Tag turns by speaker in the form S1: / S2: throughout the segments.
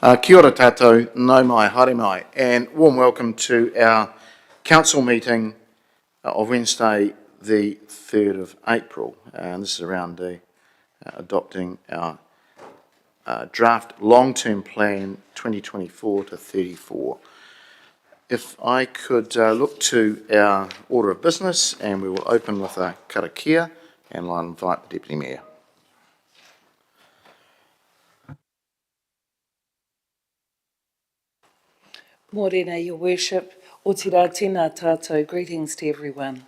S1: Kia ora tātou, nau mai, haere mai, and warm welcome to our council meeting of Wednesday the 3rd of April. And this is around adopting our draft long-term plan 2024 to 34. If I could look to our order of business, and we will open with a karakia, and I'll invite the Deputy Mayor.
S2: Morena, Your Worship, o te rā tēnā tātou, greetings to everyone.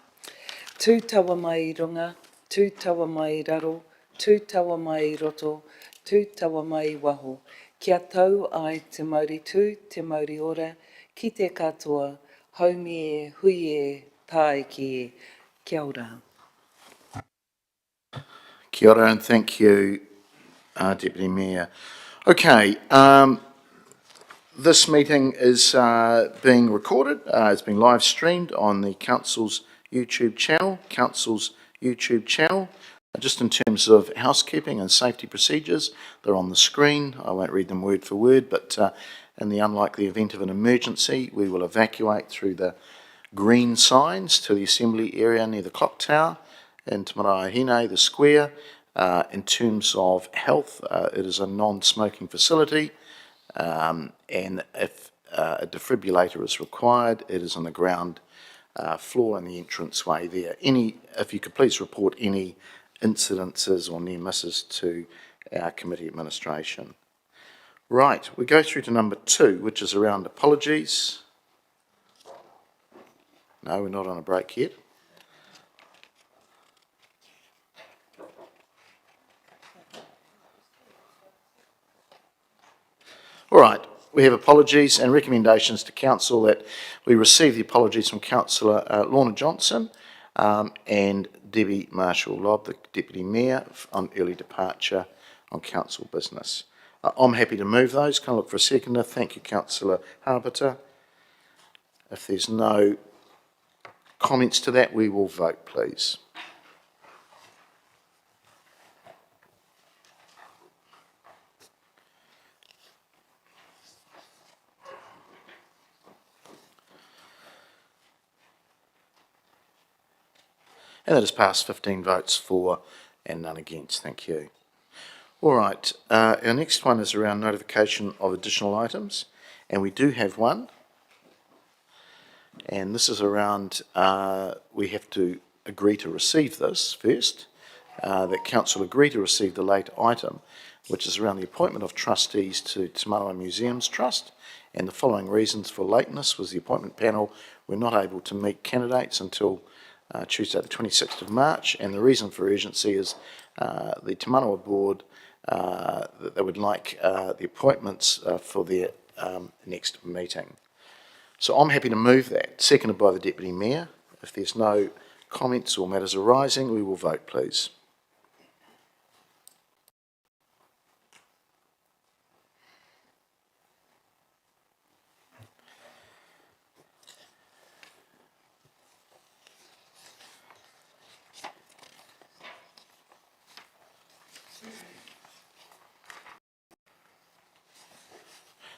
S2: Tū tawa mai I runga, tū tawa mai I raro, tū tawa mai I roto, tū tawa mai I waho. Kia tau ai te mauri tū, te mauri ora, ki te katoa, haumi e, hui e, tāe ki e. Kia ora.
S1: Kia ora, and thank you, Deputy Mayor. Okay, this meeting is being recorded. It's been live streamed on the Council's YouTube channel. Just in terms of housekeeping and safety procedures, they're on the screen. I won't read them word for word, but in the unlikely event of an emergency, we will evacuate through the green signs to the assembly area near the clock tower in Te Maraehine, the square. In terms of health, it is a non-smoking facility. And if a defibrillator is required, it is on the ground floor in the entranceway there. If you could please report any incidences or near misses to our committee administration. Right, we go through to number 2, which is around apologies. No, we're not on a break yet. All right, we have apologies and recommendations to Council that we receive the apologies from Councillor Lorna Johnson and Debbie Marshall-Lobb, the Deputy Mayor, on early departure on Council business. I'm happy to move those. Can I look for a seconder? Thank you, Councillor Harpiter. If there's no comments to that, we will vote, please. And that has passed 15 votes for and none against. Thank you. All right, our next one is around notification of additional items, and we do have one. And this is around, we have to agree to receive this first, that Council agree to receive the late item, which is around the appointment of trustees to Te Manawa Museums Trust. And the following reasons for lateness was the appointment panel were not able to meet candidates until Tuesday the 26th of March, and the reason for urgency is the Te Manawa board that they would like the appointments for their next meeting. So I'm happy to move that, seconded by the Deputy Mayor. If there's no comments or matters arising, we will vote, please.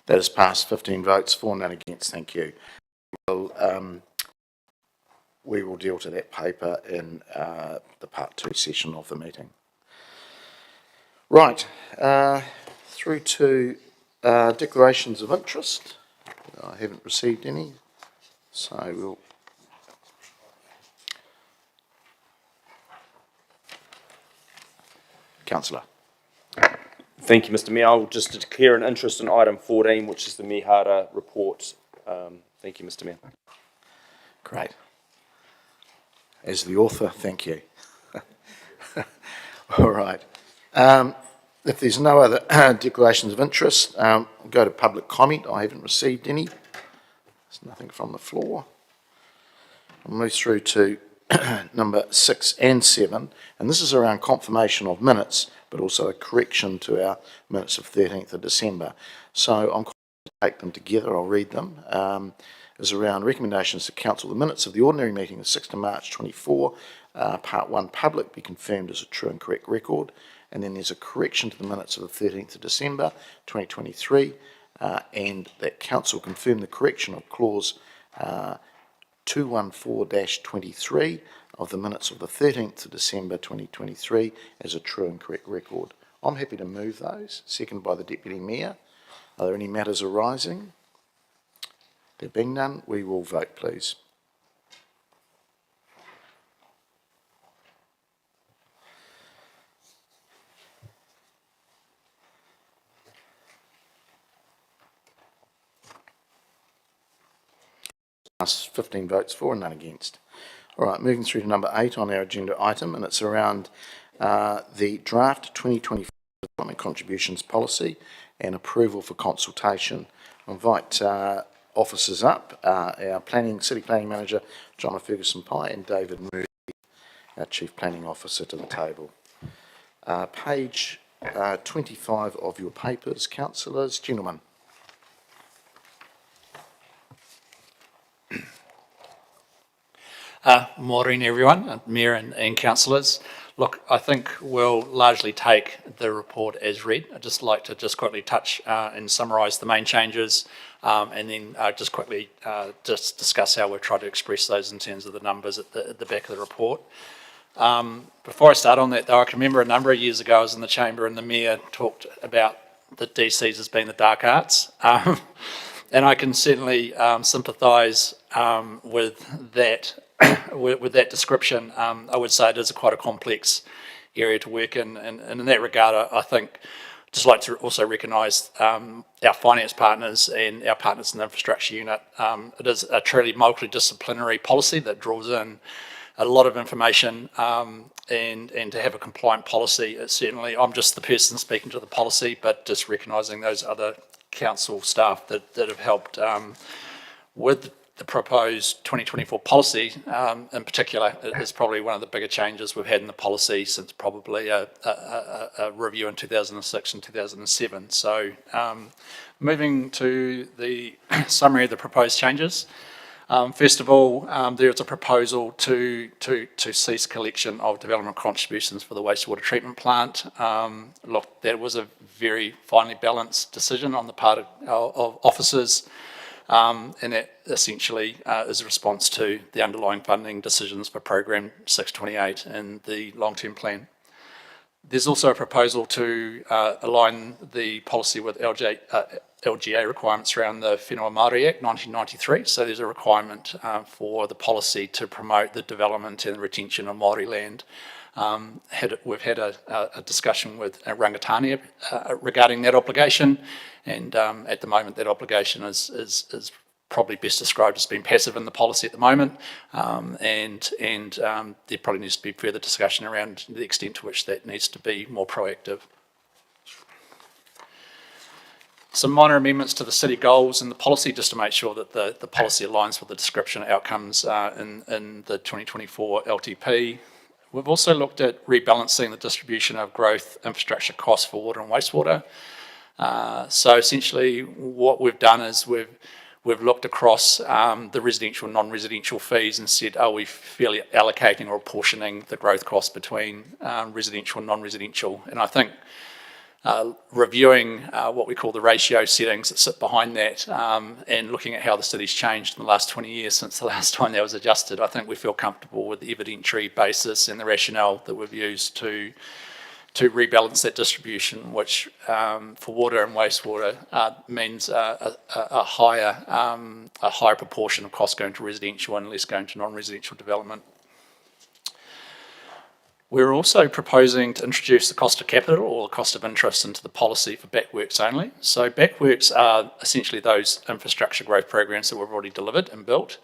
S1: That has passed 15 votes for, none against. Thank you. We will deal to that paper in the part 2 session of the meeting. Right, through to declarations of interest. I haven't received any, so we'll... Councillor.
S3: Thank you, Mr Mayor. I'll just declare an interest in item 14, which is the Mihara report. Thank you, Mr Mayor.
S1: Great. As the author, thank you. All right. If there's no other declarations of interest, we'll go to public comment. I haven't received any. There's nothing from the floor. We'll move through to number 6 and 7, and this is around confirmation of minutes, but also a correction to our minutes of 13th of December. So I'm going to take them together. I'll read them. Is around recommendations to Council. The minutes of the ordinary meeting of 6th of March 24, Part 1 public, be confirmed as a true and correct record. And then there's a correction to the minutes of the 13th of December 2023, and that council confirm the correction of clause 214-23 of the minutes of the 13th of December 2023 as a true and correct record. I'm happy to move those. Seconded by the Deputy Mayor. Are there any matters arising? There being none, we will vote, please. Us 15 votes for and none against. All right, moving through to number 8 on our agenda item, and it's around the draft 2024 development contributions policy and approval for consultation. I invite officers up, our City Planning Manager, John Ferguson-Pye, and David Murphy, our Chief Planning Officer, to the table. Page 25 of your papers, councillors. Gentlemen.
S4: Morning everyone, Mayor and councillors. Look, I think we'll largely take the report as read. I'd just like to quickly touch and summarise the main changes and then just quickly just discuss how we've tried to express those in terms of the numbers at the back of the report. Before I start on that though, I can remember a number of years ago I was in the chamber and the Mayor talked about the DCs as being the dark arts. And I can certainly sympathise with that with that description. I would say it is quite a complex area to work in, and in that regard, I think I'd just like to also recognise our finance partners and our partners in the infrastructure unit. It is a truly multidisciplinary policy that draws in a lot of information, and to have a compliant policy, certainly I'm just the person speaking to the policy, but just recognising those other council staff that have helped with the proposed 2024 policy. In particular, it is probably one of the bigger changes we've had in the policy since probably a review in 2006 and 2007. So moving to the summary of the proposed changes. First of all, there is a proposal to cease collection of development contributions for the wastewater treatment plant. Look, that was a very finely balanced decision on the part of officers, and that essentially is a response to the underlying funding decisions for Program 628 and the long-term plan. There's also a proposal to align the policy with LGA requirements around the Whenua Māori Act 1993. So there's a requirement for the policy to promote the development and retention of Māori land. We've had a discussion with Rangatania regarding that obligation, and at the moment that obligation is probably best described as being passive in the policy at the moment, and there probably needs to be further discussion around the extent to which that needs to be more proactive. Some minor amendments to the city goals and the policy just to make sure that the policy aligns with the description of outcomes in the 2024 LTP. We've also looked at rebalancing the distribution of growth infrastructure costs for water and wastewater. So essentially what we've done is we've looked across the residential and non-residential fees and said, are we fairly allocating or apportioning the growth costs between residential and non-residential? And I think reviewing what we call the ratio settings that sit behind that, and looking at how the city's changed in the last 20 years since the last time that was adjusted, I think we feel comfortable with the evidentiary basis and the rationale that we've used to rebalance that distribution, which for water and wastewater means a higher proportion of costs going to residential and less going to non-residential development. We're also proposing to introduce the cost of capital or the cost of interest into the policy for BACWorks only. So BACWorks are essentially those infrastructure growth programs that we've already delivered and built.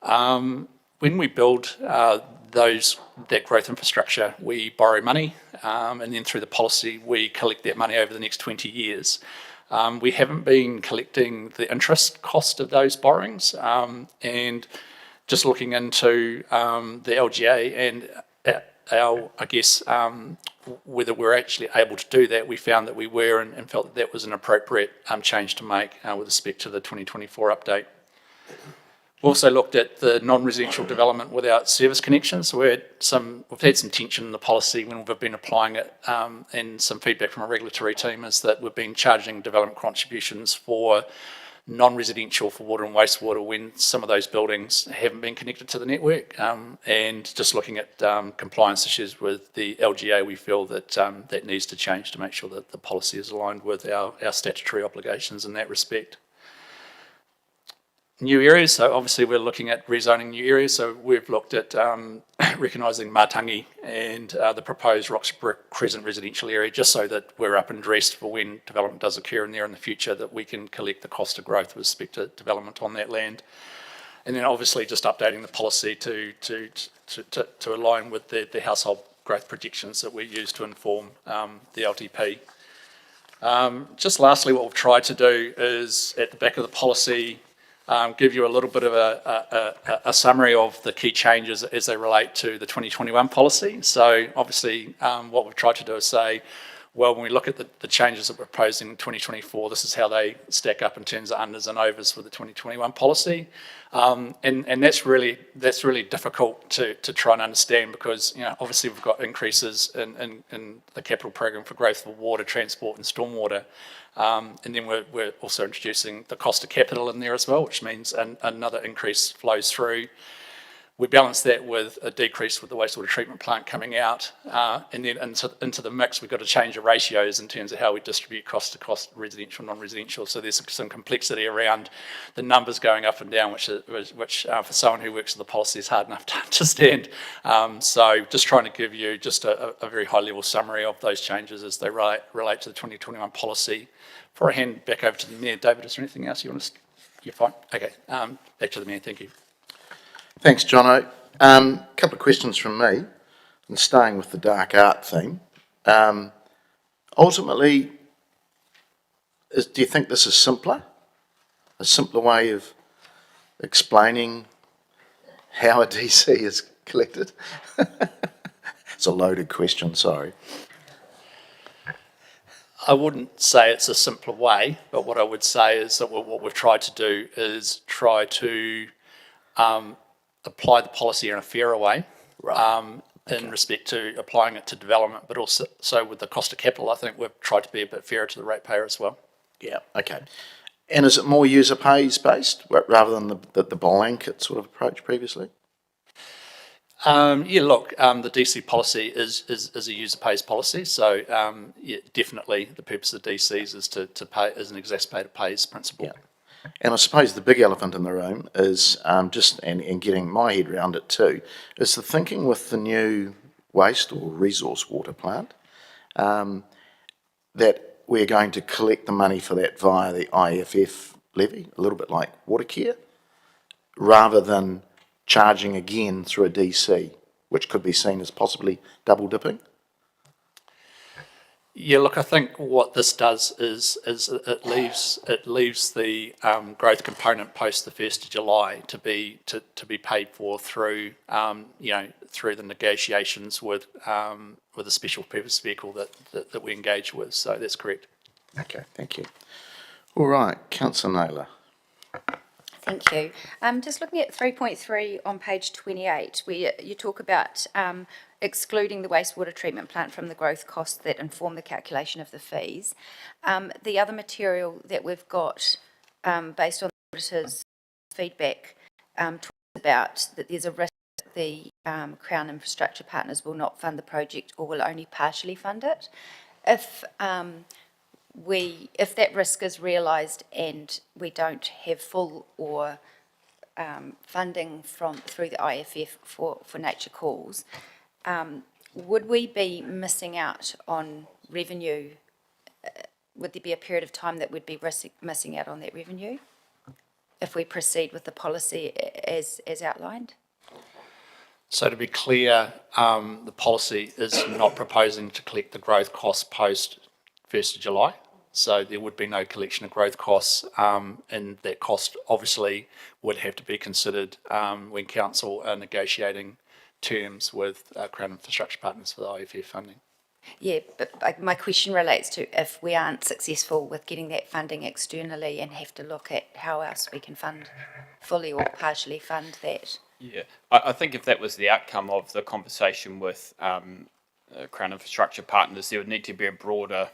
S4: When we build that growth infrastructure, we borrow money, and then through the policy we collect that money over the next 20 years. We haven't been collecting the interest cost of those borrowings, and just looking into the LGA and whether we're actually able to do that, we found that we were and felt that was an appropriate change to make with respect to the 2024 update. We also looked at the non-residential development without service connections. So we've had some tension in the policy when we've been applying it, and some feedback from our regulatory team is that we've been charging development contributions for non-residential for water and wastewater when some of those buildings haven't been connected to the network. And just looking at compliance issues with the LGA, we feel that that needs to change to make sure that the policy is aligned with our statutory obligations in that respect. New areas, so obviously we're looking at rezoning new areas, so we've looked at recognising Matangi and the proposed Roxburgh Crescent residential area, just so that we're up and dressed for when development does occur in there in the future, that we can collect the cost of growth with respect to development on that land. And then obviously just updating the policy to align with the household growth projections that we use to inform the LTP. Just lastly, what we've tried to do is at the back of the policy give you a little bit of a summary of the key changes as they relate to the 2021 policy. So obviously what we've tried to do is say, well, when we look at the changes that we're proposing in 2024, this is how they stack up in terms of unders and overs for the 2021 policy. And that's really difficult to try and understand, because obviously we've got increases in the capital program for growth for water, transport and stormwater. And then we're also introducing the cost of capital in there as well, which means another increase flows through. We balance that with a decrease with the wastewater treatment plant coming out, and then into the mix we've got to change the ratios in terms of how we distribute cost to cost, residential, non-residential. So there's some complexity around the numbers going up and down, which for someone who works with the policy is hard enough to understand. So just trying to give you just a very high level summary of those changes as they relate to the 2021 policy. Before I hand back over to the Mayor, David, is there anything else you want to? You're fine? Okay, back to the Mayor, thank you.
S1: Thanks, Jono. A couple of questions from me, and staying with the dark art theme. Ultimately, do you think this is simpler? A simpler way of explaining how a DC is collected? It's a loaded question, sorry.
S4: I wouldn't say it's a simpler way, but what I would say is that what we've tried to do is try to apply the policy in a fairer way,
S1: Right.
S4: in respect to applying it to development, but also with the cost of capital. I think we've tried to be a bit fairer to the ratepayer as well.
S1: Yeah, okay. And is it more user pays based rather than the blanket sort of approach previously?
S4: Yeah, look, the DC policy is a user pays policy, so yeah, definitely the purpose of DCs is to pay as an exacerbated pays principle.
S1: Yeah. And I suppose the big elephant in the room is and getting my head around it too, is the thinking with the new waste or resource water plant, that we're going to collect the money for that via the IFF levy, a little bit like Watercare, rather than charging again through a DC, which could be seen as possibly double dipping.
S4: Yeah, look, I think what this does is it leaves the growth component post the 1st of July to be paid for through through the negotiations with a special purpose vehicle that we engage with. So that's correct.
S1: Okay, thank you. All right, Councillor Naylor.
S5: Thank you. Just looking at 3.3 on page 28, where you talk about excluding the wastewater treatment plant from the growth costs that inform the calculation of the fees. The other material that we've got, based on the auditor's feedback, talks about that there's a risk that the Crown Infrastructure Partners will not fund the project or will only partially fund it. If that risk is realised and we don't have full or funding through the IFF for Nature Calls, would we be missing out on revenue? Would there be a period of time that we'd be missing out on that revenue if we proceed with the policy as outlined?
S4: So to be clear, the policy is not proposing to collect the growth costs post 1st of July. So there would be no collection of growth costs, and that cost obviously would have to be considered when council are negotiating terms with Crown Infrastructure Partners for the IFF funding.
S5: Yeah, but my question relates to if we aren't successful with getting that funding externally and have to look at how else we can fund, fully or partially fund that.
S6: Yeah, I think if that was the outcome of the conversation with Crown Infrastructure Partners, there would need to be a broader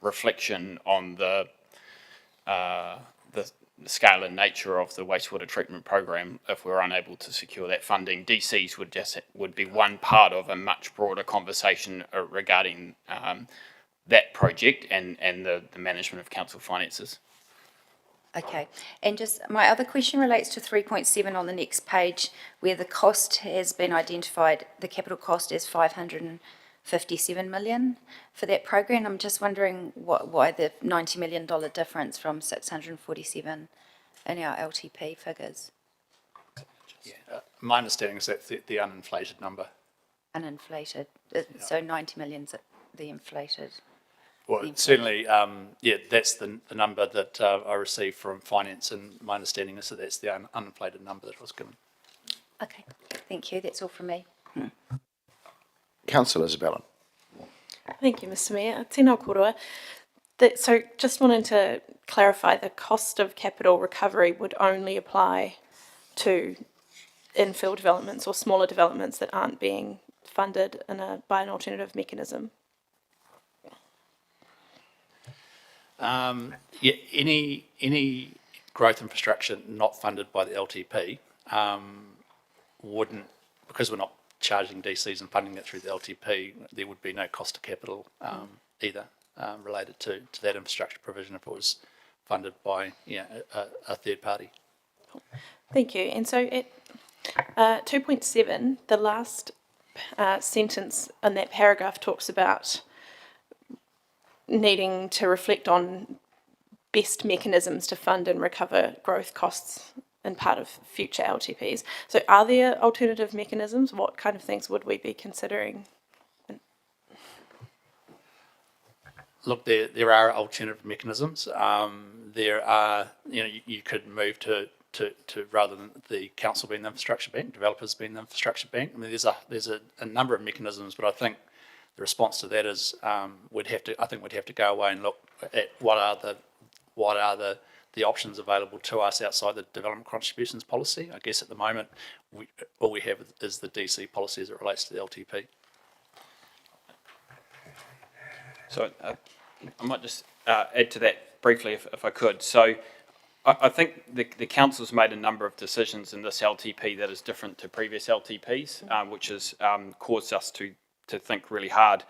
S6: reflection on the scale and nature of the wastewater treatment program. If we're unable to secure that funding, DCs would be one part of a much broader conversation regarding that project and the management of council finances.
S5: Okay, and just my other question relates to 3.7 on the next page, where the cost has been identified, the capital cost is 557 million for that program. I'm just wondering why the $90 million difference from 647 in our LTP figures,
S4: My understanding is that's the uninflated number.
S5: uninflated. So 90 million's the inflated.
S4: Well, certainly, that's the number that I received from finance, and my understanding is that that's the uninflated number that was given.
S5: Okay, thank you. That's all from me.
S1: Councillor Isabella.
S7: Thank you, Mr Mayor. Tēnā koroa. So just wanting to clarify, the cost of capital recovery would only apply to infill developments or smaller developments that aren't being funded by an alternative mechanism.
S4: Any growth infrastructure not funded by the LTP wouldn't, because we're not charging DCs and funding it through the LTP, there would be no cost of capital either related to that infrastructure provision if it was funded by a third party.
S7: Thank you. And so at 2.7, the last sentence in that paragraph talks about needing to reflect on best mechanisms to fund and recover growth costs and part of future LTPs. So are there alternative mechanisms? What kind of things would we be considering?
S4: Look, there are alternative mechanisms. There are, you could move to rather than the council being the infrastructure bank, developers being the infrastructure bank. I mean, there's a number of mechanisms, but I think the response to that is we'd have to go away and look at what are the options available to us outside the development contributions policy. I guess at the moment all we have is the DC policy as it relates to the LTP.
S6: So I might just add to that briefly if I could. So I think the council's made a number of decisions in this LTP that is different to previous LTPs, which has caused us to think really hard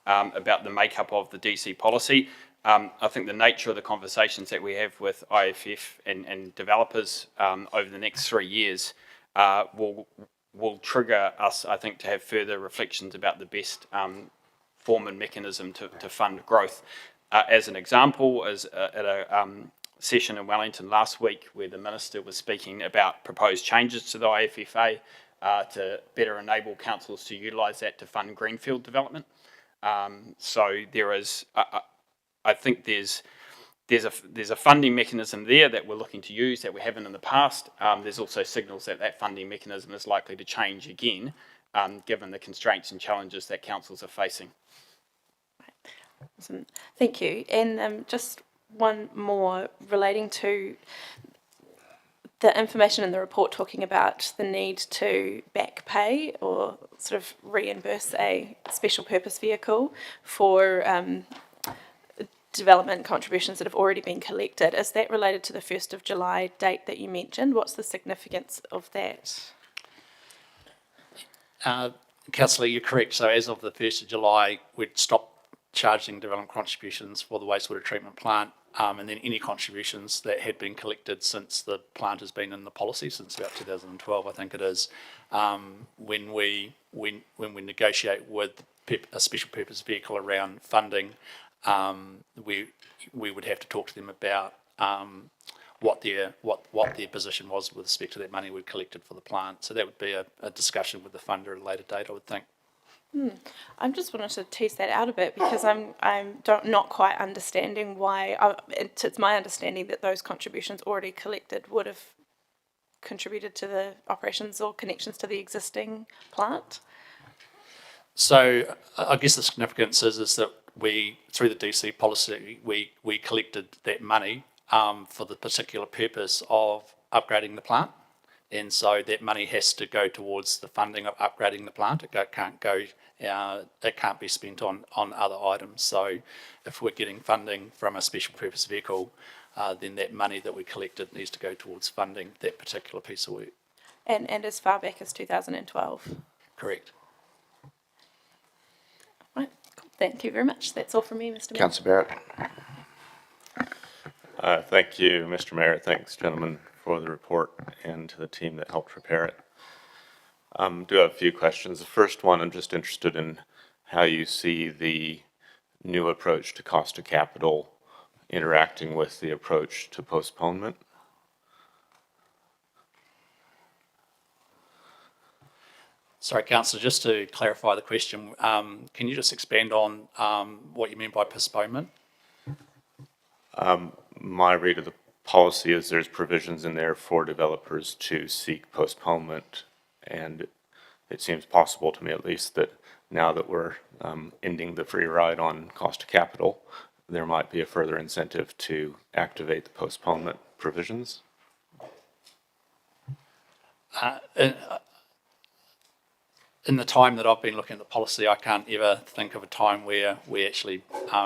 S6: about the makeup of the DC policy. I think the nature of the conversations that we have with IFF and developers over the next 3 years will trigger us, I think, to have further reflections about the best form and mechanism to fund growth. As an example, at a session in Wellington last week where the Minister was speaking about proposed changes to the IFFA to better enable councils to utilise that to fund greenfield development. So there is, I think there's a funding mechanism there that we're looking to use that we haven't in the past. There's also signals that funding mechanism is likely to change again, given the constraints and challenges that councils are facing.
S7: Awesome. Thank you. And just one more relating to the information in the report talking about the need to back pay or sort of reimburse a special purpose vehicle for development contributions that have already been collected. Is that related to the 1st of July date that you mentioned? What's the significance of that?
S4: Councillor, you're correct. So as of the 1st of July, we'd stopped charging development contributions for the wastewater treatment plant, and then any contributions that had been collected since the plant has been in the policy, since about 2012, I think it is, when we negotiate with a special purpose vehicle around funding, we would have to talk to them about what their position was with respect to that money we'd collected for the plant. So that would be a discussion with the funder at a later date, I would think.
S7: I just wanted to tease that out a bit because I'm not quite understanding why. It's my understanding that those contributions already collected would have contributed to the operations or connections to the existing plant.
S4: So I guess the significance is that we, through the DC policy, we collected that money for the particular purpose of upgrading the plant. And so that money has to go towards the funding of upgrading the plant. It can't be spent on other items. So if we're getting funding from a special purpose vehicle, then that money that we collected needs to go towards funding that particular piece of work.
S7: And as far back as 2012.
S4: Correct.
S7: Right, cool. Thank you very much. That's all from me, Mr. Mayor.
S1: Councillor Barrett.
S8: Thank you, Mr. Mayor. Thanks, gentlemen, for the report and to the team that helped prepare it. Do have a few questions. The first one, I'm just interested in how you see the new approach to cost of capital interacting with the approach to postponement.
S4: Sorry, Councillor, just to clarify the question, can you just expand on what you mean by postponement?
S8: My read of the policy is there's provisions in there for developers to seek postponement, and it seems possible to me at least that now that we're ending the free ride on cost of capital, there might be a further incentive to activate the postponement provisions.
S4: In the time that I've been looking at the policy, I can't ever think of a time where we actually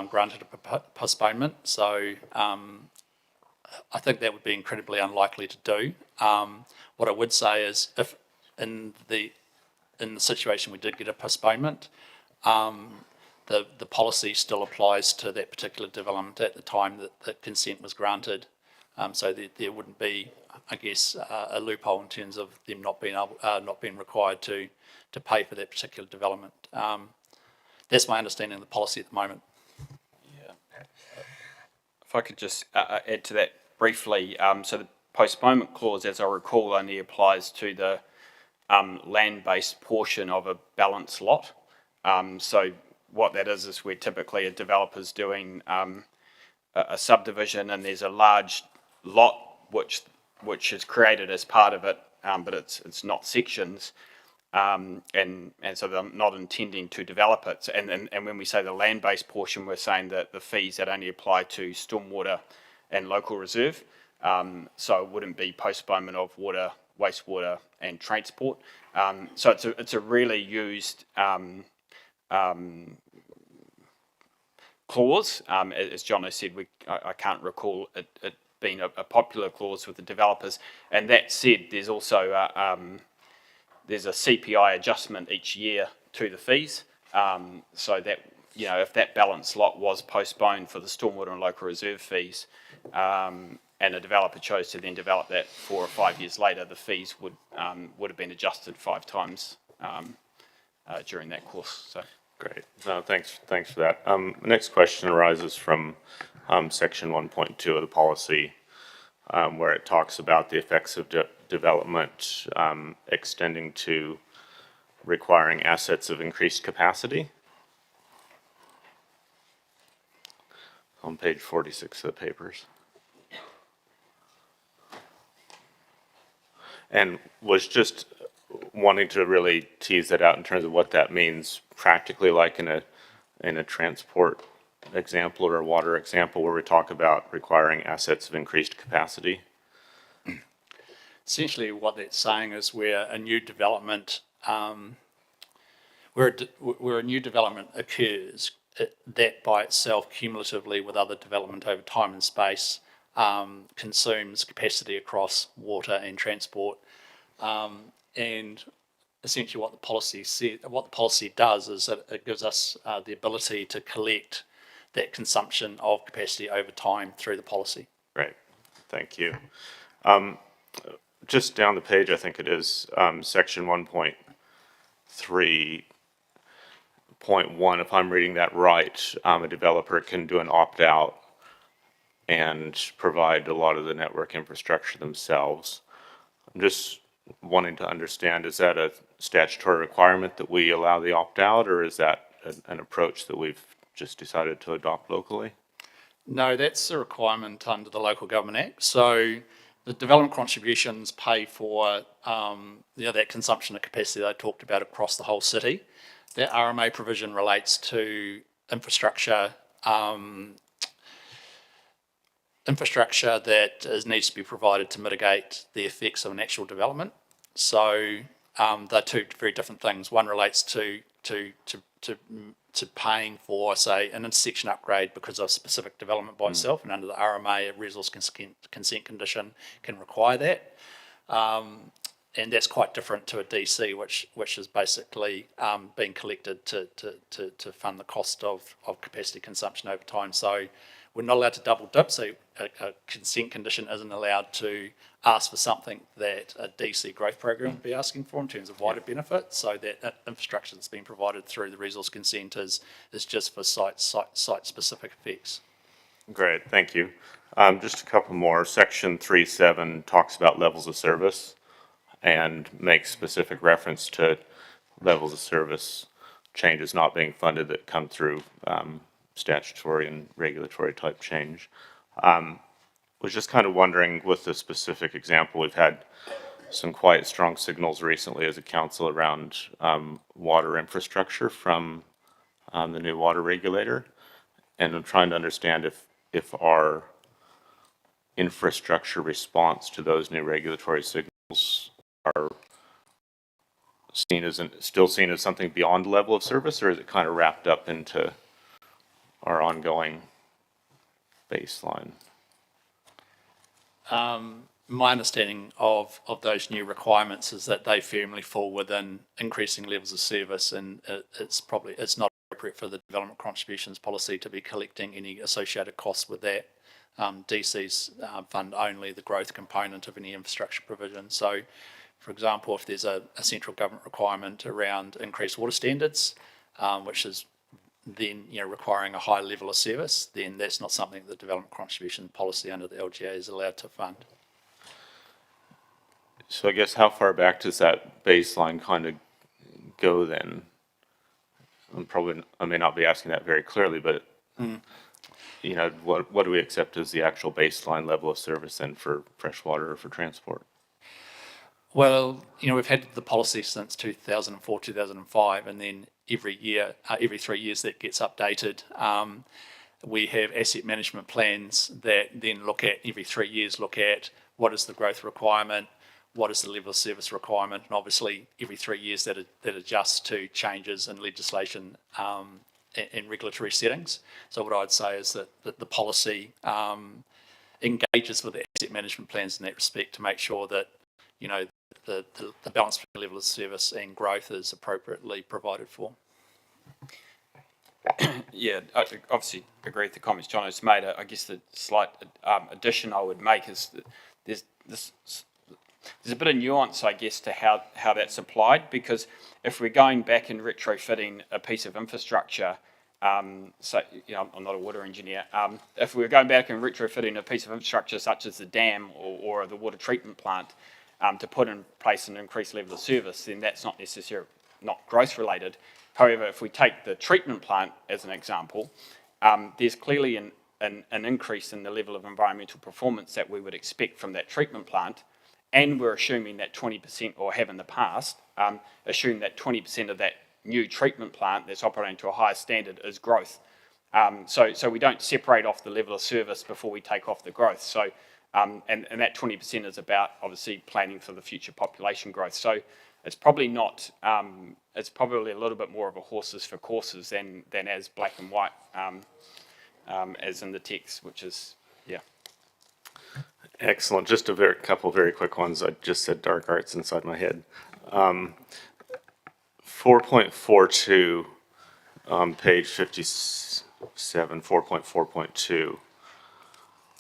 S4: granted a postponement. So I think that would be incredibly unlikely to do. What I would say is, if in the situation we did get a postponement, the policy still applies to that particular development at the time that consent was granted. So there wouldn't be, I guess, a loophole in terms of them not being required to pay for that particular development. That's my understanding of the policy at the moment.
S6: Yeah. If I could just add to that briefly, so the postponement clause, as I recall, only applies to the land-based portion of a balanced lot. So what that is where typically a developer's doing a subdivision and there's a large lot which is created as part of it, but it's not sections. And so they're not intending to develop it. And when we say the land-based portion, we're saying that the fees that only apply to stormwater and local reserve. So it wouldn't be postponement of water, wastewater, and transport. So it's a really used clause. As John has said, I can't recall it being a popular clause with the developers. And that said, there's also there's a CPI adjustment each year to the fees, so that, you know, if that balanced lot was postponed for the stormwater and local reserve fees, and a developer chose to then develop that 4 or 5 years later, the fees would have been adjusted 5 times during that course. So
S8: Great. No, thanks for that. The next question arises from section 1.2 of the policy, where it talks about the effects of development extending to requiring assets of increased capacity. On page 46 of the papers. And was just wanting to really tease that out in terms of what that means practically, like in a transport example or a water example where we talk about requiring assets of increased capacity.
S4: Essentially, what that's saying is where a new development, where a new development occurs, that by itself, cumulatively with other development over time and space, consumes capacity across water and transport. And essentially, what the policy does is that it gives us the ability to collect that consumption of capacity over time through the policy.
S8: Great, thank you. Just down the page, I think it is, section 1.3.1, if I'm reading that right, a developer can do an opt-out and provide a lot of the network infrastructure themselves. I'm just wanting to understand, is that a statutory requirement that we allow the opt-out, or is that an approach that we've just decided to adopt locally?
S4: No, that's a requirement under the Local Government Act. So the development contributions pay for that consumption of capacity that I talked about across the whole city. The RMA provision relates to infrastructure that needs to be provided to mitigate the effects of an actual development. So they're two very different things. One relates to paying for, say, an intersection upgrade because of specific development by itself, and under the RMA, a resource consent condition can require that. And that's quite different to a DC, which is basically being collected to fund the cost of capacity consumption over time. So we're not allowed to double dip. So a consent condition isn't allowed to ask for something that a DC growth program would be asking for in terms of wider benefit. So that infrastructure that's being provided through the resource consent is just for site-specific effects.
S8: Great, thank you. Just a couple more. Section 3.7 talks about levels of service and makes specific reference to levels of service changes not being funded that come through statutory and regulatory type change. Was just kind of wondering, with the specific example, we've had some quite strong signals recently as a council around water infrastructure from the new water regulator. And I'm trying to understand if our infrastructure response to those new regulatory signals are still seen as something beyond level of service, or is it kind of wrapped up into our ongoing baseline?
S4: My understanding of those new requirements is that they firmly fall within increasing levels of service, and it's not appropriate for the development contributions policy to be collecting any associated costs with that. DCs fund only the growth component of any infrastructure provision. So, for example, if there's a central government requirement around increased water standards, which is then requiring a high level of service, then that's not something the development contribution policy under the LGA is allowed to fund.
S8: So I guess how far back does that baseline kind of go then? I may not be asking that very clearly, but what do we accept as the actual baseline level of service then for freshwater or for transport?
S4: Well, we've had the policy since 2004, 2005, and then every 3 years that gets updated. We have asset management plans that then every 3 years, look at what is the growth requirement, what is the level of service requirement, and obviously every 3 years that adjusts to changes in legislation and regulatory settings. So what I'd say is that the policy engages with the asset management plans in that respect to make sure that the balance between level of service and growth is appropriately provided for.
S6: Yeah, I obviously agree with the comments John has made. I guess the slight addition I would make is that there's a bit of nuance, I guess, to how that's applied, because if we're going back and retrofitting a piece of infrastructure, so I'm not a water engineer, if we're going back and retrofitting a piece of infrastructure such as the dam or the water treatment plant to put in place an increased level of service, then that's not necessarily not growth related. However, if we take the treatment plant as an example, there's clearly an increase in the level of environmental performance that we would expect from that treatment plant, and we're assuming that 20%, or have in the past, assume that 20% of that new treatment plant that's operating to a higher standard is growth. So we don't separate off the level of service before we take off the growth. So and that 20% is about obviously planning for the future population growth. So it's probably not. It's probably a little bit more of a horses for courses than as black and white as in the text, which is
S8: Excellent. Just a couple very quick ones. I just said dark arts inside my head. 4.42 on page 57, 4.4.2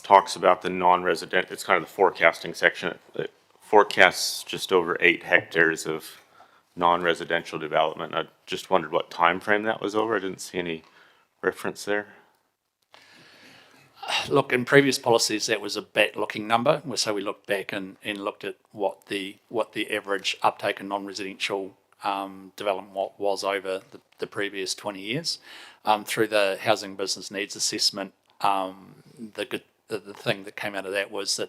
S8: talks about the non-resident. It's kind of the forecasting section. It forecasts just over 8 hectares of non-residential development. I just wondered what time frame that was over. I didn't see any reference there.
S4: Look, in previous policies, that was a back-looking number. So we looked back and looked at what the average uptake in non-residential development was over the previous 20 years. Through the housing business needs assessment, the thing that came out of that was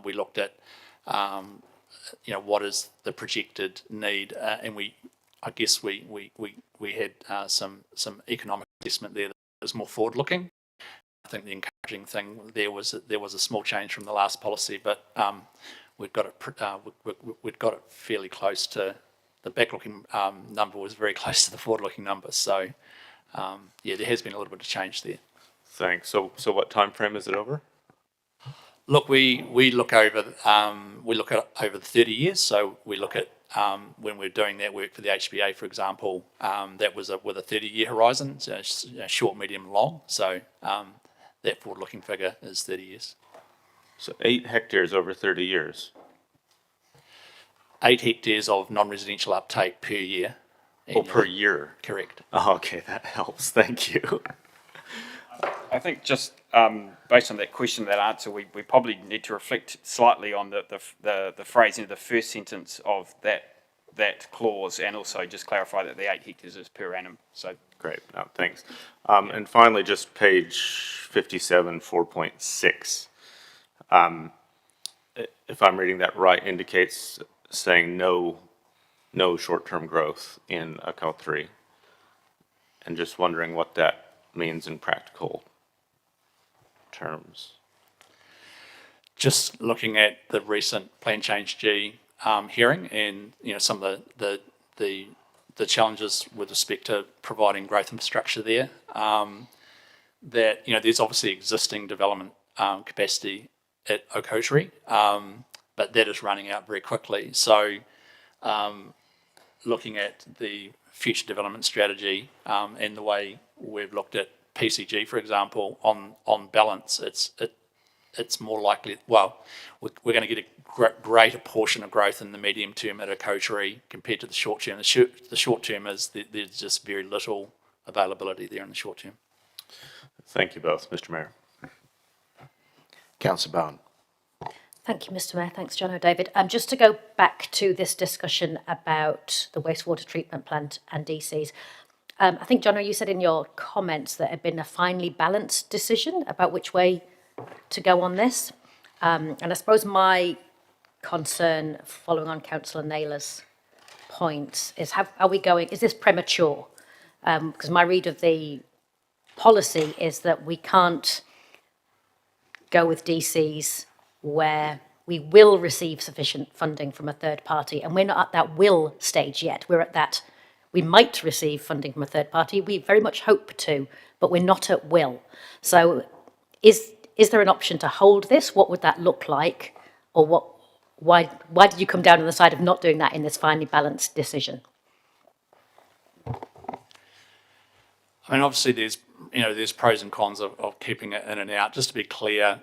S4: we looked at what is the projected need, and I guess we had some economic assessment there that was more forward-looking. I think the encouraging thing there was that there was a small change from the last policy, but we'd got it fairly close to the back-looking number was very close to the forward-looking number. So yeah, there has been a little bit of change there.
S8: Thanks. So what time frame is it over?
S4: Look, we look over over the 30 years. So we look at when we're doing that work for the HBA, for example, that was with a 30-year horizon, so short, medium, long. So that forward-looking figure is 30 years.
S8: So 8 hectares over 30 years.
S4: 8 hectares of non-residential uptake per year.
S8: Oh, per year.
S4: Correct.
S8: Oh, okay, that helps. Thank you.
S6: I think just based on that question, that answer, we probably need to reflect slightly on the phrasing of the first sentence of that clause, and also just clarify that the 8 hectares is per annum. So
S8: Great. No, thanks. And finally, just page 57, 4.6. If I'm reading that right, indicates saying no short-term growth in account 3. And just wondering what that means in practical terms.
S4: Just looking at the recent Plan Change G hearing, and some of the challenges with respect to providing growth infrastructure there. That there's obviously existing development capacity at Okotiri, but that is running out very quickly. So, looking at the future development strategy and the way we've looked at PCG, for example, on balance, it's more likely. Well, we're going to get a greater portion of growth in the medium term at Okotiri compared to the short term. The short term is there's just very little availability there in the short term.
S8: Thank you both, Mr. Mayor.
S1: Councillor Bowen.
S9: Thank you, Mr. Mayor. Thanks, John O'David. Just to go back to this discussion about the wastewater treatment plant and DCs, I think, John, you said in your comments that it had been a finely balanced decision about which way to go on this. And I suppose my concern, following on Councillor Naylor's points, is is this premature? Because my read of the policy is that we can't go with DCs where we will receive sufficient funding from a third party, and we're not at that will stage yet. We're at that we might receive funding from a third party. We very much hope to, but we're not at will. So is there an option to hold this? What would that look like? Or why did you come down on the side of not doing that in this finely balanced decision?
S4: I mean, obviously there's pros and cons of keeping it in and out. Just to be clear,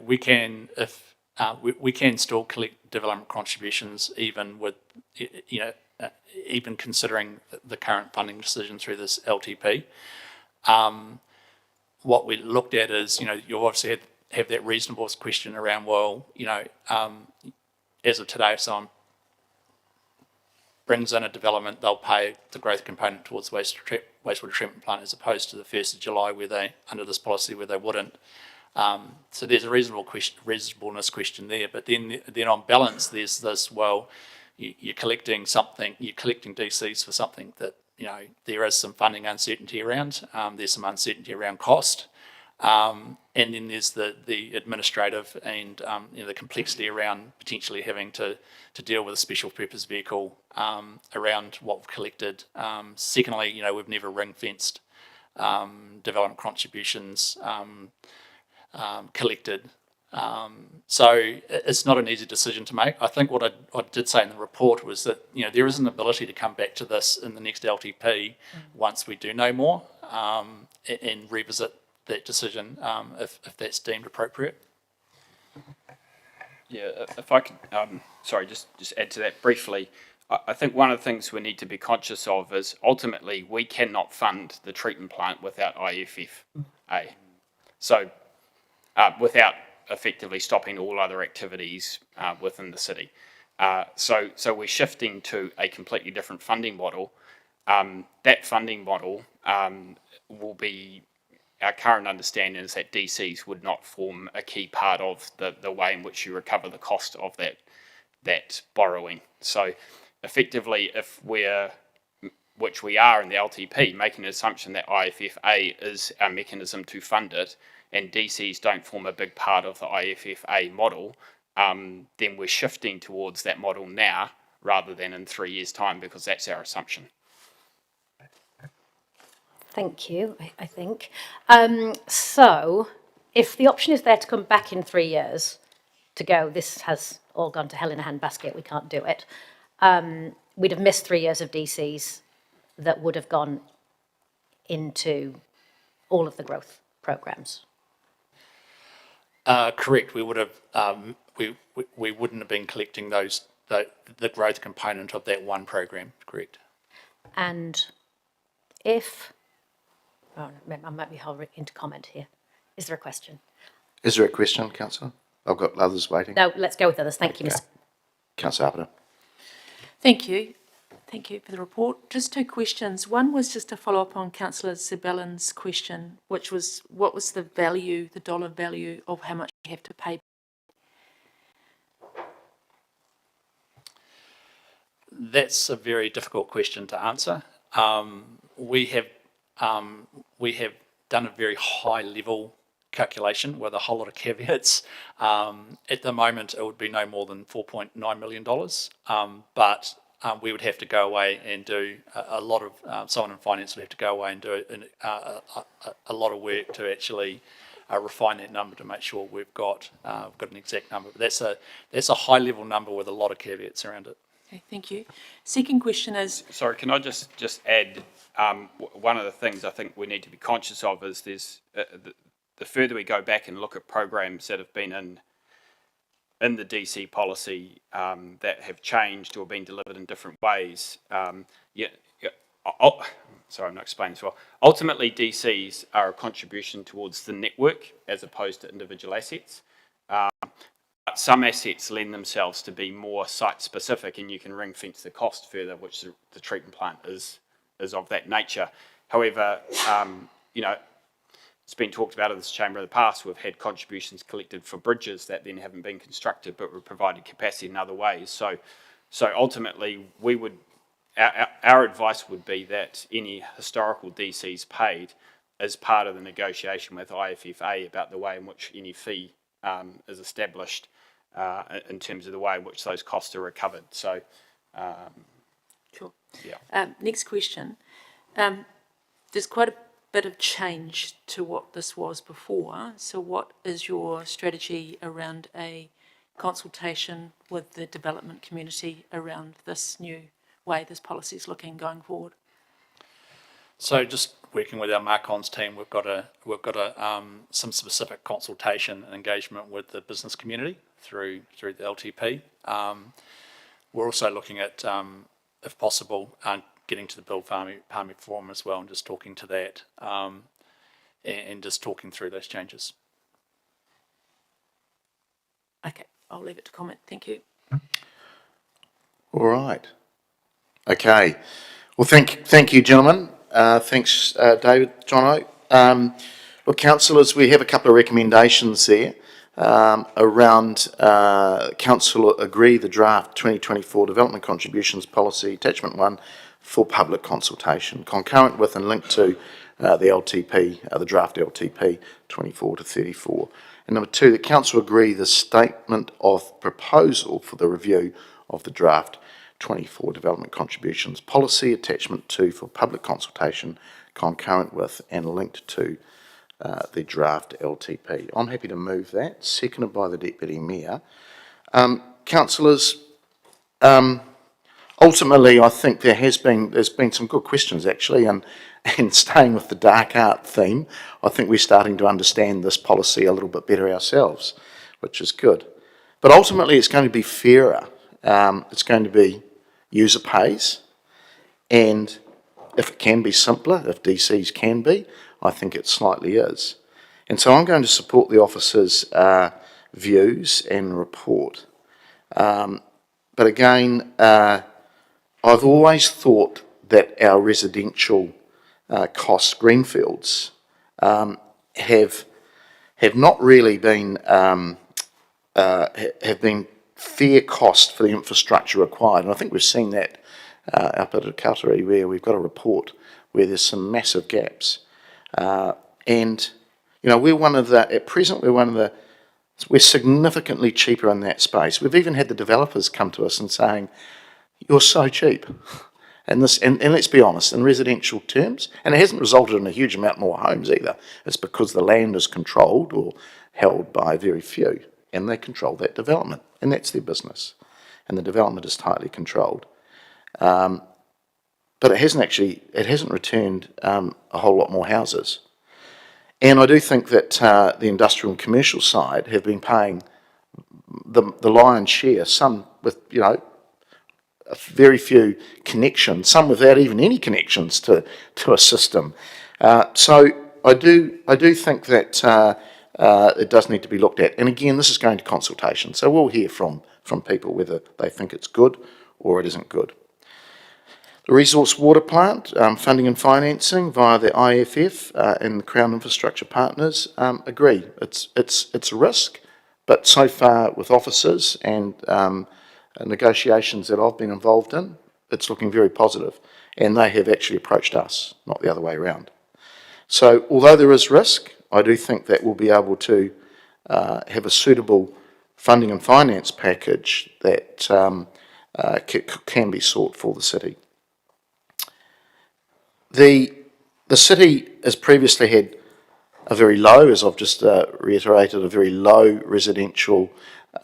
S4: we can still collect development contributions even with even considering the current funding decision through this LTP. What we looked at is, you obviously have that reasonableness question around, well, as of today, if someone brings in a development, they'll pay the growth component towards the wastewater treatment plant, as opposed to the 1st of July where they, under this policy, where they wouldn't. So there's a reasonableness question there. But then on balance, there's this, well, you're collecting DCs for something that, there is some funding uncertainty around. There's some uncertainty around cost. And then there's the administrative and the complexity around potentially having to deal with a special purpose vehicle around what we've collected. Secondly, we've never ring-fenced development contributions collected. So it's not an easy decision to make. I think what I did say in the report was that there is an ability to come back to this in the next LTP once we do know more and revisit that decision if that's deemed appropriate.
S6: yeah, if I could, just add to that briefly. I think one of the things we need to be conscious of is ultimately we cannot fund the treatment plant without IFFA. So without effectively stopping all other activities within the city. So we're shifting to a completely different funding model. That funding model will be, our current understanding is that DCs would not form a key part of the way in which you recover the cost of that borrowing. So effectively, if we're, which we are in the LTP, making an assumption that IFFA is our mechanism to fund it, and DCs don't form a big part of the IFFA model, then we're shifting towards that model now rather than in 3 years' time, because that's our assumption.
S9: Thank you, I think. So if the option is there to come back in 3 years to go, this has all gone to hell in a handbasket, we can't do it, we'd have missed 3 years of DCs that would have gone into all of the growth programs.
S4: Correct. We would have we wouldn't have been collecting the growth component of that one program. Correct.
S9: And if I might be into comment here. Is there a question?
S1: Is there a question, Councillor? I've got others waiting.
S9: No, let's go with others. Thank you, Mr.
S1: Councillor Apata.
S10: Thank you. Thank you for the report. Just two questions. One was just to follow up on Councillor Sibellin's question, which was what was the value, the dollar value of how much you have to pay?
S4: That's a very difficult question to answer. We have done a very high level calculation with a whole lot of caveats. At the moment, it would be no more than $4.9 million, but we would have to go away and do a lot of, someone in finance would have to go away and do a lot of work to actually refine that number to make sure we've got an exact number. But that's a high level number with a lot of caveats around it.
S10: Okay, thank you. Second question is...
S6: Sorry, can I just add, one of the things I think we need to be conscious of is there's, the further we go back and look at programs that have been in the DC policy that have changed or been delivered in different ways, sorry, I'm not explaining this well. Ultimately, DCs are a contribution towards the network as opposed to individual assets. But some assets lend themselves to be more site-specific, and you can ring-fence the cost further, which the treatment plant is of that nature. However, it's been talked about in this chamber in the past. We've had contributions collected for bridges that then haven't been constructed, but were provided capacity in other ways. So ultimately, we would our advice would be that any historical DCs paid as part of the negotiation with IFFA about the way in which any fee is established in terms of the way in which those costs are recovered. So,
S10: Sure.
S6: Yeah.
S10: Next question. There's quite a bit of change to what this was before. So what is your strategy around a consultation with the development community around this new way this policy is looking going forward?
S4: So just working with our Marcons team, we've got some specific consultation and engagement with the business community through the LTP. We're also looking at, if possible, getting to the Build Farming Forum as well, and just talking to that, and just talking through those changes.
S10: Okay, I'll leave it to comment. Thank you.
S1: All right. Okay. Well, thank you, gentlemen. Thanks, David, Jono. Look, councillors, we have a couple of recommendations there around council agree the draft 2024 Development Contributions Policy Attachment 1 for public consultation, concurrent with and linked to the LTP, the draft LTP 24 to 34. And number 2, the council agree the statement of proposal for the review of the draft 24 Development Contributions Policy Attachment 2 for public consultation, concurrent with and linked to the draft LTP. I'm happy to move that, seconded by the Deputy Mayor. Councillors, ultimately I think there's been some good questions actually, and staying with the dark art theme, I think we're starting to understand this policy a little bit better ourselves, which is good. But ultimately it's going to be fairer. It's going to be user pays, and if it can be simpler, if DCs can be, I think it slightly is. And so I'm going to support the officer's views and report. But again, I've always thought that our residential cost greenfields have not really been have been fair cost for the infrastructure required. And I think we've seen that up at Kautari, where we've got a report where there's some massive gaps. And, you know, at present, we're significantly cheaper in that space. We've even had the developers come to us and saying, you're so cheap. And let's be honest, in residential terms, and it hasn't resulted in a huge amount more homes either. It's because the land is controlled or held by very few, and they control that development, and that's their business. And the development is tightly controlled. But it hasn't returned a whole lot more houses. And I do think that the industrial and commercial side have been paying the lion's share, some with, you know, very few connections, some without even any connections to a system. So I do think that it does need to be looked at. And again, this is going to consultation, so we'll hear from people whether they think it's good or it isn't good. The resource water plant, funding and financing via the IFF and the Crown Infrastructure Partners, agree. It's a risk, but so far with officers and negotiations that I've been involved in, it's looking very positive, and they have actually approached us, not the other way around. So although there is risk, I do think that we'll be able to have a suitable funding and finance package that can be sought for the city. The city has previously had a very low, as I've just reiterated, a very low residential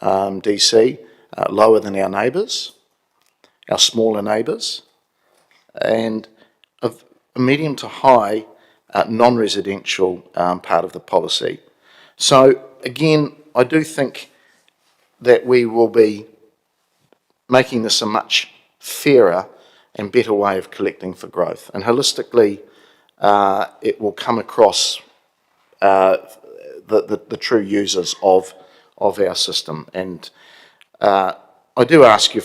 S1: DC, lower than our neighbours, our smaller neighbours, and a medium to high non-residential part of the policy. So again, I do think that we will be making this a much fairer and better way of collecting for growth. And holistically, it will come across the true users of our system. And I do ask you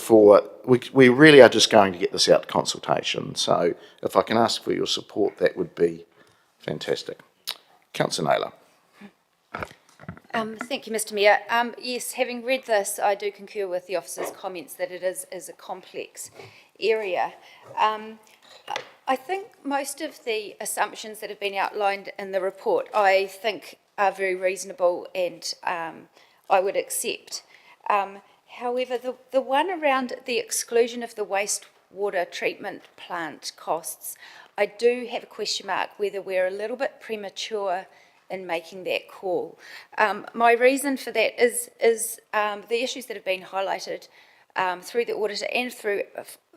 S1: we really are just going to get this out to consultation. So if I can ask for your support, that would be fantastic. Councillor Naylor.
S5: Thank you, Mr Mayor. Yes, having read this, I do concur with the officer's comments that it is a complex area. I think most of the assumptions that have been outlined in the report, I think, are very reasonable and I would accept. However, the one around the exclusion of the wastewater treatment plant costs, I do have a question mark whether we're a little bit premature in making that call. My reason for that is the issues that have been highlighted through the auditor and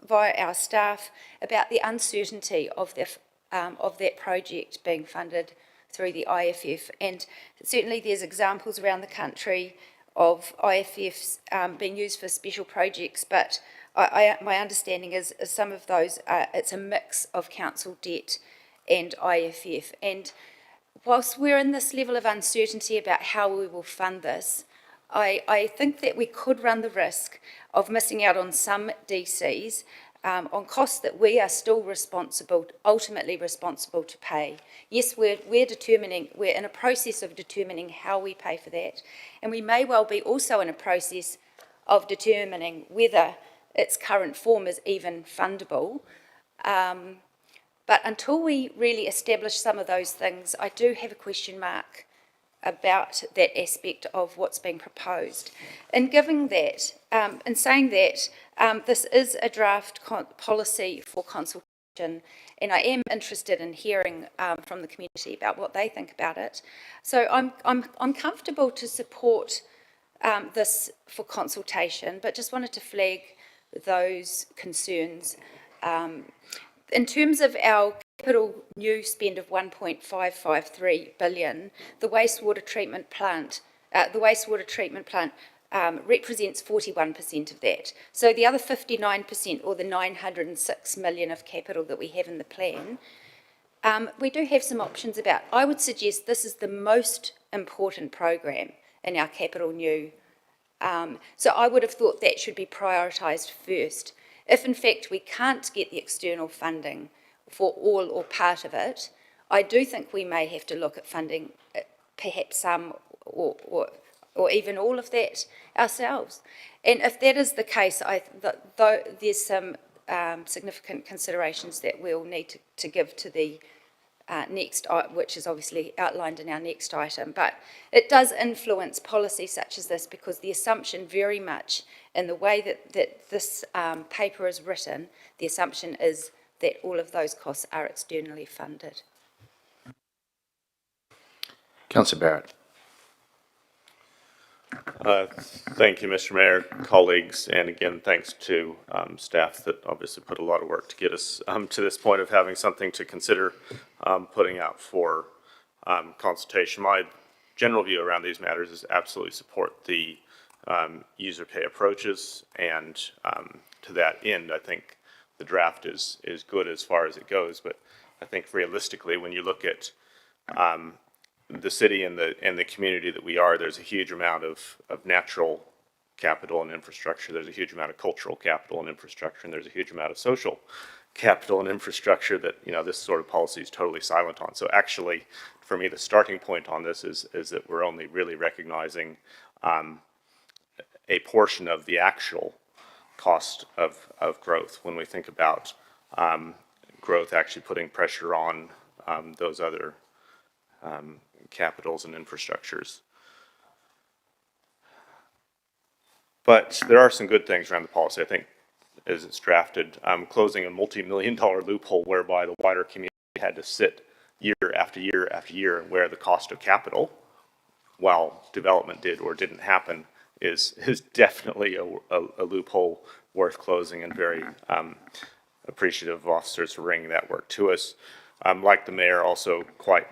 S5: via our staff about the uncertainty of that project being funded through the IFF. And certainly there's examples around the country of IFFs being used for special projects, but my understanding is some of those, it's a mix of council debt and IFF. And whilst we're in this level of uncertainty about how we will fund this, I think that we could run the risk of missing out on some DCs on costs that we are still ultimately responsible to pay. Yes, we're in a process of determining how we pay for that, and we may well be also in a process of determining whether its current form is even fundable. But until we really establish some of those things, I do have a question mark about that aspect of what's being proposed. In giving that, in saying that, this is a draft policy for consultation, and I am interested in hearing from the community about what they think about it. So I'm comfortable to support this for consultation, but just wanted to flag those concerns. In terms of our capital new spend of 1.553 billion, the wastewater treatment plant represents 41% of that. So the other 59%, or the 906 million of capital that we have in the plan, we do have some options about. I would suggest this is the most important program in our capital new. So I would have thought that should be prioritised first. If in fact we can't get the external funding for all or part of it, I do think we may have to look at funding perhaps some or or even all of that ourselves. And if that is the case, though there's some significant considerations that we'll need to give to the next, which is obviously outlined in our next item, but it does influence policy such as this, because the assumption very much in the way that this paper is written, the assumption is that all of those costs are externally funded.
S1: Councillor Barrett.
S8: Thank you, Mr. Mayor, colleagues, and again, thanks to staff that obviously put a lot of work to get us to this point of having something to consider putting out for consultation. My general view around these matters is absolutely support the user pay approaches, and to that end, I think the draft is good as far as it goes, but I think realistically, when you look at the city and the community that we are, there's a huge amount of natural capital and infrastructure. There's a huge amount of cultural capital and infrastructure, and there's a huge amount of social capital and infrastructure that, you know, this sort of policy is totally silent on. So actually, for me, the starting point on this is that we're only really recognizing a portion of the actual cost of growth when we think about growth actually putting pressure on those other capitals and infrastructures. But there are some good things around the policy, I think, as it's drafted. Closing a multi-million-dollar loophole whereby the wider community had to sit year after year after year and where the cost of capital, while development did or didn't happen, is definitely a loophole worth closing, and very appreciative of officers for bringing that work to us. Like the mayor, also quite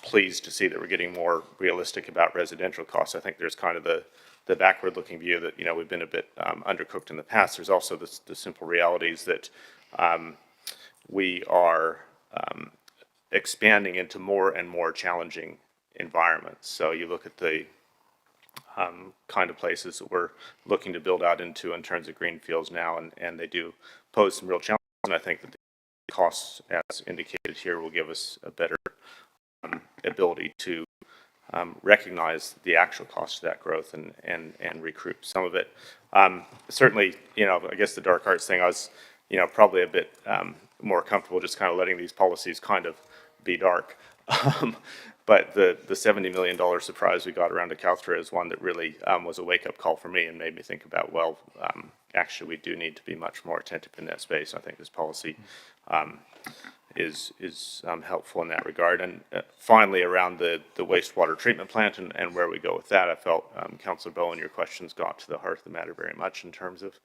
S8: pleased to see that we're getting more realistic about residential costs. I think there's kind of the backward-looking view that, you know, we've been a bit undercooked in the past. There's also the simple realities that we are expanding into more and more challenging environments. So you look at the kind of places that we're looking to build out into in terms of greenfields now, and they do pose some real challenges, and I think that the costs, as indicated here, will give us a better ability to recognize the actual cost of that growth and recoup some of it. Certainly, you know, I guess the dark arts thing, I was, you know, probably a bit more comfortable just kind of letting these policies kind of be dark. But the $70 million surprise we got around Calthra is one that really was a wake-up call for me and made me think about, well, actually we do need to be much more attentive in that space. I think this policy is helpful in that regard. And finally, around the wastewater treatment plant and where we go with that, I felt, Councillor Bowen, your questions got to the heart of the matter very much in terms of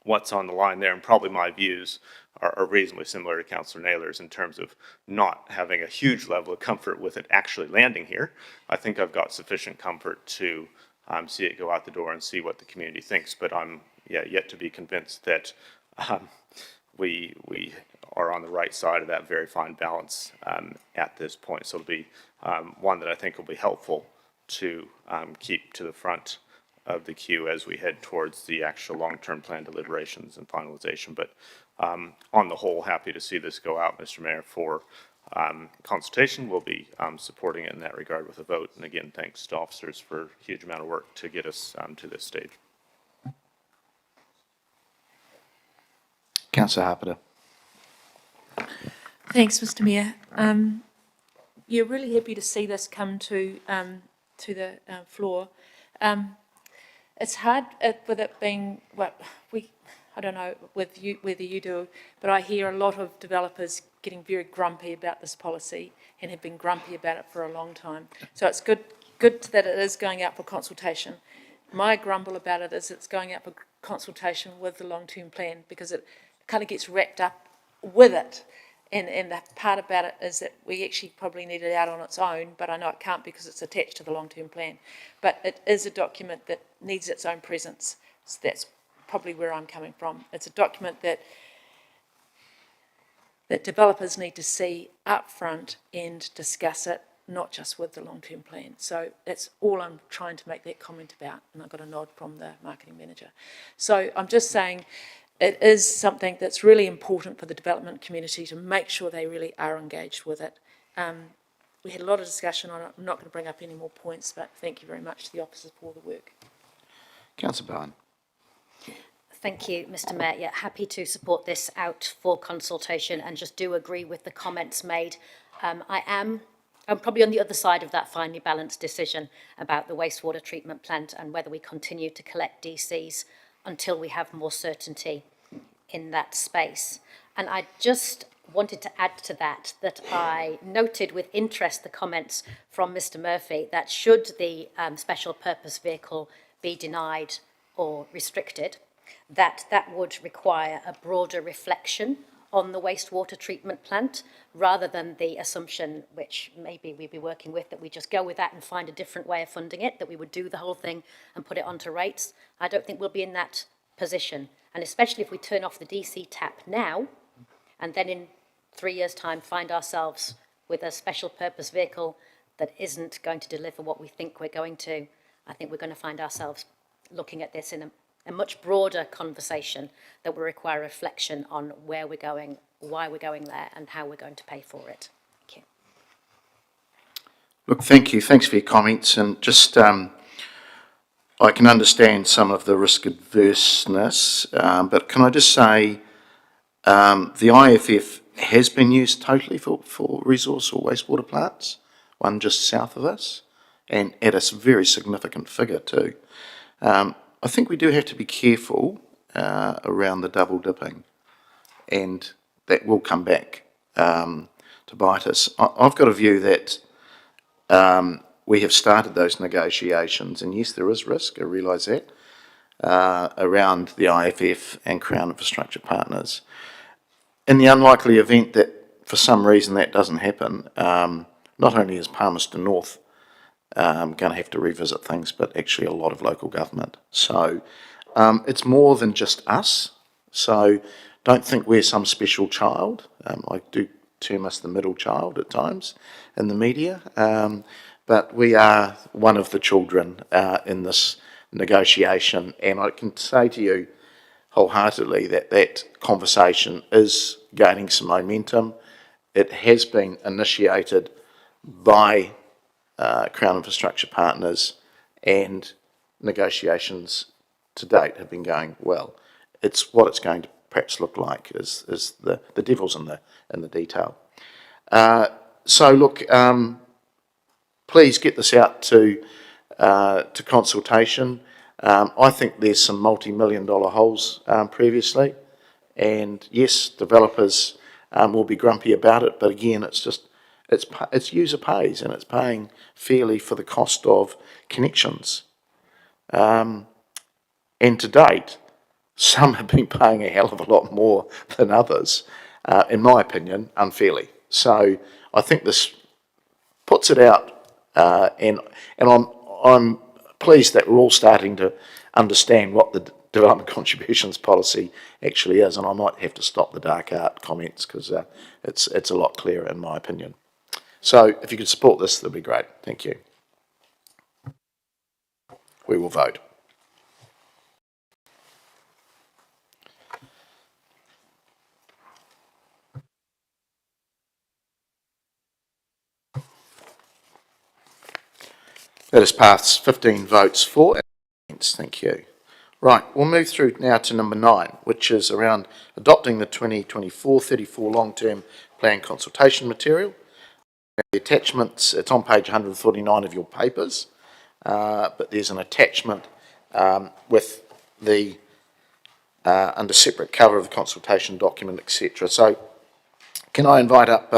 S8: what's on the line there, and probably my views are reasonably similar to Councillor Naylor's in terms of not having a huge level of comfort with it actually landing here. I think I've got sufficient comfort to see it go out the door and see what the community thinks, but I'm yet to be convinced that we are on the right side of that very fine balance at this point. So it'll be one that I think will be helpful to keep to the front of the queue as we head towards the actual long-term plan deliberations and finalization. But on the whole, happy to see this go out, Mr. Mayor, for consultation. We'll be supporting it in that regard with a vote. And again, thanks to officers for a huge amount of work to get us to this stage.
S1: Councillor Harpiter.
S10: Thanks, Mr. Mayor. You're really happy to see this come to the floor. It's hard with it being, well, I don't know with you, whether you do, but I hear a lot of developers getting very grumpy about this policy and have been grumpy about it for a long time. So it's good that it is going out for consultation. My grumble about it is it's going out for consultation with the long-term plan, because it kind of gets wrapped up with it. And the part about it is that we actually probably need it out on its own, but I know it can't because it's attached to the long-term plan. But it is a document that needs its own presence. So that's probably where I'm coming from. It's a document that developers need to see up front and discuss it, not just with the long-term plan. So that's all I'm trying to make that comment about, and I got a nod from the marketing manager. So I'm just saying, it is something that's really important for the development community to make sure they really are engaged with it. we had a lot of discussion on it. I'm not going to bring up any more points, but thank you very much to the officers for all the work.
S1: Councillor Bowen.
S9: Thank you, Mr Mayor. Yeah, happy to support this out for consultation and just do agree with the comments made. I'm probably on the other side of that finely balanced decision about the wastewater treatment plant and whether we continue to collect DCs until we have more certainty in that space. And I just wanted to add to that I noted with interest the comments from Mr Murphy that should the special purpose vehicle be denied or restricted, that would require a broader reflection on the wastewater treatment plant rather than the assumption, which maybe we'd be working with, that we just go with that and find a different way of funding it, that we would do the whole thing and put it onto rates. I don't think we'll be in that position. And especially if we turn off the DC tap now and then in 3 years' time find ourselves with a special purpose vehicle that isn't going to deliver what we think we're going to, I think we're going to find ourselves looking at this in a much broader conversation that will require reflection on where we're going, why we're going there, and how we're going to pay for it. Thank you.
S1: Look, thank you. Thanks for your comments. And just, I can understand some of the risk adverseness, but can I just say the IFF has been used totally for resource or wastewater plants, one just south of us, and at a very significant figure too. I think we do have to be careful around the double dipping, and that will come back to bite us. I've got a view that we have started those negotiations, and yes, there is risk, I realise that, around the IFF and Crown Infrastructure Partners. In the unlikely event that for some reason that doesn't happen, not only is Palmerston North going to have to revisit things, but actually a lot of local government. So it's more than just us. So don't think we're some special child. I do term us the middle child at times in the media, but we are one of the children in this negotiation. And I can say to you wholeheartedly that that conversation is gaining some momentum. It has been initiated by Crown Infrastructure Partners, and negotiations to date have been going well. It's what it's going to perhaps look like is the devil's in the detail. So look, please get this out to consultation. I think there's some multi-million-dollar holes previously, and yes, developers will be grumpy about it, but again, it's user pays, and it's paying fairly for the cost of connections. And to date, some have been paying a hell of a lot more than others, in my opinion, unfairly. So I think this puts it out, and I'm pleased that we're all starting to understand what the development contributions policy actually is, and I might have to stop the dark art comments because it's a lot clearer in my opinion. So if you could support this, that'd be great. Thank you. We will vote. That has passed 15 votes for and against. Thank you. Right, we'll move through now to number 9, which is around adopting the 2024-34 long-term plan consultation material. The attachments, it's on page 149 of your papers, but there's an attachment with the under separate cover of the consultation document, etc. So can I invite up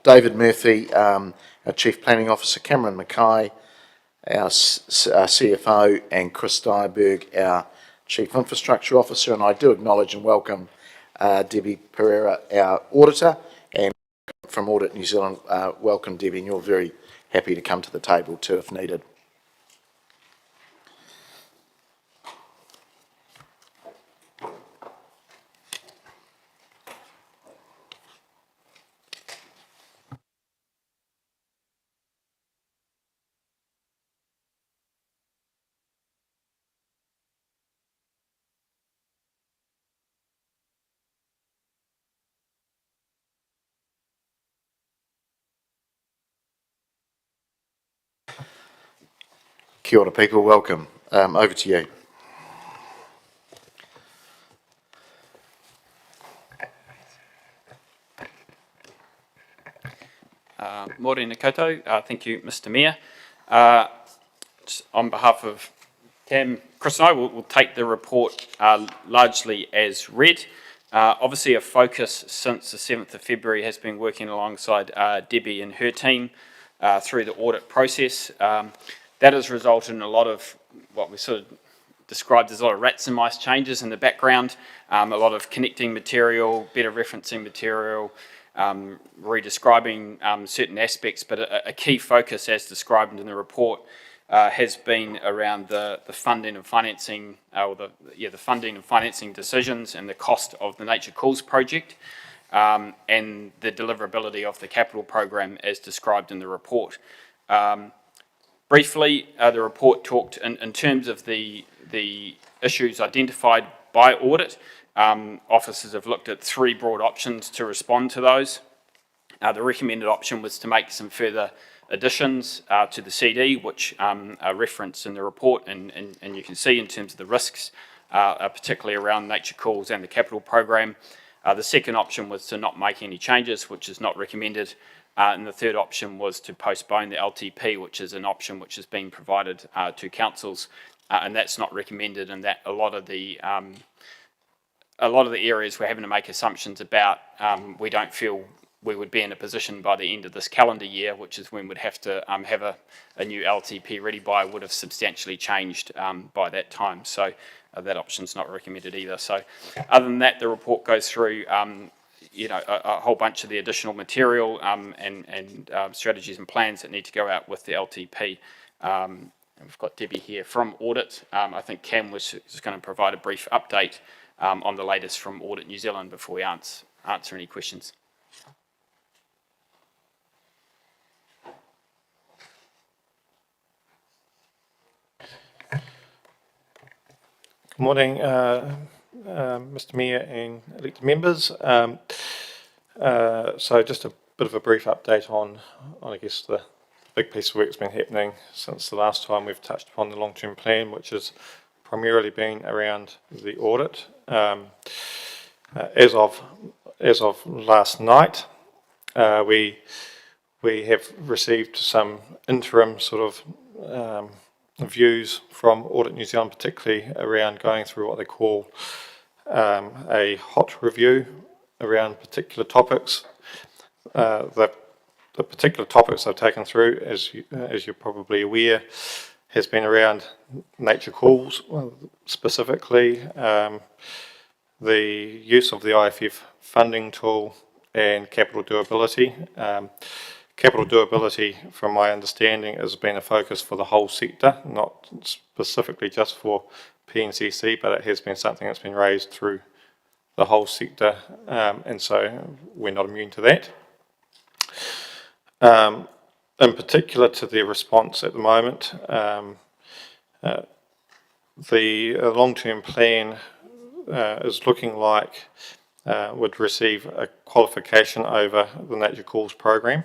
S1: David Murphy, our Chief Planning Officer, Cameron Mackay, our CFO, and Chris Dyerberg, our Chief Infrastructure Officer, and I do acknowledge and welcome Debbie Pereira, our Auditor, and from Audit New Zealand, welcome Debbie, and you're very happy to come to the table too if needed. Kia ora people, welcome. Over to you.
S6: Morena koutou. Thank you, Mr Mayor. Just on behalf of Cam, Chris and I will take the report largely as read. Obviously a focus since the 7th of February has been working alongside Debbie and her team through the audit process. That has resulted in a lot of what we sort of described as a lot of rats and mice changes in the background, a lot of connecting material, better referencing material, redescribing certain aspects, but a key focus as described in the report has been around the funding and financing, the funding and financing decisions and the cost of the Nature Calls project, and the deliverability of the capital program as described in the report. Briefly, the report talked in terms of the issues identified by audit. Officers have looked at 3 broad options to respond to those. The recommended option was to make some further additions to the CD, which are referenced in the report, and you can see in terms of the risks, particularly around Nature Calls and the capital program. The second option was to not make any changes, which is not recommended. And the third option was to postpone the LTP, which is an option which has been provided to councils, and that's not recommended. And that a lot of the areas we're having to make assumptions about, we don't feel we would be in a position by the end of this calendar year, which is when we'd have to have a new LTP ready by, would have substantially changed by that time. So that option's not recommended either. So other than that, the report goes through a whole bunch of the additional material and strategies and plans that need to go out with the LTP. And we've got Debbie here from Audit. I think Cam was just going to provide a brief update on the latest from Audit New Zealand before we answer any questions.
S11: Good morning, Mr Mayor and elected members. So just a bit of a brief update on I guess the big piece of work that's been happening since the last time we've touched upon the long-term plan, which has primarily been around the audit. As of last night, we have received some interim sort of views from Audit New Zealand, particularly around going through what they call a hot review around particular topics. The particular topics they've taken through, as you're probably aware, has been around Nature Calls, specifically the use of the IFF funding tool and capital doability. Capital doability, from my understanding, has been a focus for the whole sector, not specifically just for PNCC, but it has been something that's been raised through the whole sector, and so we're not immune to that. In particular to their response at the moment, the long-term plan is looking like would receive a qualification over the Nature Calls program.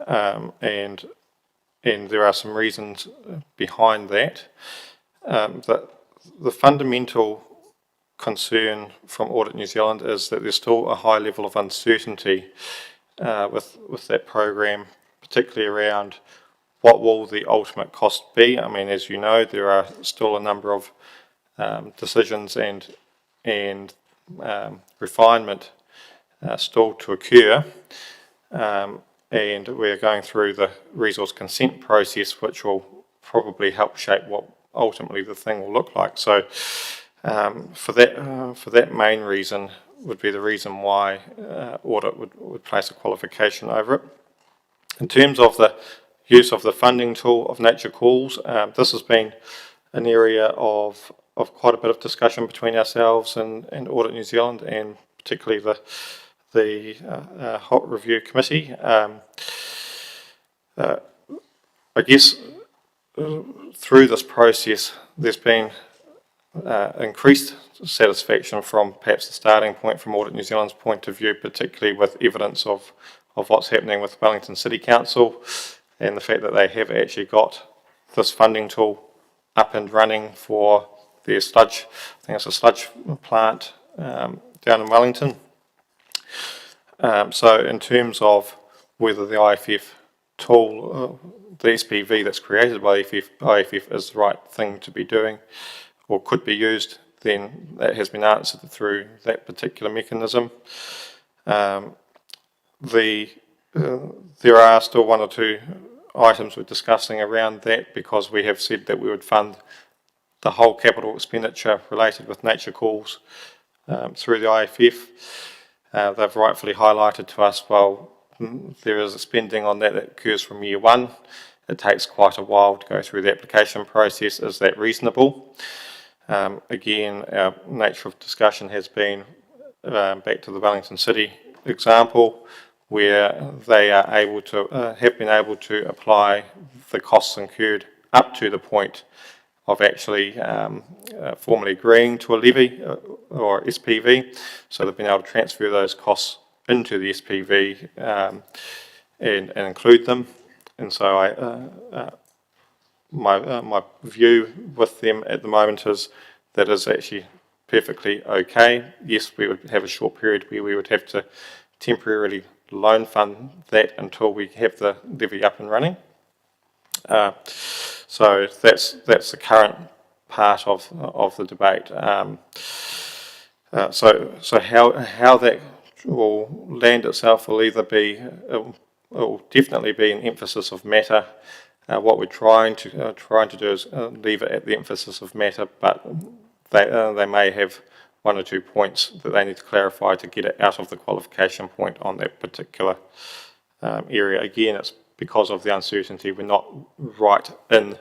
S11: And there are some reasons behind that. That the fundamental concern from Audit New Zealand is that there's still a high level of uncertainty with that program, particularly around what will the ultimate cost be. I mean, as you know, there are still a number of decisions and refinement still to occur. And we're going through the resource consent process, which will probably help shape what ultimately the thing will look like. So for that main reason would be the reason why audit would place a qualification over it. In terms of the use of the funding tool of Nature Calls, this has been an area of quite a bit of discussion between ourselves and Audit New Zealand, and particularly the HOT Review Committee. I guess through this process there's been increased satisfaction from perhaps the starting point from Audit New Zealand's point of view, particularly with evidence of what's happening with Wellington City Council and the fact that they have actually got this funding tool up and running for their sludge, I think it's a sludge plant down in Wellington. So in terms of whether the IFF tool, the SPV that's created by IFF is the right thing to be doing or could be used, then that has been answered through that particular mechanism. There are still one or two items we're discussing around that, because we have said that we would fund the whole capital expenditure related with nature calls through the IFF. They've rightfully highlighted to us, well, there is a spending on that occurs from year one. It takes quite a while to go through the application process. Is that reasonable? Again, our nature of discussion has been back to the Wellington City example, where they are able to have been able to apply the costs incurred up to the point of actually formally agreeing to a levy or SPV. So they've been able to transfer those costs into the SPV and include them. And so my view with them at the moment is that is actually perfectly okay. Yes, we would have a short period where we would have to temporarily loan fund that until we have the levy up and running. So that's the current part of the debate. So how that will land itself will either be, it will definitely be an emphasis of matter. What we're trying to do is leave it at the emphasis of matter, but they may have one or 2 points that they need to clarify to get it out of the qualification point on that particular area. Again, it's because of the uncertainty. We're not right in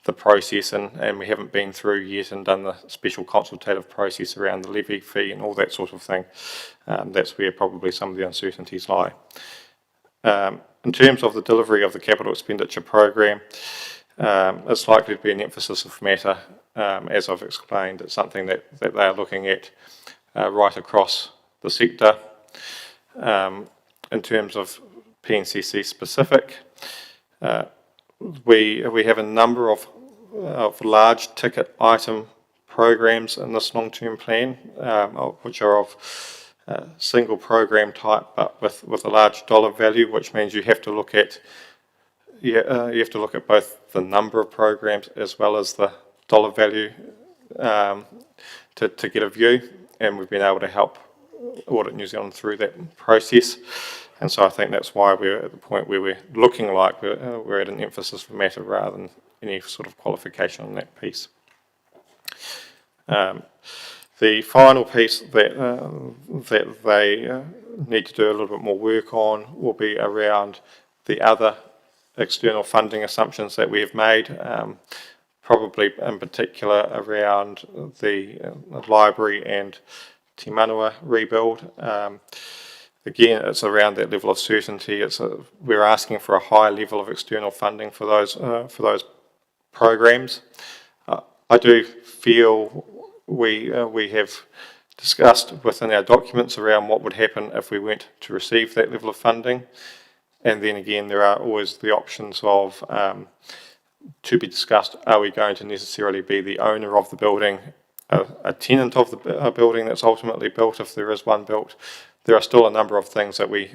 S11: the process, and we haven't been through yet and done the special consultative process around the levy fee and all that sort of thing. That's where probably some of the uncertainties lie. In terms of the delivery of the capital expenditure program, it's likely to be an emphasis of matter. As I've explained, it's something that they are looking at right across the sector. In terms of PNCC specific, we have a number of large ticket item programs in this long-term plan, which are of single program type, but with a large dollar value, which means you have to look at both the number of programs as well as the dollar value to get a view, and we've been able to help Audit New Zealand through that process. And so I think that's why we're at the point where we're looking like we're at an emphasis for matter rather than any sort of qualification on that piece. The final piece that they need to do a little bit more work on will be around the other external funding assumptions that we have made, probably in particular around the library and Te Manua rebuild. Again, it's around that level of certainty. We're asking for a high level of external funding for those programs. I do feel we have discussed within our documents around what would happen if we went to receive that level of funding. And then again, there are always the options of to be discussed, are we going to necessarily be the owner of the building, a tenant of the building that's ultimately built if there is one built. There are still a number of things that we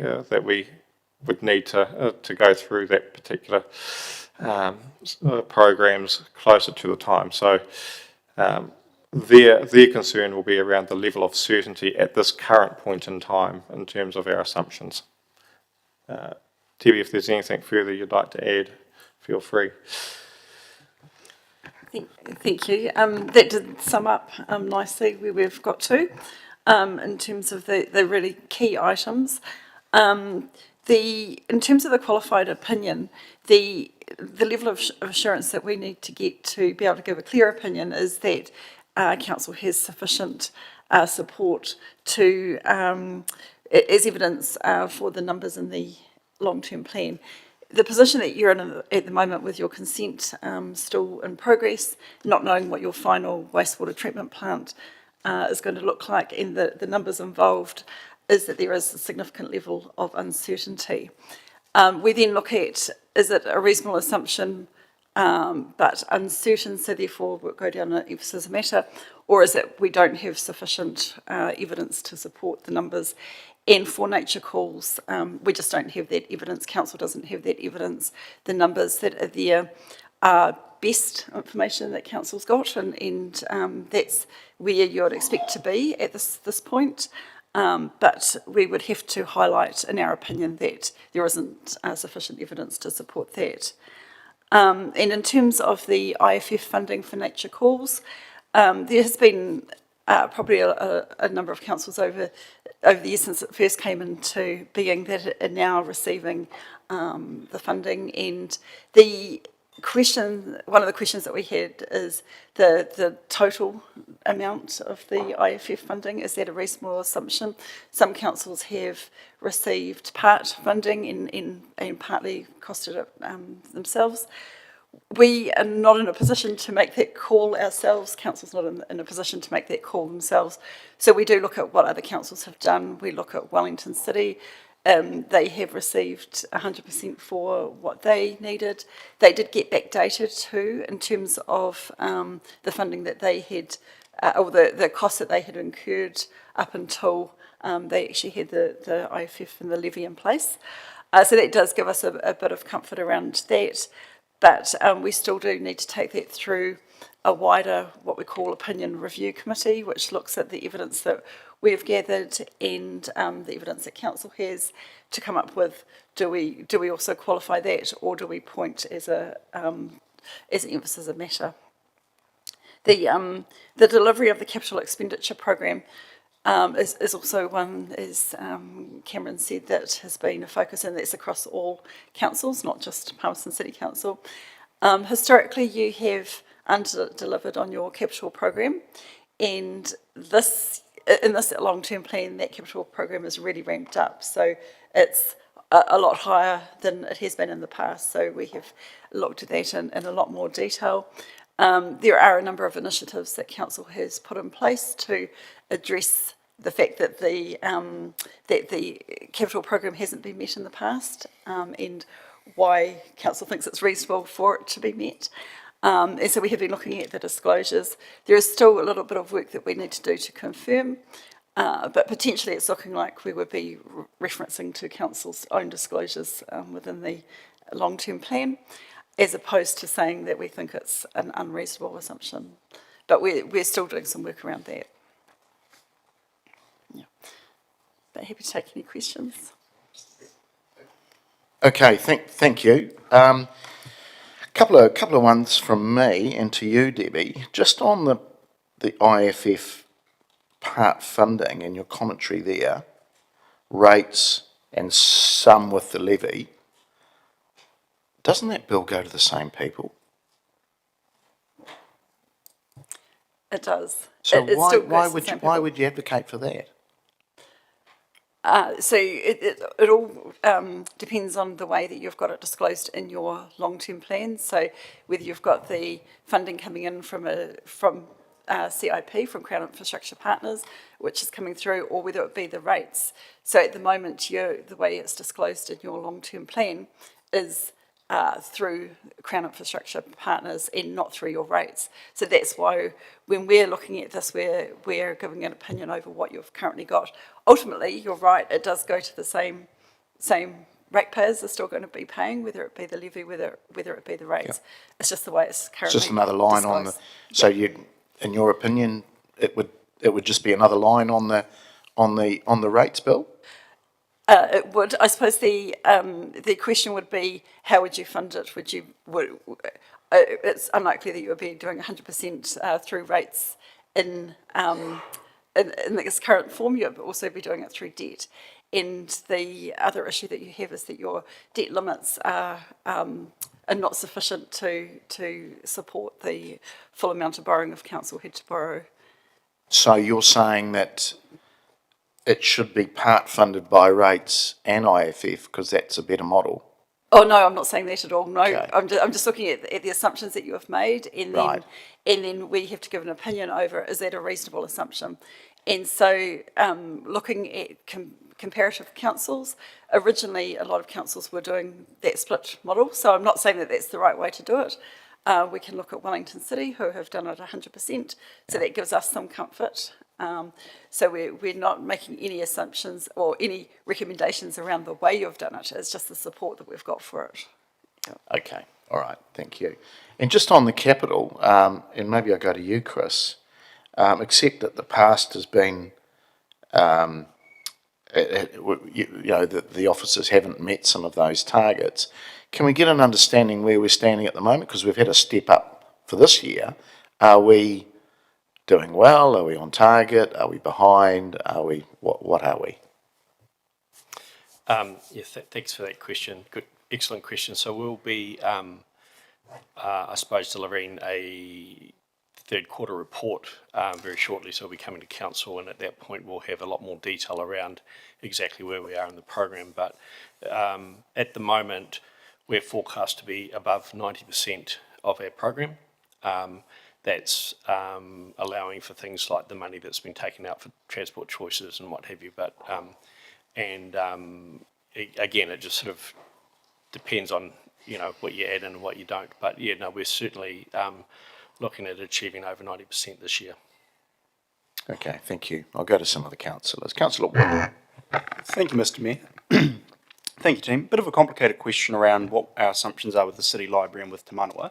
S11: would need to go through that particular programs closer to the time. So their concern will be around the level of certainty at this current point in time in terms of our assumptions. Debbie, if there's anything further you'd like to add, feel free.
S12: Thank you. That did sum up nicely where we've got to in terms of the really key items. In terms of the qualified opinion, the level of assurance that we need to get to be able to give a clear opinion is that council has sufficient support to as evidence for the numbers in the long-term plan. The position that you're in at the moment with your consent still in progress, not knowing what your final wastewater treatment plant is going to look like and the numbers involved, is that there is a significant level of uncertainty. We then look at, is it a reasonable assumption but uncertain, so therefore we'll go down an emphasis a matter, or is it we don't have sufficient evidence to support the numbers? And for nature calls, we just don't have that evidence. Council doesn't have that evidence. The numbers that are there are best information that council's got, and that's where you'd expect to be at this point. But we would have to highlight, in our opinion, that there isn't sufficient evidence to support that. And in terms of the IFF funding for nature calls, there has been probably a number of councils over the years since it first came into being that are now receiving the funding. And the question, one of the questions that we had is the total amount of the IFF funding. Is that a reasonable assumption? Some councils have received part funding and partly costed it themselves. We are not in a position to make that call ourselves. Council's not in a position to make that call themselves. So we do look at what other councils have done. We look at Wellington City. They have received 100% for what they needed. They did get backdated too in terms of the funding that they had, or the costs that they had incurred up until they actually had the IFF and the levy in place. So that does give us a bit of comfort around that. But we still do need to take that through a wider, what we call opinion review committee, which looks at the evidence that we've gathered and the evidence that council has to come up with, do we also qualify that, or do we point as an emphasis of matter? The delivery of the capital expenditure program is also one, as Cameron said, that has been a focus, and that's across all councils, not just Palmerston City Council. Historically, you have under-delivered on your capital program, and in this long-term plan, that capital program is really ramped up, so it's a lot higher than it has been in the past, so we have looked at that in a lot more detail. There are a number of initiatives that council has put in place to address the fact that the capital program hasn't been met in the past, and why council thinks it's reasonable for it to be met. And so we have been looking at the disclosures. There is still a little bit of work that we need to do to confirm, but potentially it's looking like we would be referencing to council's own disclosures within the long-term plan, as opposed to saying that we think it's an unreasonable assumption. But we're still doing some work around that. Yeah. But happy to take any questions.
S1: Okay, thank you. Couple of ones from me and to you, Debbie. Just on the IFF part funding and your commentary there, rates and some with the levy, doesn't that bill go to the same people?
S12: It does.
S1: So
S12: why
S1: would you advocate for that?
S12: So it all depends on the way that you've got it disclosed in your long-term plan. So whether you've got the funding coming in from CIP, from Crown Infrastructure Partners, which is coming through, or whether it be the rates. So at the moment, the way it's disclosed in your long-term plan is through Crown Infrastructure Partners and not through your rates. So that's why when we're looking at this, we're giving an opinion over what you've currently got. Ultimately, you're right, it does go to the same ratepayers are still going to be paying, whether it be the levy, whether it be the rates. Yeah. It's just the way it's currently
S1: It's just another line disclosed. On the. So you, in your opinion, it would just be another line on the rates bill.
S12: It would. I suppose the question would be, how would you fund it? It's unlikely that you would be doing 100% through rates in this current form. You would also be doing it through debt. And the other issue that you have is that your debt limits are not sufficient to support the full amount of borrowing if council had to borrow.
S1: So you're saying that it should be part funded by rates and IFF because that's a better model?
S12: Oh no, I'm not saying that at all. No,
S1: okay.
S12: I'm just looking at the assumptions that you have made, and then we have to give an opinion over, is that a reasonable assumption? And so looking at comparative councils, originally a lot of councils were doing that split model, so I'm not saying that that's the right way to do it. We can look at Wellington City, who have done it 100%, so that gives us some comfort. So we're not making any assumptions or any recommendations around the way you've done it, it's just the support that we've got for it.
S1: Okay, all right, thank you. And just on the capital, and maybe I'll go to you, Chris, except that the past has been, the officers haven't met some of those targets. Can we get an understanding where we're standing at the moment? Because we've had a step up for this year. Are we doing well? Are we on target? Are we behind? Are we, what are we?
S13: Thanks for that question. Good, excellent question. So we'll be, I suppose, delivering a third quarter report very shortly. So we'll be coming to council, and at that point we'll have a lot more detail around exactly where we are in the program. But at the moment, we're forecast to be above 90% of our program. That's allowing for things like the money that's been taken out for transport choices and what have you. But again, it just sort of depends on what you add in and what you don't. But yeah, no, we're certainly looking at achieving over 90% this year.
S1: Okay, thank you. I'll go to some of the councillors. Councillor Wood.
S14: Thank you, Mr. Mayor. Thank you, team. Bit of a complicated question around what our assumptions are with the City Library and with Te Manawa.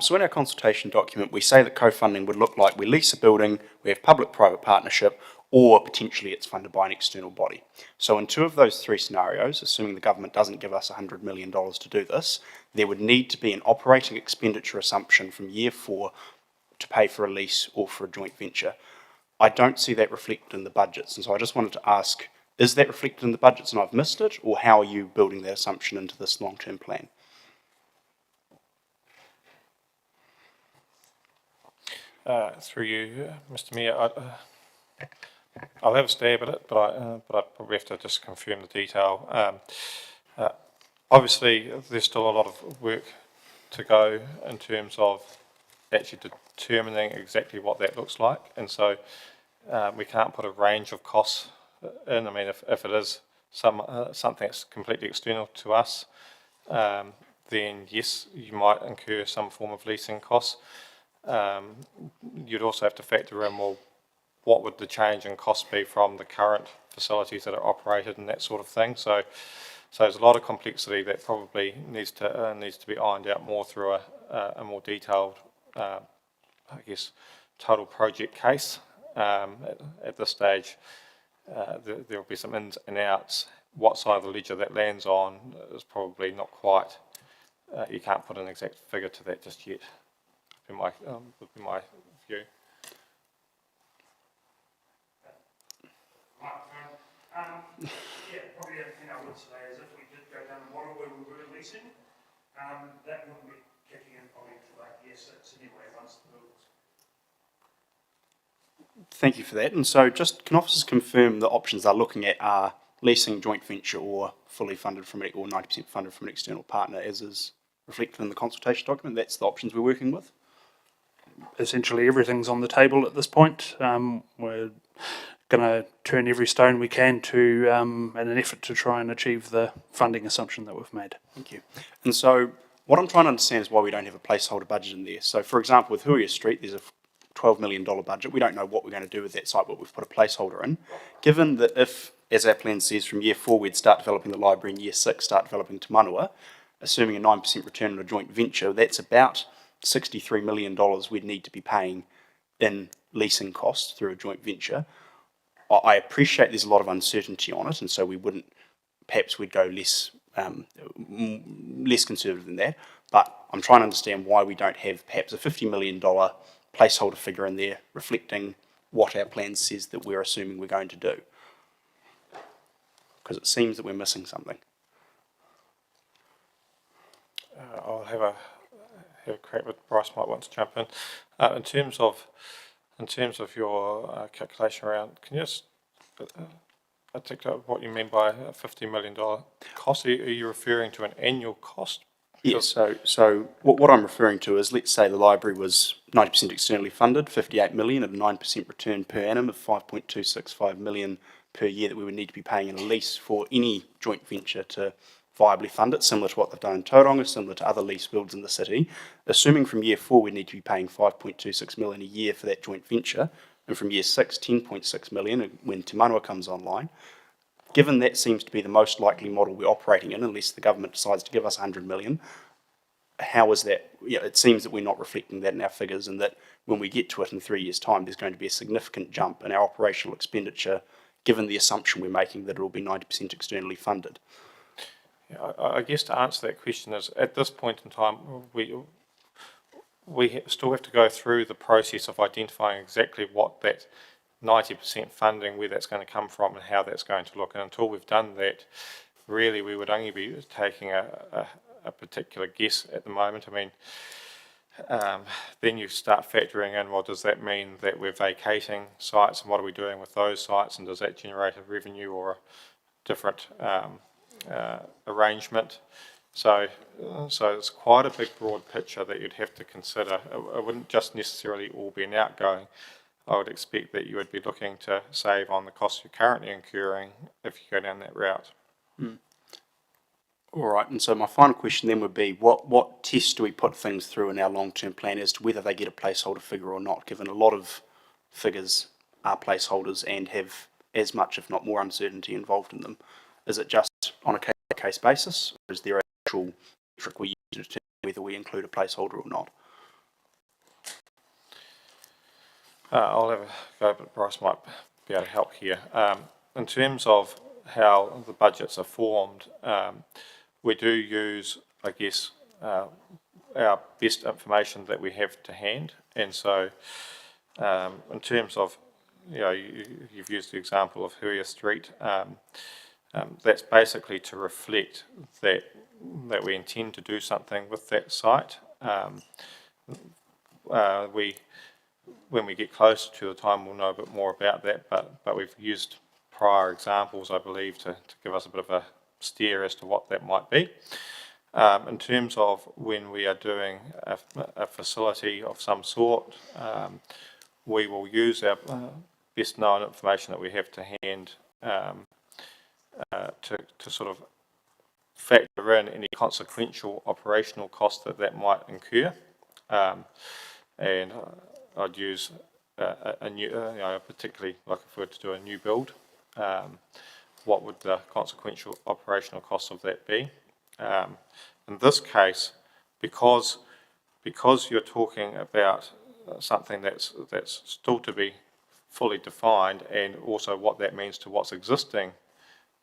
S14: So in our consultation document, we say that co-funding would look like we lease a building, we have public-private partnership, or potentially it's funded by an external body. So in two of those three scenarios, assuming the government doesn't give us $100 million to do this, there would need to be an operating expenditure assumption from year 4 to pay for a lease or for a joint venture. I don't see that reflected in the budgets, and so I just wanted to ask, is that reflected in the budgets and I've missed it, or how are you building that assumption into this long-term plan?
S11: Through you, Mr. Mayor, I'll have a stab at it, but I probably have to just confirm the detail. Obviously, there's still a lot of work to go in terms of actually determining exactly what that looks like, and so we can't put a range of costs in. I mean, if it is something that's completely external to us, then yes, you might incur some form of leasing costs. You'd also have to factor in, well, what would the change in cost be from the current facilities that are operated and that sort of thing. So there's a lot of complexity that probably needs to be ironed out more through a more detailed, I guess, total project case. At this stage, there will be some ins and outs. What side of the ledger that lands on is probably not quite. You can't put an exact figure to that just yet. Would be my view.
S15: Yeah, probably the thing I would say is if we did go down the model where we were leasing, that wouldn't be kicking in probably until like year 6 anyway, once the building's.
S14: Thank you for that. And so just, can officers confirm the options they're looking at are leasing, joint venture, or fully funded from it, or 90% funded from an external partner, as is reflected in the consultation document? That's the options we're working with?
S15: Essentially everything's on the table at this point. We're going to turn every stone we can to in an effort to try and achieve the funding assumption that we've made.
S14: Thank you. And so what I'm trying to understand is why we don't have a placeholder budget in there. So for example, with Huia Street, there's a $12 million budget. We don't know what we're going to do with that site, but we've put a placeholder in. Given that if, as our plan says, from year 4 we'd start developing the library, and year 6 start developing Te Manawa, assuming a 9% return on a joint venture, that's about $63 million we'd need to be paying in leasing costs through a joint venture. I appreciate there's a lot of uncertainty on it, and so perhaps we'd go less conservative than that, but I'm trying to understand why we don't have perhaps a $50 million placeholder figure in there reflecting what our plan says that we're assuming we're going to do. Because it seems that we're missing something.
S11: I'll have a crack with Bryce, might want to jump in. In terms of your calculation around, can you just articulate what you mean by a $50 million cost? Are you referring to an annual cost?
S14: Yes, so what I'm referring to is, let's say the library was 90% externally funded, $58 million at a 9% return per annum of $5.265 million per year that we would need to be paying in a lease for any joint venture to viably fund it, similar to what they've done in Tauranga, similar to other lease builds in the city, assuming from year 4 we need to be paying 5.26 million a year for that joint venture, and from year 6, 10.6 million when Te Manawa comes online, given that seems to be the most likely model we're operating in, unless the government decides to give us 100 million, how is that? It seems that we're not reflecting that in our figures, and that when we get to it in 3 years' time, there's going to be a significant jump in our operational expenditure, given the assumption we're making that it will be 90% externally funded.
S11: Yeah, I guess to answer that question is, at this point in time, we still have to go through the process of identifying exactly what that 90% funding, where that's going to come from and how that's going to look. And until we've done that, really we would only be taking a particular guess at the moment. I mean, then you start factoring in, well, does that mean that we're vacating sites, and what are we doing with those sites, and does that generate a revenue or a different arrangement? So it's quite a big broad picture that you'd have to consider. It wouldn't just necessarily all be an outgoing. I would expect that you would be looking to save on the costs you're currently incurring if you go down that route.
S14: All right, and so my final question then would be, what tests do we put things through in our long-term plan as to whether they get a placeholder figure or not, given a lot of figures are placeholders and have as much, if not more, uncertainty involved in them? Is it just on a case-by-case basis, or is there an actual metric we use to determine whether we include a placeholder or not?
S11: I'll have a go, but Bryce might be able to help here. In terms of how the budgets are formed, we do use, I guess, our best information that we have to hand. And so in terms of, you've used the example of Huia Street, that's basically to reflect that we intend to do something with that site. When we get closer to the time, we'll know a bit more about that, but we've used prior examples, I believe, to give us a bit of a steer as to what that might be. In terms of when we are doing a facility of some sort, we will use our best known information that we have to hand to sort of factor in any consequential operational costs that might incur. And I'd use a new, particularly like if we were to do a new build, what would the consequential operational costs of that be? In this case, because you're talking about something that's still to be fully defined, and also what that means to what's existing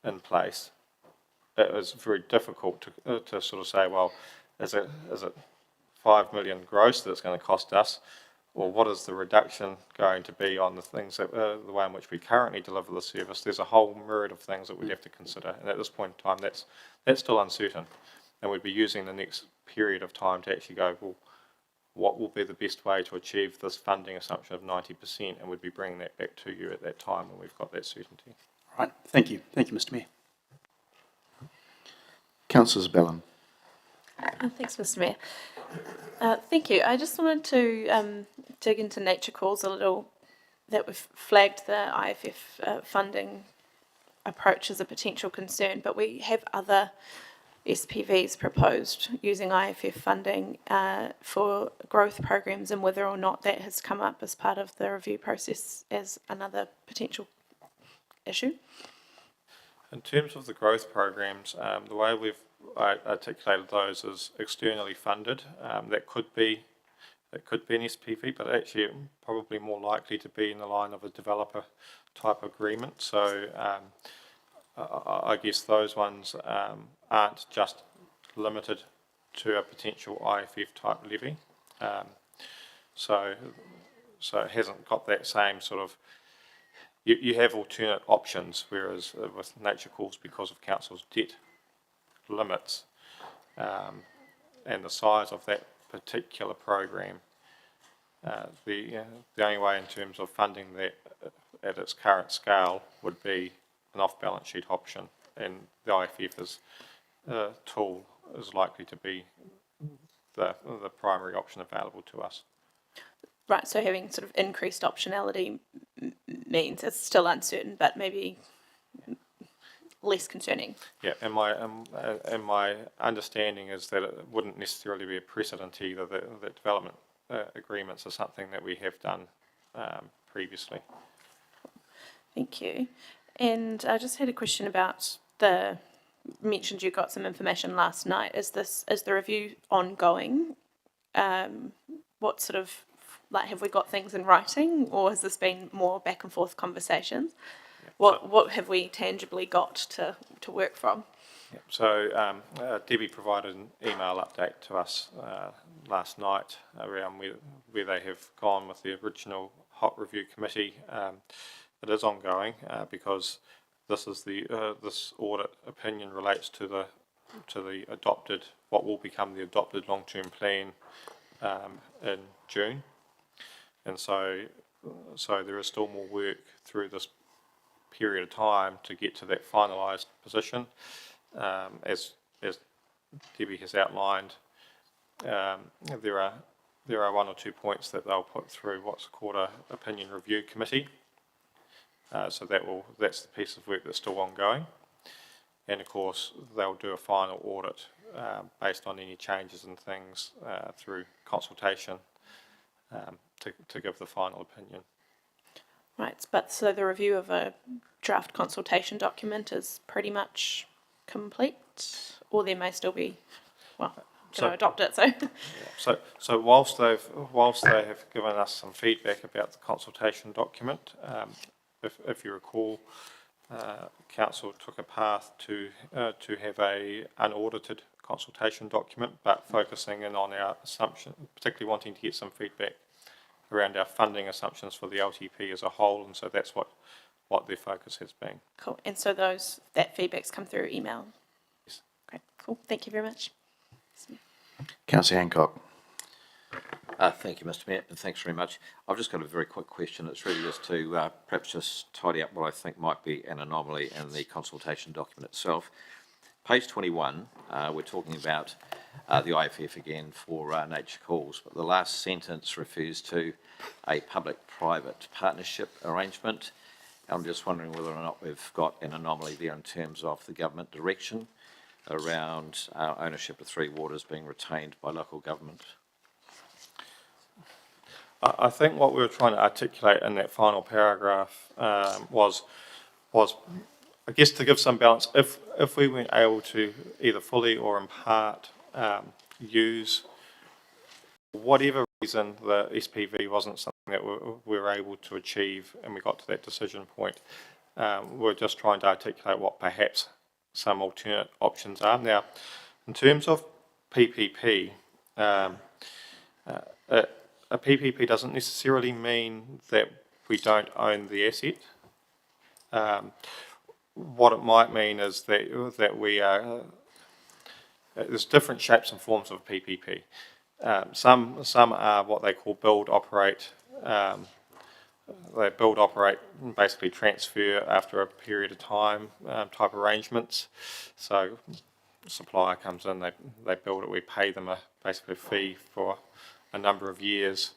S11: in place, it is very difficult to sort of say, well, is it 5 million gross that's going to cost us, or what is the reduction going to be on the things that the way in which we currently deliver the service? There's a whole myriad of things that we'd have to consider, and at this point in time, that's still uncertain, and we'd be using the next period of time to actually go, well, what will be the best way to achieve this funding assumption of 90%, and we'd be bringing that back to you at that time when we've got that certainty.
S14: Right, thank you, Mr. Mayor.
S1: Councillor Bellin.
S7: Thanks, Mr. Mayor. Thank you. I just wanted to dig into nature calls a little, that we've flagged the IFF funding approach as a potential concern, but we have other SPVs proposed using IFF funding for growth programs, and whether or not that has come up as part of the review process as another potential issue.
S11: In terms of the growth programs, the way we've articulated those is externally funded. That could be an SPV, but actually probably more likely to be in the line of a developer type agreement. So I guess those ones aren't just limited to a potential IFF type levy. So it hasn't got that same sort of, you have alternate options, whereas with nature calls, because of council's debt limits and the size of that particular program, the only way in terms of funding that at its current scale would be an off-balance sheet option, and the IFF tool is likely to be the primary option available to us.
S7: Right, so having sort of increased optionality means it's still uncertain, but maybe less concerning.
S11: Yeah, and my understanding is that it wouldn't necessarily be a precedent either, that development agreements are something that we have done previously.
S7: Thank you. And I just had a question about the, mentioned you got some information last night. Is the review ongoing? What sort of, like, have we got things in writing, or has this been more back and forth conversations? What have we tangibly got to work from?
S11: Yeah. So Debbie provided an email update to us last night around where they have gone with the original HOT review committee. It is ongoing because this is this audit opinion relates to the adopted, what will become the adopted long-term plan in June, and so there is still more work through this period of time to get to that finalised position. As Debbie has outlined, there are one or two points that they'll put through what's called a opinion review committee. So that's the piece of work that's still ongoing, and of course they'll do a final audit based on any changes and things through consultation to give the final opinion.
S7: Right, but so the review of a draft consultation document is pretty much complete, or there may still be, well, going to adopt it, so.
S11: So whilst they have given us some feedback about the consultation document, if you recall, council took a path to have a unaudited consultation document, but focusing in on our assumption, particularly wanting to get some feedback around our funding assumptions for the LTP as a whole, and so that's what their focus has been.
S7: Cool, and so that feedback's come through email?
S11: Yes.
S7: Great, cool, thank you very much.
S1: Councillor Hancock.
S16: Thank you, Mr. Mayor, and thanks very much. I've just got a very quick question. It's really just to perhaps just tidy up what I think might be an anomaly in the consultation document itself. Page 21, we're talking about the IFF again for nature calls, but the last sentence refers to a public-private partnership arrangement. I'm just wondering whether or not we've got an anomaly there in terms of the government direction around ownership of Three Waters being retained by local government.
S11: I think what we were trying to articulate in that final paragraph was, I guess, to give some balance. If we weren't able to either fully or in part use, whatever reason, the SPV wasn't something that we were able to achieve, and we got to that decision point, we're just trying to articulate what perhaps some alternate options are. Now, in terms of PPP, a PPP doesn't necessarily mean that we don't own the asset. What it might mean is that we are, there's different shapes and forms of PPP. Some are what they call build, operate. They build, operate, and basically transfer after a period of time type arrangements. So the supplier comes in, they build it, we pay them basically a fee for a number of years,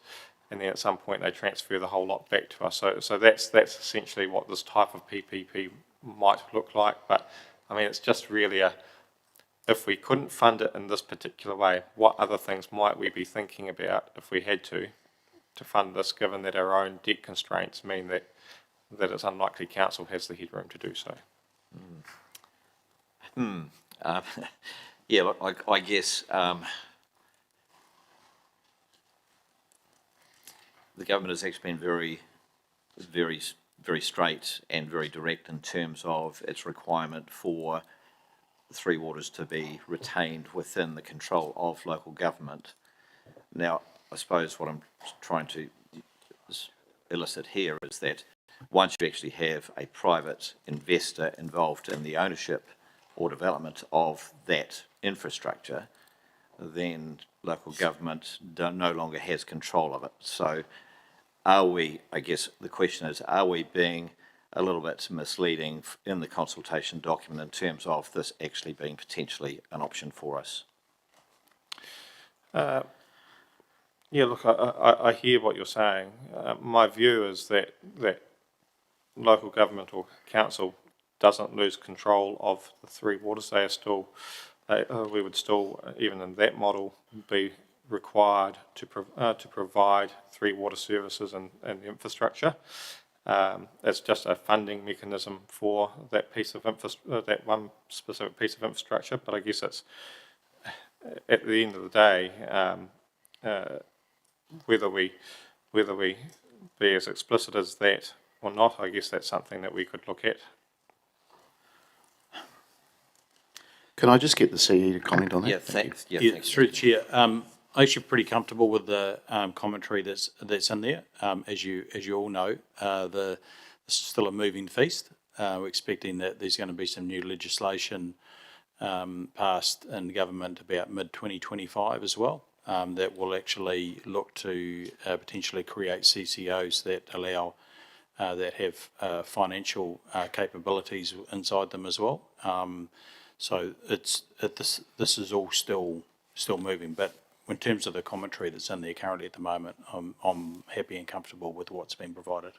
S11: and then at some point they transfer the whole lot back to us. So that's essentially what this type of PPP might look like. But I mean, it's just really if we couldn't fund it in this particular way, what other things might we be thinking about if we had to fund this, given that our own debt constraints mean that it's unlikely council has the headroom to do so.
S16: Yeah, look, I guess the government has actually been very, very, very straight and very direct in terms of its requirement for Three Waters to be retained within the control of local government. Now, I suppose what I'm trying to elicit here is that once you actually have a private investor involved in the ownership or development of that infrastructure, then local government no longer has control of it. So are we, I guess the question is, are we being a little bit misleading in the consultation document in terms of this actually being potentially an option for us?
S11: Yeah, look, I hear what you're saying. My view is that local government or council doesn't lose control of the three waters. They are still, we would still, even in that model, be required to provide three water services and the infrastructure. It's just a funding mechanism for that piece of that one specific piece of infrastructure. But I guess it's at the end of the day, whether we be as explicit as that or not, I guess that's something that we could look at.
S1: Can I just get the CE to comment on that?
S16: Yeah, thanks. Yeah,
S13: Yeah,
S16: thanks.
S13: through the chair. I'm actually pretty comfortable with the commentary that's in there. As you all know, this is still a moving feast. We're expecting that there's going to be some new legislation passed in government about mid-2025 as well, that will actually look to potentially create CCOs that allow that have financial capabilities inside them as well. So this is all still moving, but in terms of the commentary that's in there currently at the moment, I'm happy and comfortable with what's been provided.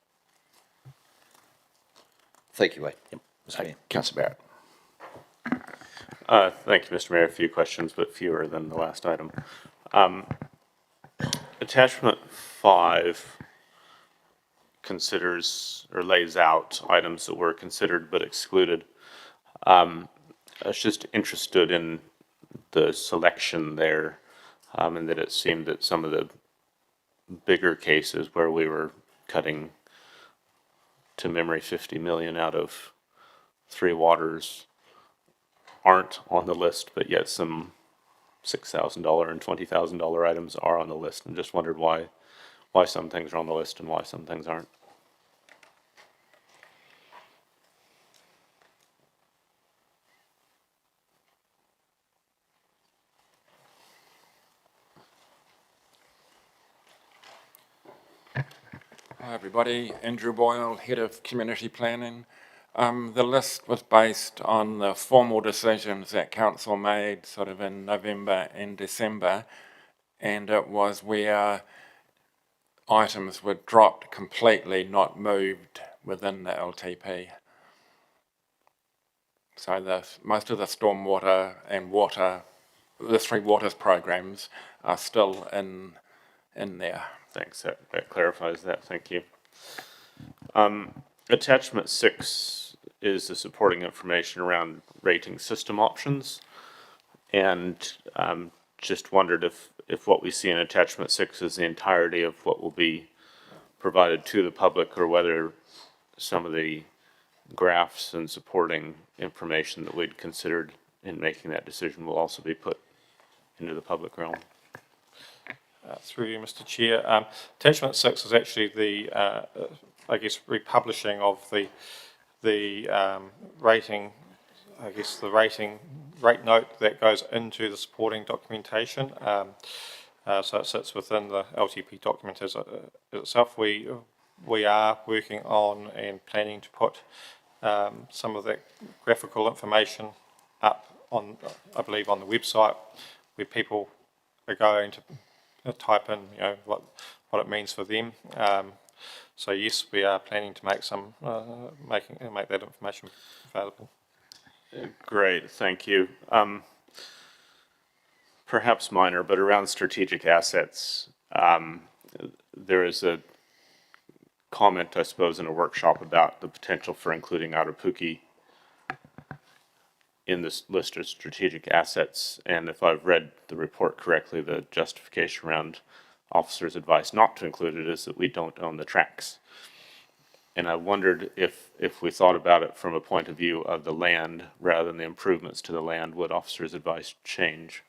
S16: Thank you, Wade. Yep. Mr. Mayor.
S1: Councillor Barrett.
S8: Thank you, Mr. Mayor. A few questions, but fewer than the last item. Attachment 5 considers or lays out items that were considered but excluded. I was just interested in the selection there, and that it seemed that some of the bigger cases where we were cutting, to memory, 50 million out of Three Waters aren't on the list, but yet some $6,000 and $20,000 items are on the list, and just wondered why some things are on the list and why some things aren't.
S17: Hi everybody, Andrew Boyle, Head of Community Planning. The list was based on the formal decisions that Council made sort of in November and December, and it was where items were dropped completely, not moved within the LTP. So most of the stormwater and water, the Three Waters programs are still in there.
S8: Thanks, that clarifies that, thank you. Attachment 6 is the supporting information around rating system options. And just wondered if what we see in attachment 6 is the entirety of what will be provided to the public, or whether some of the graphs and supporting information that we'd considered in making that decision will also be put into the public realm.
S11: Through you, Mr. Chair. Attachment 6 is actually the, I guess, republishing of the rating, I guess, the rate note that goes into the supporting documentation. So it sits within the LTP document as itself. We are working on and planning to put some of that graphical information up on, I believe, on the website, where people are going to type in, what it means for them. So yes, we are planning to make some make that information available.
S8: Great, thank you. Perhaps minor, but around strategic assets, there is a comment, I suppose, in a workshop about the potential for including Arapuki in this list of strategic assets. And if I've read the report correctly, the justification around officers' advice not to include it is that we don't own the tracks. And I wondered if we thought about it from a point of view of the land rather than the improvements to the land, would officers' advice change?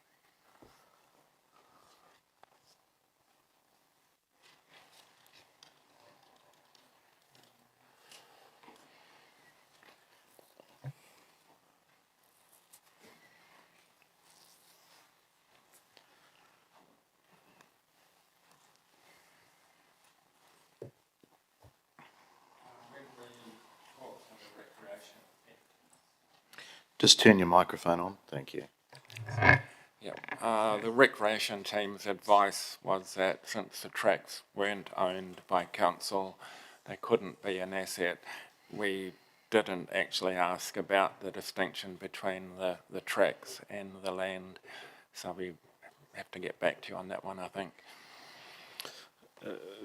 S1: Just turn your microphone on, thank you.
S17: Yeah, the recreation team's advice was that since the tracks weren't owned by council, they couldn't be an asset. We didn't actually ask about the distinction between the tracks and the land. So we have to get back to you on that one, I think.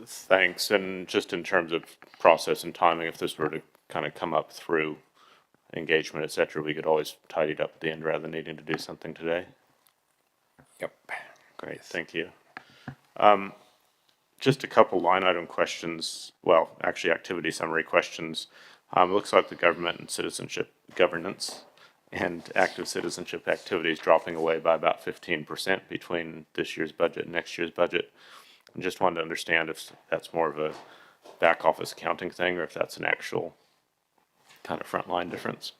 S8: Thanks. And just in terms of process and timing, if this were to kind of come up through engagement, et cetera, we could always tidy it up at the end rather than needing to do something today.
S3: Yep.
S8: Great, thank you. Just a couple line item questions, well, actually activity summary questions. It looks like the government and citizenship governance and active citizenship activities dropping away by about 15% between this year's budget and next year's budget. I just wanted to understand if that's more of a back office accounting thing or if that's an actual kind of frontline difference.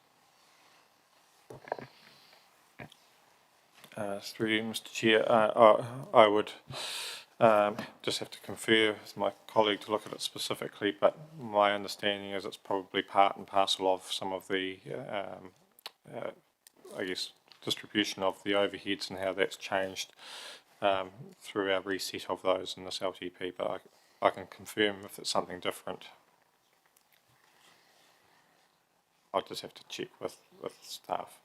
S11: Through you, Mr. Chair, I would just have to confer with my colleague to look at it specifically, but my understanding is it's probably part and parcel of some of the, I guess, distribution of the overheads and how that's changed through our reset of those in this LTP, but I can confirm if it's something different. I'll just have to check with staff.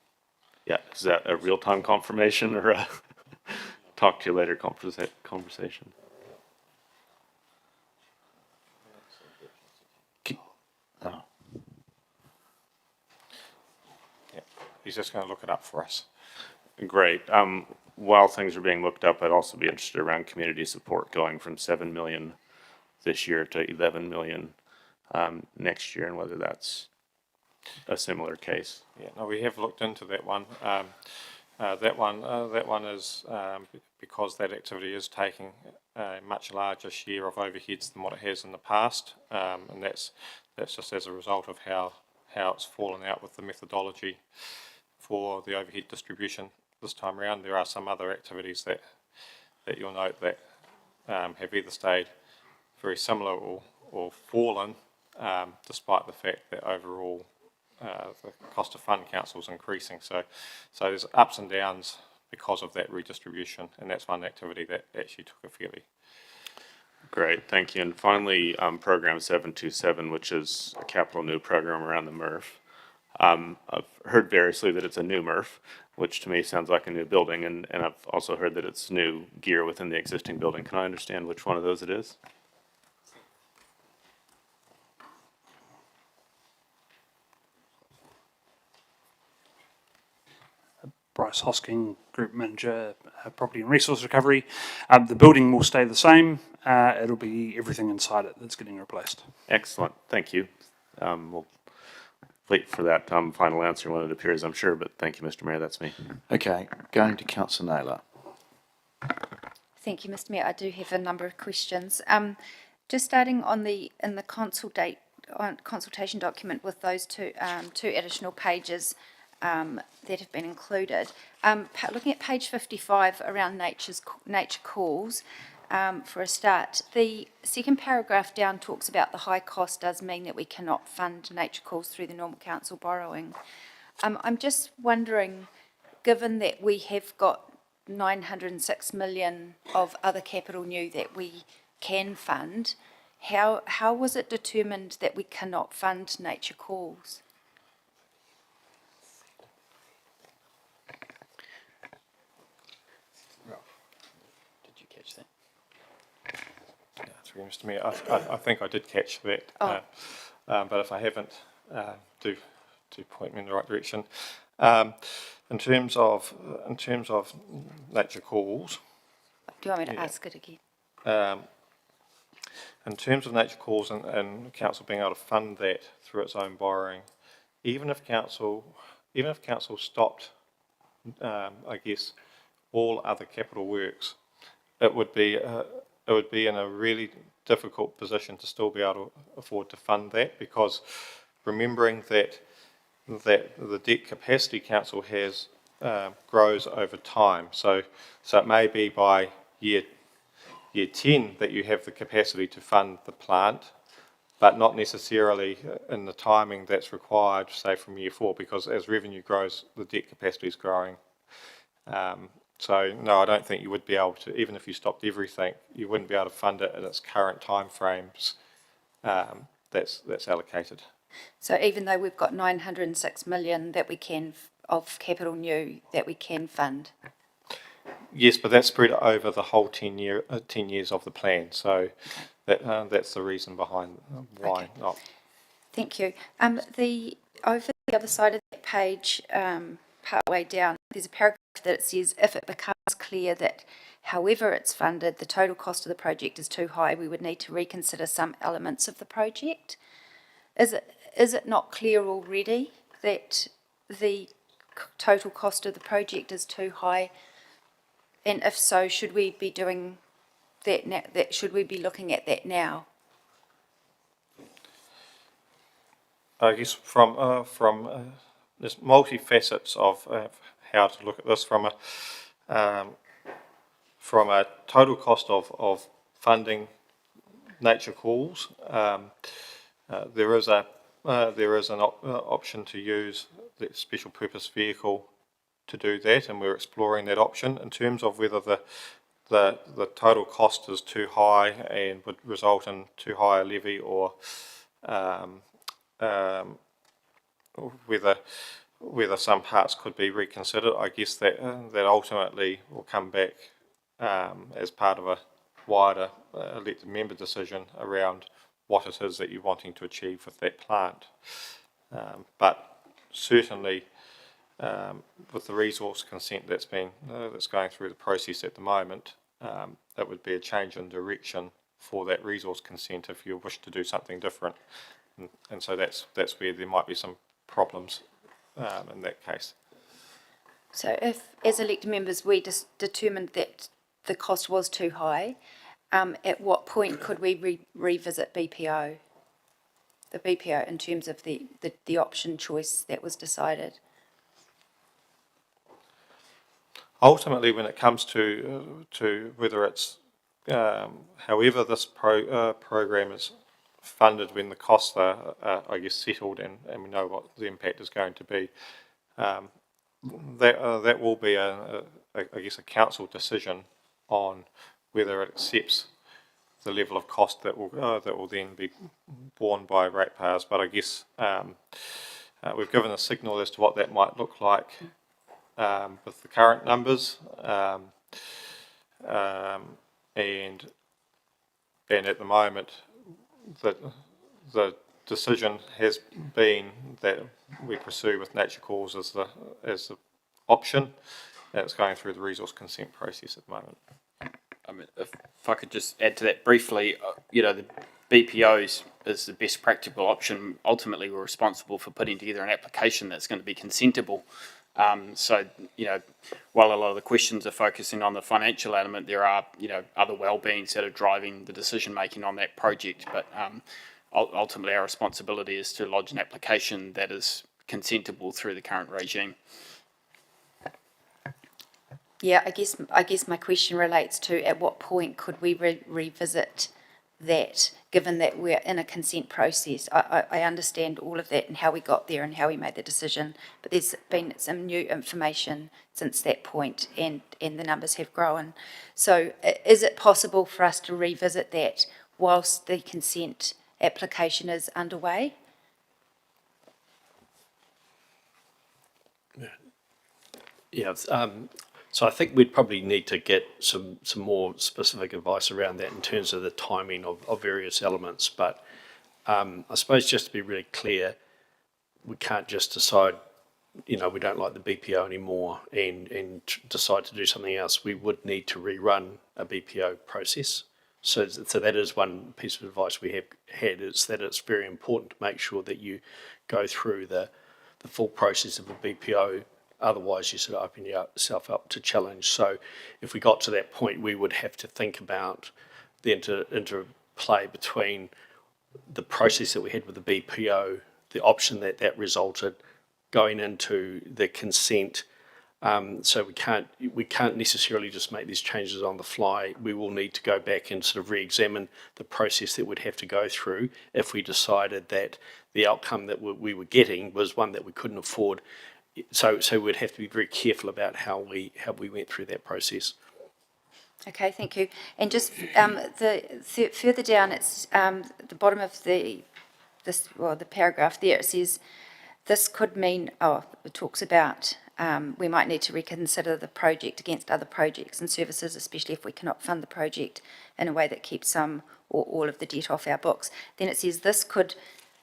S8: Yeah, is that a real-time confirmation or a talk to you later conversation?
S1: Oh.
S11: Yeah, he's just going to look it up for us.
S8: Great. While things are being looked up, I'd also be interested around community support going from 7 million this year to 11 million next year, and whether that's a similar case.
S11: Yeah, no, we have looked into that one. That one is because that activity is taking a much larger share of overheads than what it has in the past, and that's just as a result of how it's fallen out with the methodology for the overhead distribution this time around. There are some other activities that you'll note that have either stayed very similar or fallen, despite the fact that overall the cost of fund council is increasing. So there's ups and downs because of that redistribution, and that's one activity that actually took a fairly.
S8: Great, thank you. And finally, program 727, which is a capital new program around the MRF. I've heard variously that it's a new MRF, which to me sounds like a new building, and I've also heard that it's new gear within the existing building. Can I understand which one of those it is?
S15: Bryce Hosking, Group Manager, Property and Resource Recovery. The building will stay the same. It'll be everything inside it that's getting replaced.
S8: Excellent, thank you. We'll wait for that final answer when it appears, I'm sure, but thank you, Mr. Mayor, that's me.
S1: Okay, going to Councillor Naylor.
S5: Thank you, Mr. Mayor. I do have a number of questions. Just starting on in the consultation document with those two additional pages that have been included. Looking at page 55 around nature calls, for a start, the second paragraph down talks about the high cost does mean that we cannot fund nature calls through the normal council borrowing. I'm just wondering, given that we have got 906 million of other capital new that we can fund, how was it determined that we cannot fund nature calls?
S11: Through Mr. Mayor, I think I did catch that, but if I haven't, do point me in the right direction. In terms of nature calls.
S5: Do you want me to ask it again?
S11: In terms of nature calls and council being able to fund that through its own borrowing, even if council stopped, I guess, all other capital works, it would be in a really difficult position to still be able to afford to fund that, because remembering that the debt capacity council has grows over time. So it may be by year 10 that you have the capacity to fund the plant, but not necessarily in the timing that's required, say from year 4, because as revenue grows, the debt capacity is growing. So no, I don't think you would be able to, even if you stopped everything, you wouldn't be able to fund it in its current time frames that's allocated.
S5: So even though we've got 906 million that we can, of capital new, that we can fund?
S11: Yes, but that's spread over the whole 10 years of the plan. So that's the reason behind why
S5: Okay.
S11: not.
S5: Thank you. Over the other side of that page, partway down, there's a paragraph that says, if it becomes clear that however it's funded, the total cost of the project is too high, we would need to reconsider some elements of the project. Is it not clear already that the total cost of the project is too high? And if so, should we be doing that now? Should we be looking at that now?
S11: I guess from there's multi-facets of how to look at this from a total cost of funding nature calls. There is an option to use the special purpose vehicle to do that, and we're exploring that option. In terms of whether the total cost is too high and would result in too high a levy, or whether some parts could be reconsidered, I guess that ultimately will come back as part of a wider elected member decision around what it is that you're wanting to achieve with that plant. But certainly, with the resource consent that's going through the process at the moment, that would be a change in direction for that resource consent if you wish to do something different. And so that's where there might be some problems in that case.
S5: So if, as elected members, we just determined that the cost was too high, at what point could we revisit BPO? The BPO in terms of the option choice that was decided?
S11: Ultimately, when it comes to whether it's however this program is funded, when the costs are I guess settled and we know what the impact is going to be, that will be I guess a council decision on whether it accepts the level of cost that will then be borne by ratepayers. But I guess we've given a signal as to what that might look like with the current numbers, and at the moment the decision has been that we pursue with nature calls as the option, and it's going through the resource consent process at the moment.
S6: I mean, if I could just add to that briefly, the BPOs is the best practical option. Ultimately, we're responsible for putting together an application that's going to be consentable. So, while a lot of the questions are focusing on the financial element, there are, other well-beings that are driving the decision-making on that project. But ultimately, our responsibility is to lodge an application that is consentable through the current regime.
S5: Yeah, I guess my question relates to at what point could we revisit that, given that we're in a consent process. I understand all of that and how we got there and how we made the decision, but there's been some new information since that point, and the numbers have grown. So is it possible for us to revisit that whilst the consent application is underway?
S13: Yeah, so I think we'd probably need to get some more specific advice around that in terms of the timing of various elements. But I suppose just to be really clear, we can't just decide, we don't like the BPO anymore and decide to do something else. We would need to rerun a BPO process. So that is one piece of advice we have had, is that it's very important to make sure that you go through the full process of a BPO. Otherwise, you sort of open yourself up to challenge. So if we got to that point, we would have to think about the interplay between the process that we had with the BPO, the option that resulted, going into the consent. So we can't necessarily just make these changes on the fly. We will need to go back and sort of re-examine the process that we'd have to go through if we decided that the outcome that we were getting was one that we couldn't afford. So we'd have to be very careful about how we went through that process.
S5: Okay, thank you. And just further down, it's the bottom of the the paragraph there, it says, this could mean, it talks about we might need to reconsider the project against other projects and services, especially if we cannot fund the project in a way that keeps some or all of the debt off our books. Then it says this could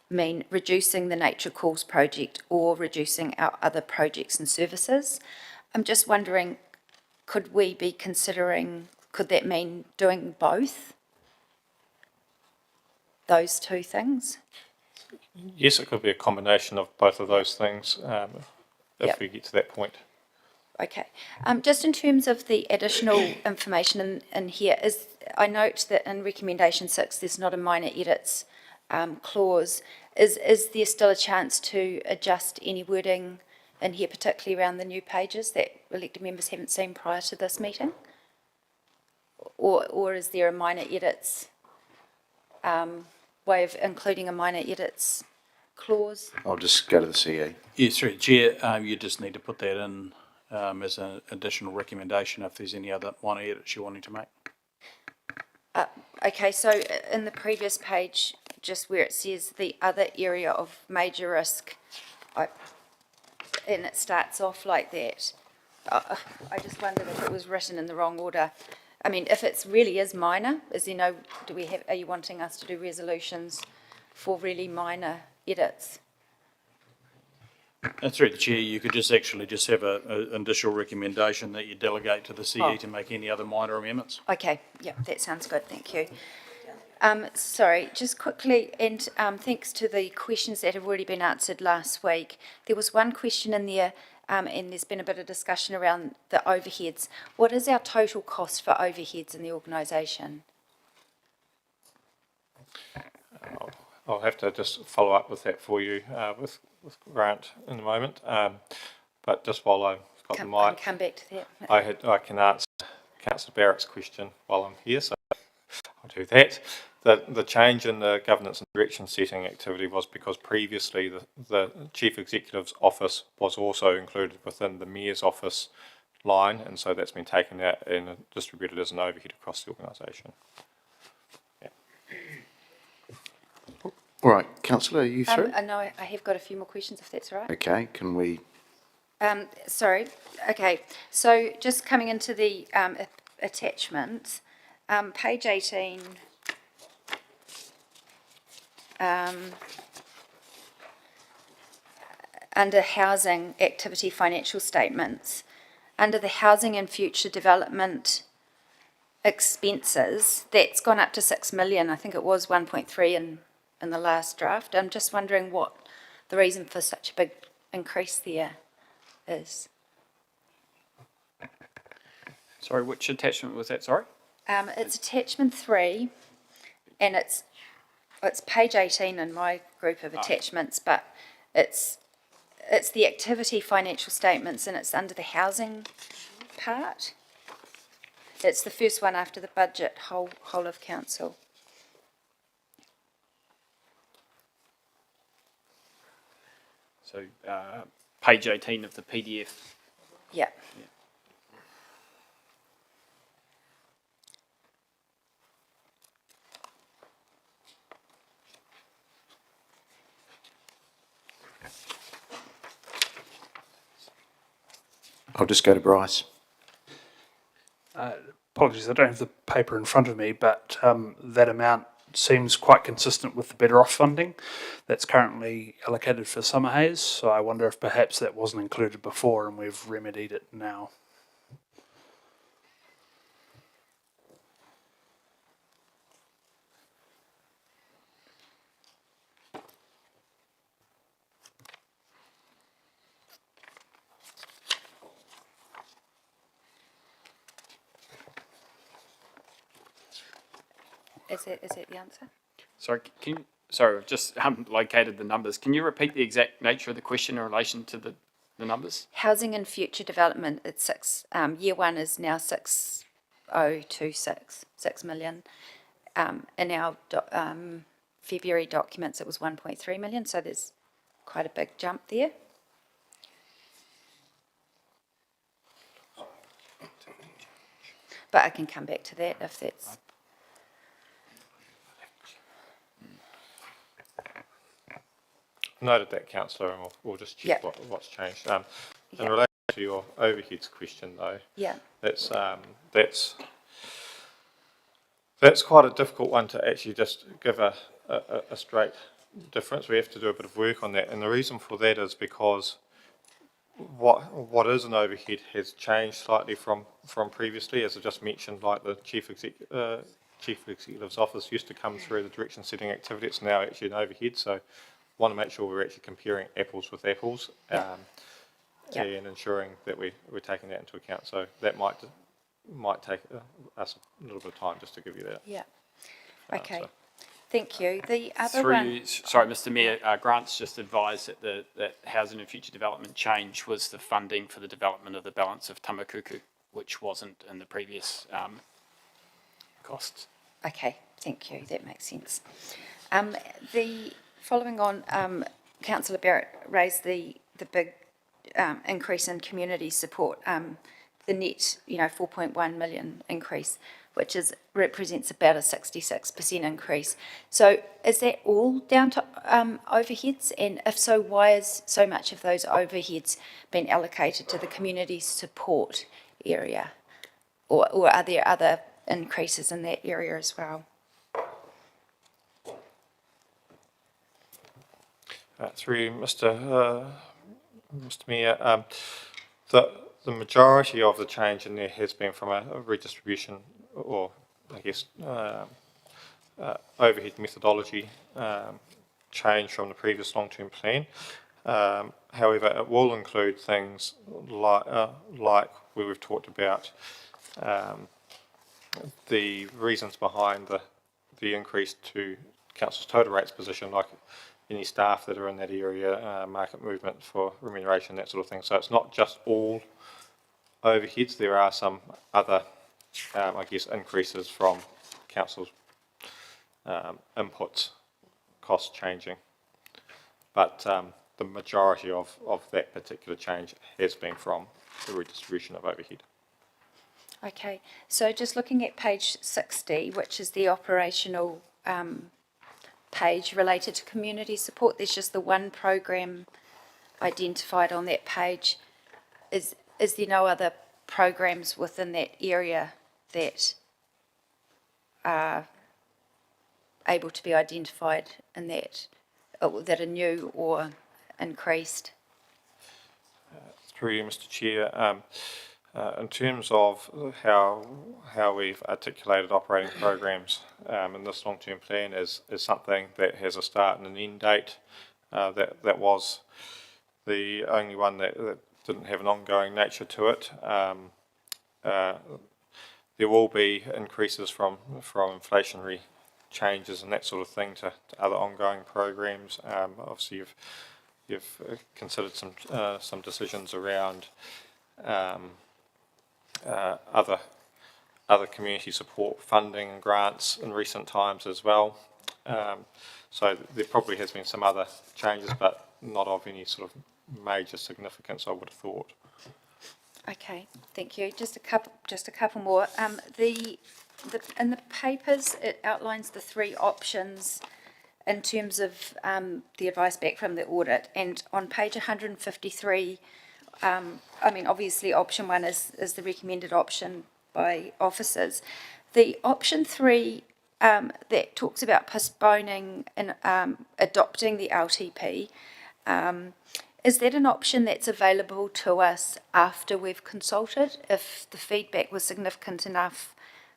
S5: mean reducing the Nature Calls project or reducing our other projects and services. I'm just wondering, could we be considering, could that mean doing both? Those two things?
S11: Yes, it could be a combination of both of those things if
S5: Yep.
S11: we get to that point.
S5: Okay. Just in terms of the additional information in here, I note that in recommendation 6, there's not a minor edits clause. Is there still a chance to adjust any wording in here, particularly around the new pages that elected members haven't seen prior to this meeting? Or is there a minor edits way of including a minor edits clause?
S1: I'll just go to the CE.
S18: Yes, through the Chair, you just need to put that in as an additional recommendation if there's any other minor edits you're wanting to make.
S5: Okay, so in the previous page, just where it says the other area of major risk, and it starts off like that, I just wondered if it was written in the wrong order. I mean, if it really is minor, is there no, are you wanting us to do resolutions for really minor edits?
S18: Through the Chair, you could just actually just have an additional recommendation that you delegate to the CE to make any other minor amendments.
S5: Okay, yeah, that sounds good, thank you. Sorry, just quickly, and thanks to the questions that have already been answered last week, there was one question in there, and there's been a bit of discussion around the overheads. What is our total cost for overheads in the organisation?
S11: I'll have to just follow up with that for you with Grant in a moment. But just while I've got the mic,
S5: Come back to that.
S11: I can answer Councillor Barrett's question while I'm here, so I'll do that. The change in the governance and direction setting activity was because previously the Chief Executive's office was also included within the Mayor's office line, and so that's been taken out and distributed as an overhead across the organisation.
S1: All right, Councillor, are you through?
S5: I know I have got a few more questions, if that's all right.
S1: Okay, can we?
S5: Sorry, okay, so just coming into the attachments, page 18, under housing activity financial statements, under the housing and future development expenses, that's gone up to 6 million. I think it was 1.3 in the last draft. I'm just wondering what the reason for such a big increase there is.
S6: Sorry, which attachment was that, sorry?
S5: It's attachment 3, and it's page 18 in my group of attachments, but it's the activity financial statements, and it's under the housing part. It's the first one after the budget, whole of council.
S6: So, page 18 of the PDF.
S5: Yeah.
S1: I'll just go to Bryce.
S15: Apologies, I don't have the paper in front of me, but that amount seems quite consistent with the Better Off funding that's currently allocated for Summerhays. So I wonder if perhaps that wasn't included before and we've remedied it now.
S5: Is that the answer?
S6: Sorry, sorry, I've just located the numbers. Can you repeat the exact nature of the question in relation to the numbers?
S5: Housing and future development, it's 6, year 1 is now 6,026, 6 million. In our February documents, it was 1.3 million, so there's quite a big jump there. But I can come back to that if that's...
S11: noted that, councillor, and we'll just check
S5: Yep.
S11: what's changed. In
S5: Yep.
S11: relation to your overheads question, though,
S5: Yeah.
S11: that's quite a difficult one to actually just give a straight difference. We have to do a bit of work on that, and the reason for that is because what is an overhead has changed slightly from previously, as I just mentioned. Like the chief executive's office used to come through the direction setting activity. It's now actually an overhead. So, want to make sure we're actually comparing apples with apples, and ensuring that we're taking that into account. So that might take us a little bit of time just to give you that.
S5: Yeah. Okay. Thank you. The other
S6: Through
S5: one.
S6: you, sorry, Mr Mayor, Grant's just advised that that Housing and Future Development change was the funding for the development of the balance of Tamakuku, which wasn't in the previous costs.
S5: Okay, thank you. That makes sense. The following on, Councillor Barrett raised the big increase in community support, the net, 4.1 million increase, which represents about a 66% increase. So is that all down to overheads? And if so, why is so much of those overheads been allocated to the community support area? Or are there other increases in that area as well?
S11: Through Mr. Mayor, the majority of the change in there has been from a redistribution, or I guess overhead methodology change from the previous long-term plan. However, it will include things like where we've talked about the reasons behind the increase to council's total rates position, like any staff that are in that area, market movement for remuneration, that sort of thing. So it's not just all overheads. There are some other, I guess, increases from council's inputs, costs changing. But the majority of that particular change has been from the redistribution of overhead.
S5: Okay, so just looking at page 60, which is the operational page related to community support, there's just the one program identified on that page. Is there no other programs within that area that are able to be identified in that are new or increased?
S11: Through you, Mr. Chair, in terms of how we've articulated operating programs in this long-term plan is something that has a start and an end date. That was the only one that didn't have an ongoing nature to it. There will be increases from inflationary changes and that sort of thing to other ongoing programs. Obviously, you've considered some decisions around other community support funding and grants in recent times as well. So there probably has been some other changes, but not of any sort of major significance, I would have thought.
S5: Okay, thank you. Just a couple more. In the papers, it outlines the three options in terms of the advice back from the audit, and on page 153, I mean, obviously option one is the recommended option by officers. The option 3 that talks about postponing and adopting the LTP, is that an option that's available to us after we've consulted, if the feedback was significant enough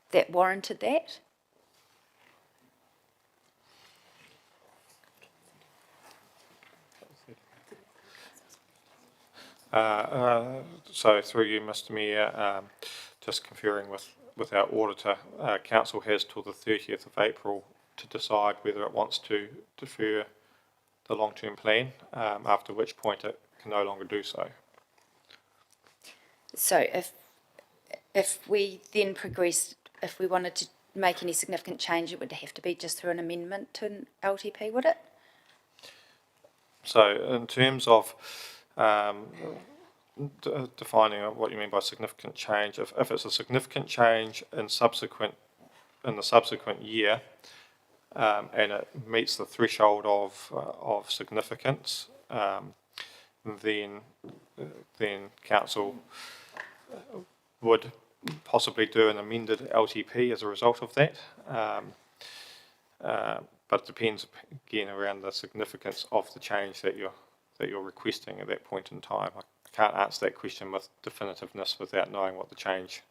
S5: that warranted that?
S11: So through you, Mr. Mayor, just conferring with our auditor, council has till the 30th of April to decide whether it wants to defer the long-term plan, after which point it can no longer do so.
S5: So if we then progressed, if we wanted to make any significant change, it would have to be just through an amendment to an LTP, would it?
S11: So in terms of defining what you mean by significant change, if it's a significant change in the subsequent year, and it meets the threshold of significance, then council would possibly do an amended LTP as a result of that. But it depends again around the significance of the change that you're requesting at that point in time. I can't answer that question with definitiveness without knowing what the change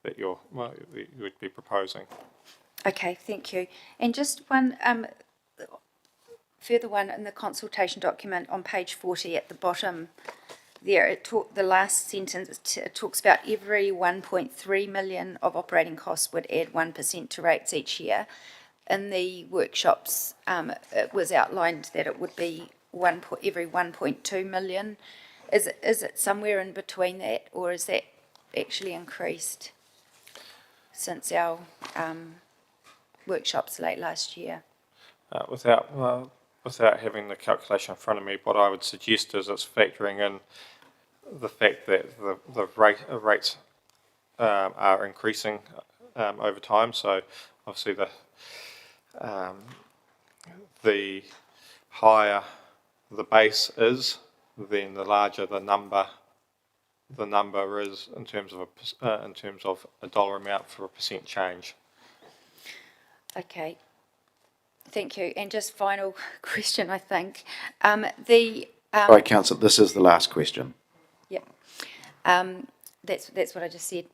S11: that you would be proposing.
S5: Okay, thank you. And just one further one in the consultation document on page 40 at the bottom there, the last sentence, it talks about every 1.3 million of operating costs would add 1% to rates each year. In the workshops, it was outlined that it would be every 1.2 million. Is it somewhere in between that, or is that actually increased since our workshops late last year?
S11: Without having the calculation in front of me, what I would suggest is it's factoring in the fact that the rates are increasing over time. So obviously the higher the base is, then the larger the number is in terms of a dollar amount for a percent change.
S5: Okay, thank you. And just final question, I think.
S1: Sorry, Councillor, this is the last question.
S5: Yep. That's what I just said.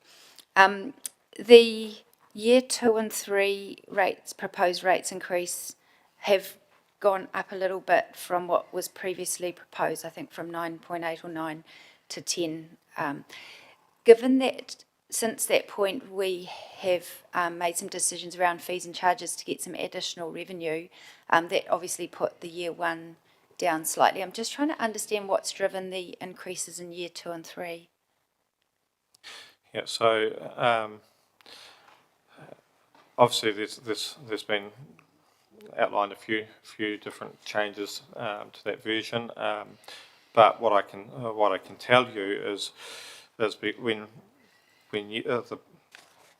S5: The year 2 and 3 proposed rates increase have gone up a little bit from what was previously proposed, I think from 9.8 or 9 to 10. Given that since that point we have made some decisions around fees and charges to get some additional revenue, that obviously put the year 1 down slightly. I'm just trying to understand what's driven the increases in year 2 and 3.
S11: Yeah, so obviously there's been outlined a few different changes to that version, but what I can tell you is when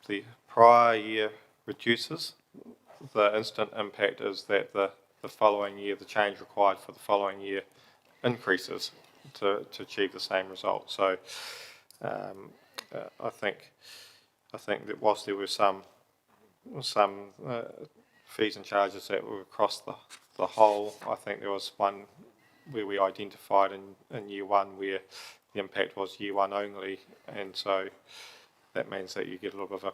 S11: the prior year reduces, the instant impact is that the following year, the change required for the following year increases to achieve the same result. So I think that whilst there were some fees and charges that were across the whole, I think there was one where we identified in year 1 where the impact was year 1 only, and so that means that you get a little bit of a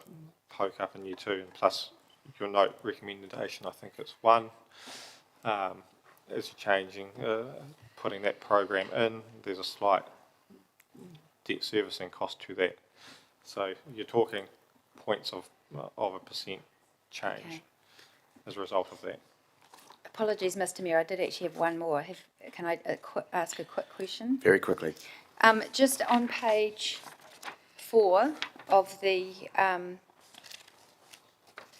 S11: poke up in year 2, and plus your note recommendation, I think it's 1, is changing, putting that program in. There's a slight debt servicing cost to that, so you're talking points of a percent change as a result of that.
S5: Apologies, Mr. Mayor, I did actually have one more. Can I ask a quick question?
S1: Very quickly.
S5: Just on page 4 of the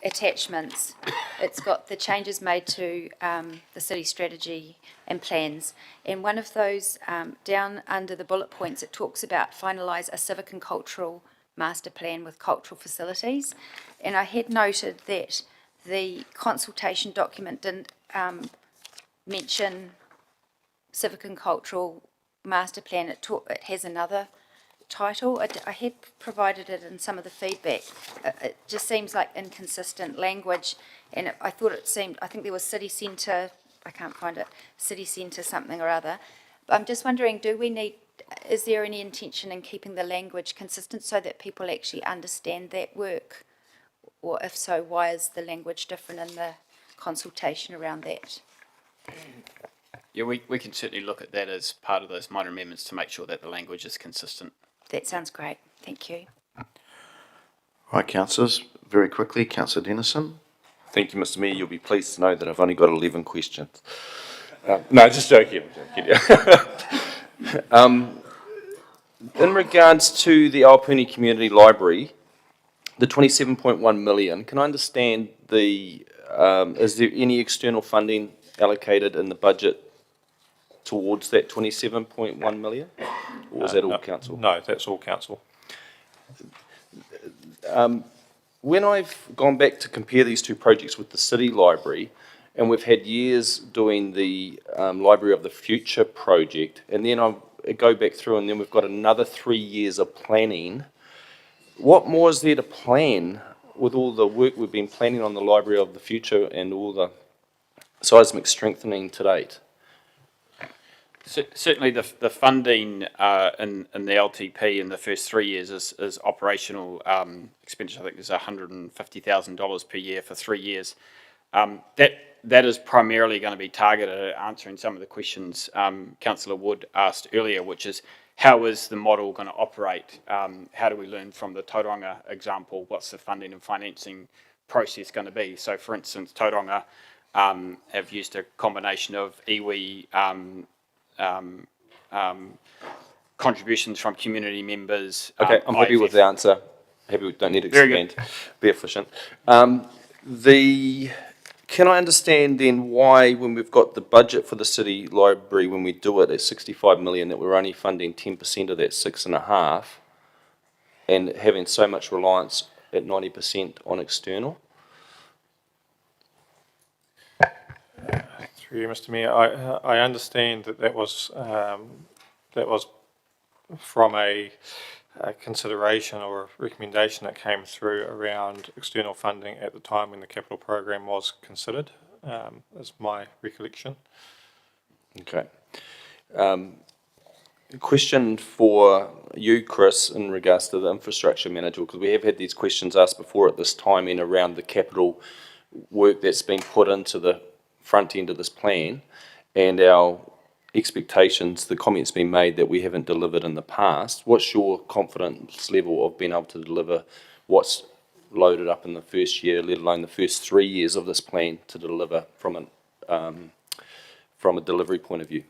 S5: attachments, it's got the changes made to the city strategy and plans. And one of those, down under the bullet points, it talks about finalise a civic and cultural master plan with cultural facilities. And I had noted that the consultation document didn't mention civic and cultural master plan. It has another title. I had provided it in some of the feedback. It just seems like inconsistent language, and I think there was city centre, I can't find it, city centre something or other. But I'm just wondering, is there any intention in keeping the language consistent so that people actually understand that work? Or if so, why is the language different in the consultation around that?
S6: Yeah, we can certainly look at that as part of those minor amendments to make sure that the language is consistent.
S5: That sounds great. Thank you.
S1: Right, councillors, very quickly, Councillor Dennison.
S3: Thank you, Mr. Mayor. You'll be pleased to know that I've only got 11 questions. No, just joking. In regards to the Aupuni Community Library, the 27.1 million, can I understand is there any external funding allocated in the budget towards that 27.1 million? Or is that all council?
S11: No, that's all council.
S3: when I've gone back to compare these two projects with the City Library, and we've had years doing the Library of the Future project, and then I go back through and then we've got another 3 years of planning. What more is there to plan with all the work we've been planning on the Library of the Future and all the seismic strengthening to date?
S6: Certainly the funding in the LTP in the first 3 years is operational expenditure. I think there's $150,000 per year for 3 years. That is primarily going to be targeted at answering some of the questions Councillor Wood asked earlier, which is how is the model going to operate? How do we learn from the Tauranga example? What's the funding and financing process going to be? So for instance, Tauranga have used a combination of iwi contributions from community members.
S3: Okay, I'm happy with the answer. Happy we don't need to
S6: Very
S3: expand. Be efficient. Can I understand then why, when we've got the budget for the City Library, when we do it at 65 million, that we're only funding 10% of that 6.5, and having so much reliance at 90% on external?
S11: Through you, Mr. Mayor, I understand that was from a consideration or a recommendation that came through around external funding at the time when the capital program was considered, is my recollection.
S3: Okay. Question for you, Chris, in regards to the infrastructure manager, because we have had these questions asked before at this time in around the capital work that's been put into the front end of this plan and our expectations, the comments been made that we haven't delivered in the past. What's your confidence level of being able to deliver what's loaded up in the first year, let alone the first 3 years of this plan to deliver from a delivery point of view?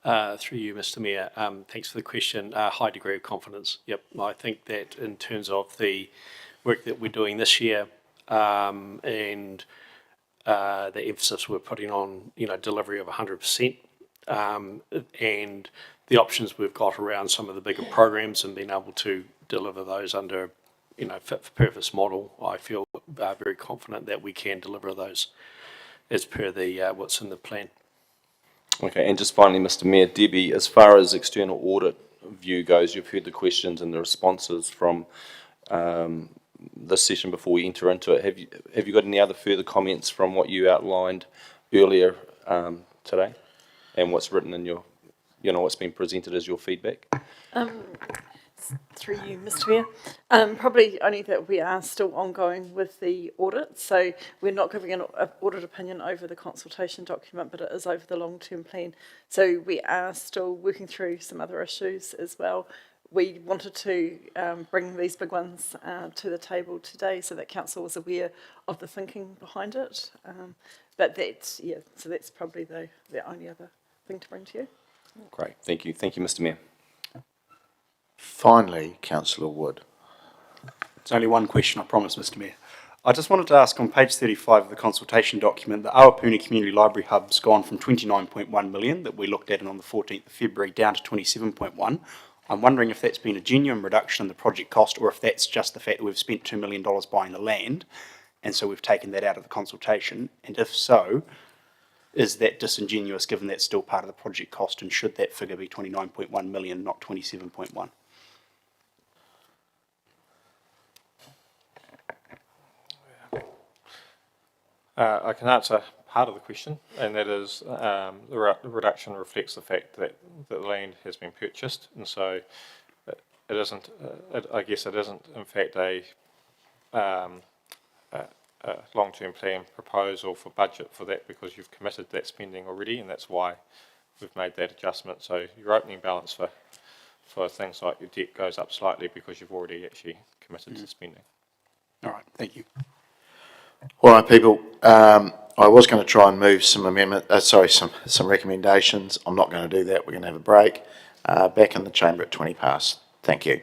S13: Through you, Mr. Mayor, thanks for the question. High degree of confidence. Yep, I think that in terms of the work that we're doing this year and the emphasis we're putting on, delivery of 100%, and the options we've got around some of the bigger programs and being able to deliver those under, fit for purpose model, I feel very confident that we can deliver those as per the what's in the plan.
S3: Okay, and just finally, Mr. Mayor, Debbie, as far as external audit view goes, you've heard the questions and the responses from this session before we enter into it. Have you got any other further comments from what you outlined earlier today and what's written in your, what's been presented as your feedback?
S12: Through you, Mr. Mayor. Probably only that we are still ongoing with the audit, so we're not giving an audit opinion over the consultation document, but it is over the long-term plan. So we are still working through some other issues as well. We wanted to bring these big ones to the table today so that council was aware of the thinking behind it. But that's, so that's probably the only other thing to bring to you.
S3: Great, thank you. Thank you, Mr. Mayor.
S1: Finally, Councillor Wood.
S14: It's only one question, I promise, Mr. Mayor. I just wanted to ask on page 35 of the consultation document, the Awapuni Community Library Hub's gone from 29.1 million that we looked at on the 14th of February down to 27.1. I'm wondering if that's been a genuine reduction in the project cost or if that's just the fact that we've spent $2 million buying the land and so we've taken that out of the consultation. And if so, is that disingenuous given that's still part of the project cost and should that figure be 29.1 million, not 27.1?
S11: I can answer part of the question, and that is the reduction reflects the fact that the land has been purchased, and so it isn't. I guess it isn't in fact a long-term plan proposal for budget for that because you've committed that spending already, and that's why we've made that adjustment. So your opening balance for things like your debt goes up slightly because you've already actually committed to spending.
S14: All right, thank you.
S1: All right, people. I was going to try and move some some recommendations. I'm not going to do that. We're going to have a break. Back in the chamber at 20 past. Thank you.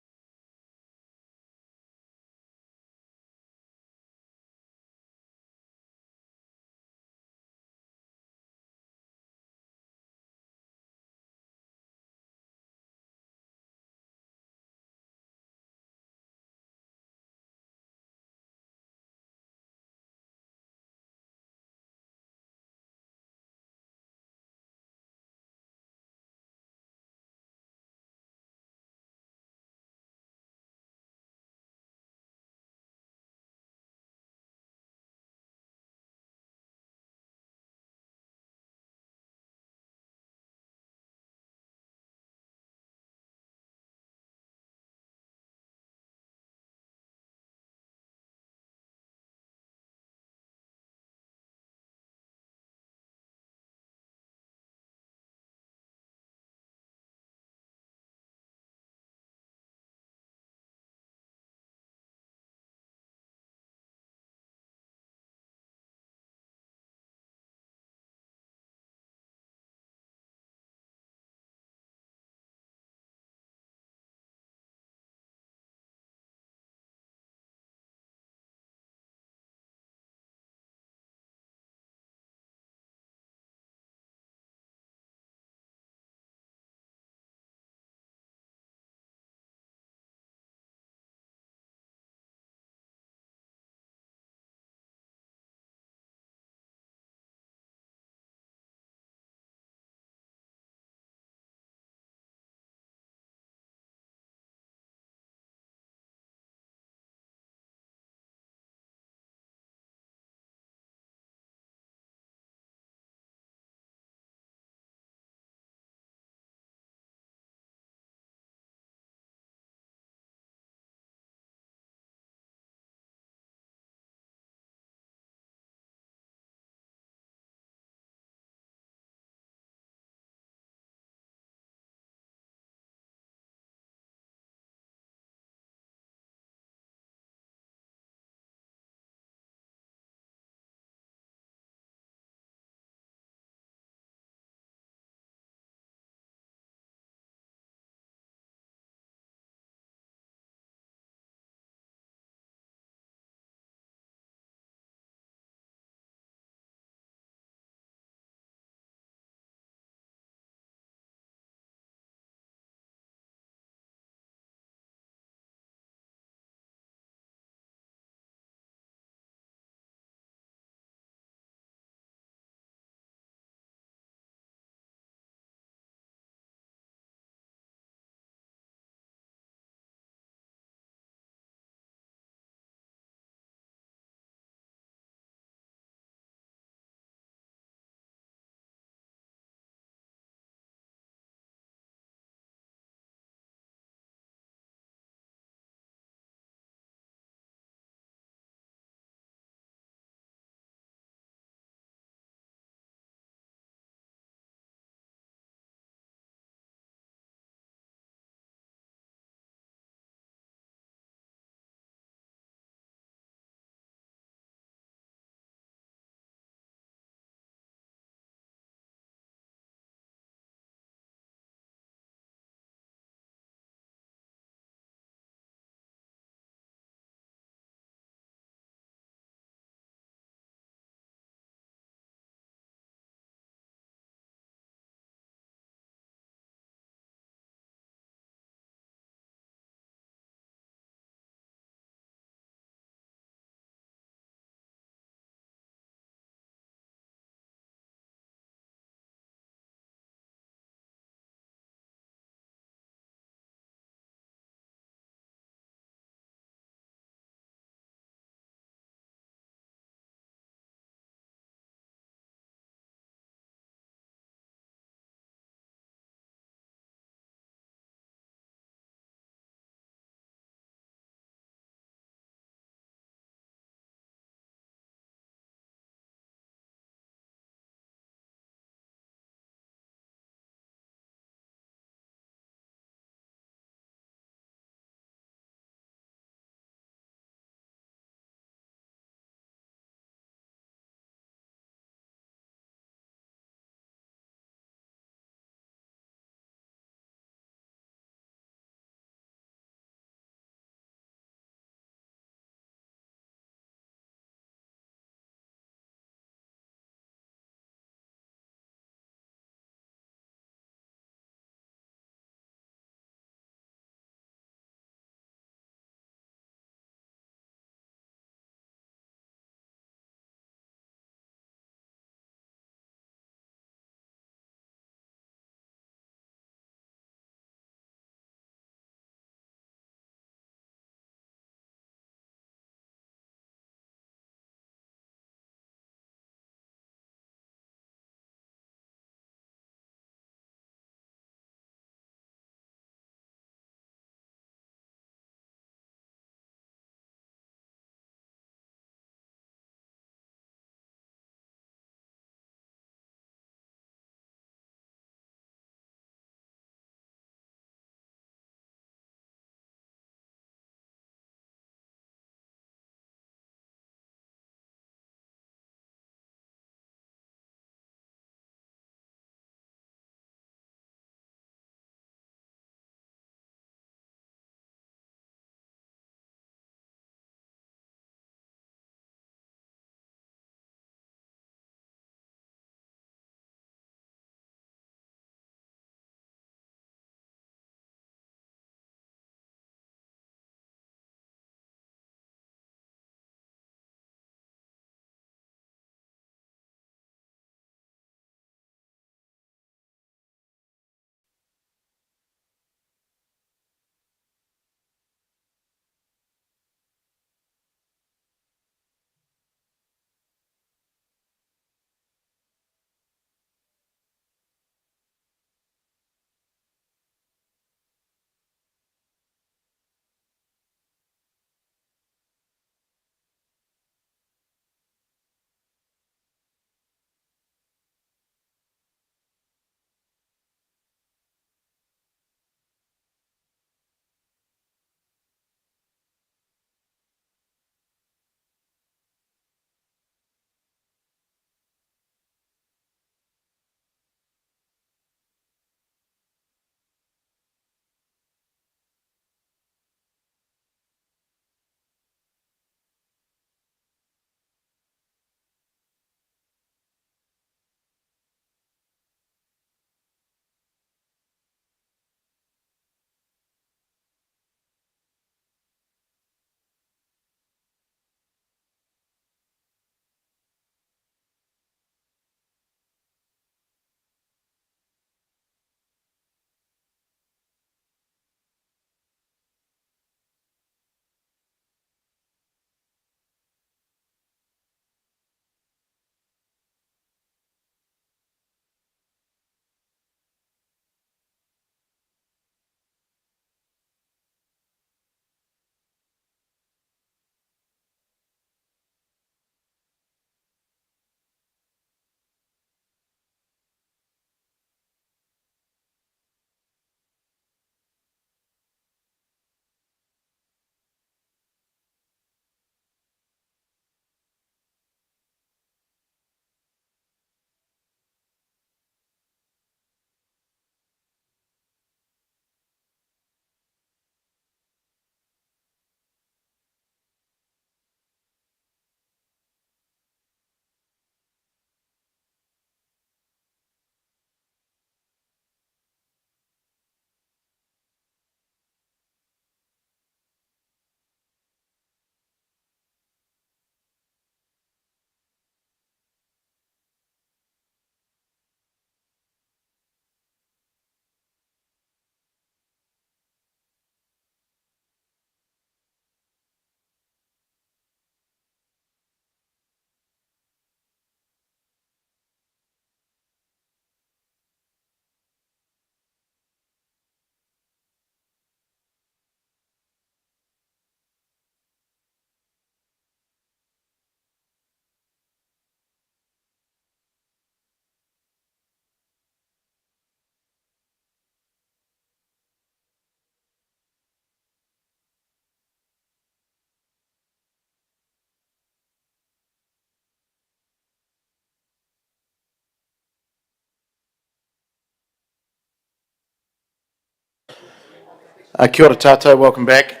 S1: Kia ora tātou, welcome back.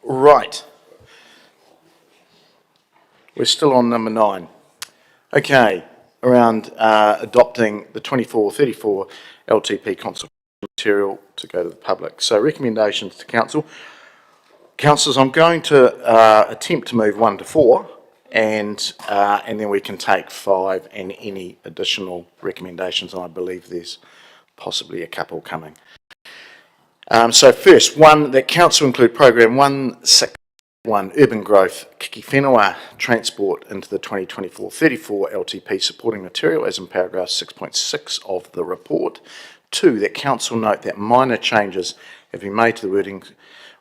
S1: Right. We're still on number 9. Okay, around adopting the 24-34 LTP consultation material to go to the public. So recommendations to council. Councillors, I'm going to attempt to move 1 to 4 and then we can take 5 and any additional recommendations, and I believe there's possibly a couple coming. So first, 1, that council include program 161, urban growth, Kiki Whenua, transport into the 2024-34 LTP supporting material as in paragraph 6.6 of the report. 2, that council note that minor changes have been made to the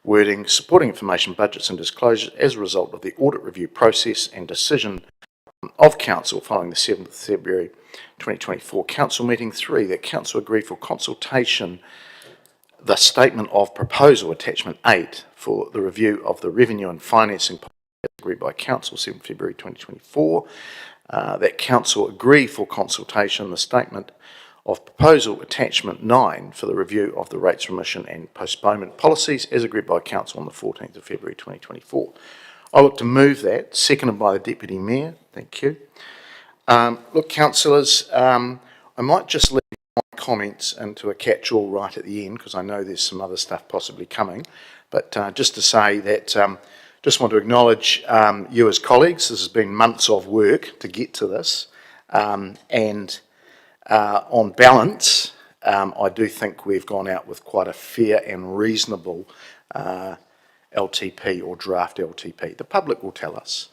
S1: wording supporting information budgets and disclosures as a result of the audit review process and decision of council following the 7th of February 2024 council meeting. 3, that council agree for consultation the statement of proposal attachment 8 for the review of the revenue and financing policy agreed by council 7 February 2024. That council agree for consultation the statement of proposal attachment 9 for the review of the rates remission and postponement policies as agreed by council on the 14th of February 2024. I look to move that, seconded by the Deputy Mayor. Thank you. Look, councillors, I might just leave my comments into a catch-all right at the end because I know there's some other stuff possibly coming. But just to say that, just want to acknowledge you as colleagues. This has been months of work to get to this. On balance, I do think we've gone out with quite a fair and reasonable LTP or draft LTP. The public will tell us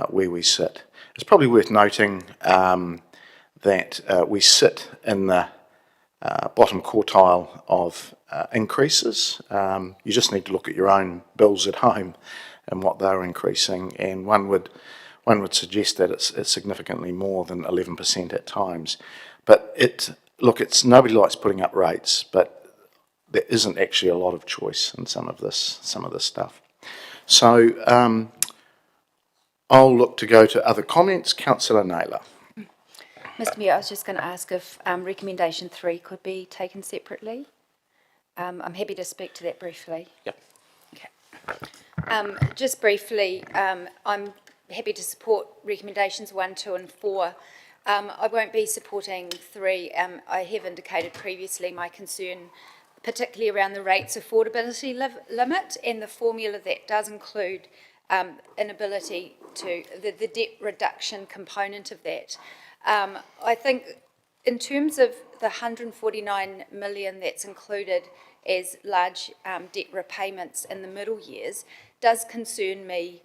S1: where we sit. It's probably worth noting that we sit in the bottom quartile of increases. You just need to look at your own bills at home and what they're increasing, and one would suggest that it's significantly more than 11% at times. But it's nobody likes putting up rates, but there isn't actually a lot of choice in some of this stuff. So I'll look to go to other comments. Councillor Naylor.
S5: Mr Mayor, I was just going to ask if recommendation 3 could be taken separately. I'm happy to speak to that briefly.
S3: Yep.
S5: Okay. Just briefly, I'm happy to support recommendations 1, 2 and 4. I won't be supporting 3. I have indicated previously my concern particularly around the rates affordability limit and the formula that does include inability to, the debt reduction component of that. I think in terms of the 149 million that's included as large debt repayments in the middle years does concern me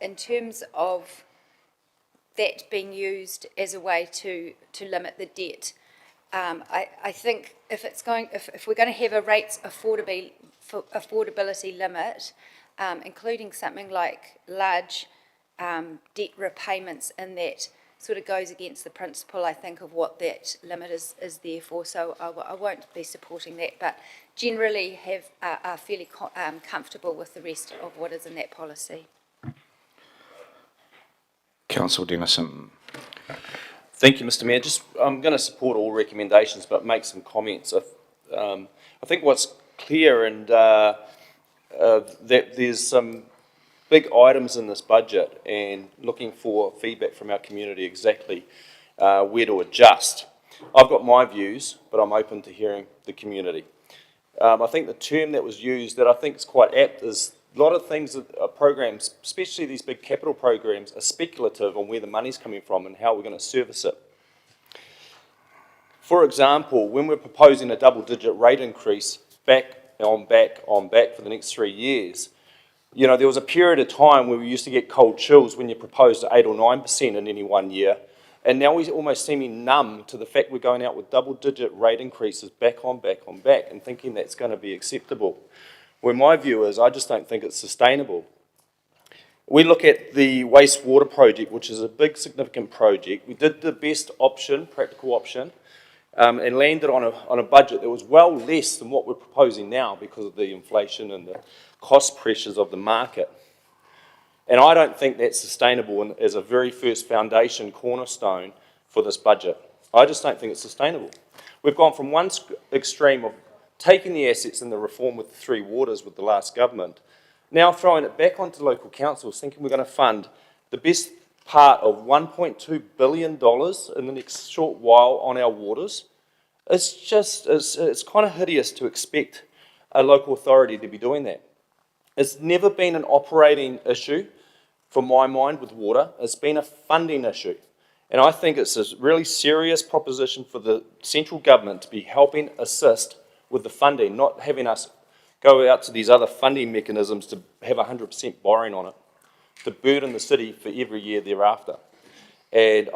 S5: in terms of that being used as a way to limit the debt. I think if we're going to have a rates affordability limit, including something like large debt repayments, and that sort of goes against the principle, I think, of what that limit is there for. So I won't be supporting that, but generally are fairly comfortable with the rest of what is in that policy.
S1: Councillor Dennison.
S3: Thank you, Mr Mayor. I'm going to support all recommendations, but make some comments. I think what's clear and that there's some big items in this budget, and looking for feedback from our community exactly where to adjust. I've got my views, but I'm open to hearing the community. I think the term that was used that I think is quite apt is a lot of things that are programs, especially these big capital programs, are speculative on where the money's coming from and how we're going to service it. For example, when we're proposing a double-digit rate increase back for the next 3 years, you know, there was a period of time where we used to get cold chills when you proposed 8 or 9% in any one year, and now we're almost seeming numb to the fact we're going out with double-digit rate increases back, and thinking that's going to be acceptable. Where my view is, I just don't think it's sustainable. We look at the wastewater project, which is a big, significant project. We did the best option, practical option, and landed on a budget that was well less than what we're proposing now because of the inflation and the cost pressures of the market. And I don't think that's sustainable as a very first foundation cornerstone for this budget. I just don't think it's sustainable. We've gone from one extreme of taking the assets and the reform with the three waters with the last government, now throwing it back onto local councils, thinking we're going to fund the best part of $1.2 billion in the next short while on our waters. It's just, it's kind of hideous to expect a local authority to be doing that. It's never been an operating issue, from my mind, with water. It's been a funding issue. And I think it's a really serious proposition for the central government to be helping assist with the funding, not having us go out to these other funding mechanisms to have 100% borrowing on it, to burden the city for every year thereafter. And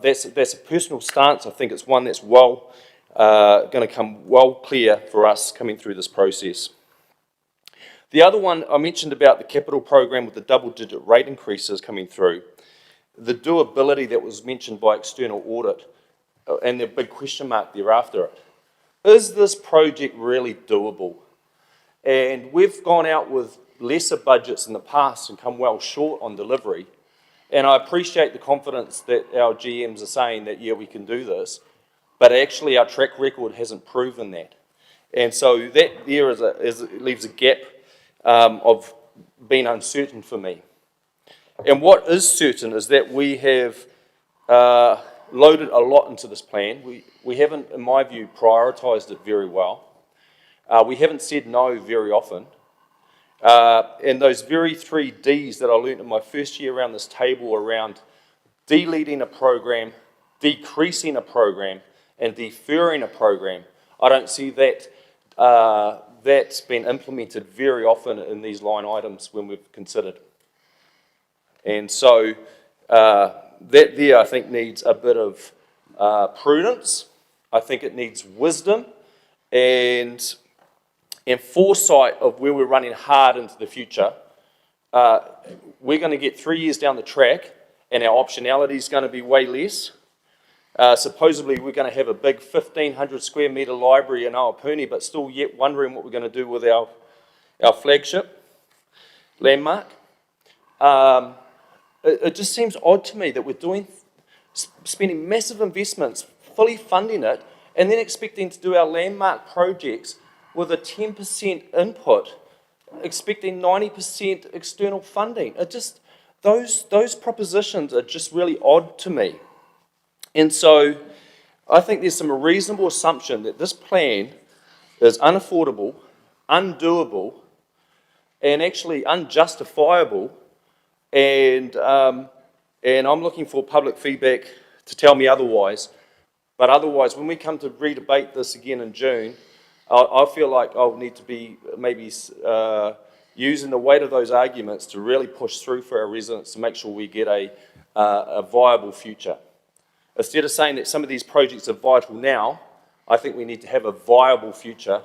S3: that's a personal stance. I think it's one that's going to come well clear for us coming through this process. The other one I mentioned about the capital program with the double-digit rate increases coming through, the doability that was mentioned by external audit, and the big question mark thereafter it. Is this project really doable? And we've gone out with lesser budgets in the past and come well short on delivery. And I appreciate the confidence that our GMs are saying that, yeah, we can do this, but actually our track record hasn't proven that. And so that there leaves a gap of being uncertain for me. And what is certain is that we have loaded a lot into this plan. We haven't, in my view, prioritised it very well. We haven't said no very often. And those very 3 Ds that I learned in my first year around this table around deleting a program, decreasing a program, and deferring a program, I don't see that that's been implemented very often in these line items when we've considered. And so that there, I think, needs a bit of prudence. I think it needs wisdom and foresight of where we're running hard into the future. We're going to get 3 years down the track and our optionality is going to be way less. Supposedly we're going to have a big 1,500 square metre library in Awapuni, but still yet wondering what we're going to do with our flagship landmark. It just seems odd to me that we're spending massive investments, fully funding it, and then expecting to do our landmark projects with a 10% input, expecting 90% external funding. Those propositions are just really odd to me. And so I think there's some reasonable assumption that this plan is unaffordable, undoable, and actually unjustifiable. And I'm looking for public feedback to tell me otherwise. But otherwise, when we come to re-debate this again in June, I feel like I'll need to be maybe using the weight of those arguments to really push through for our residents to make sure we get a viable future. Instead of saying that some of these projects are vital now, I think we need to have a viable future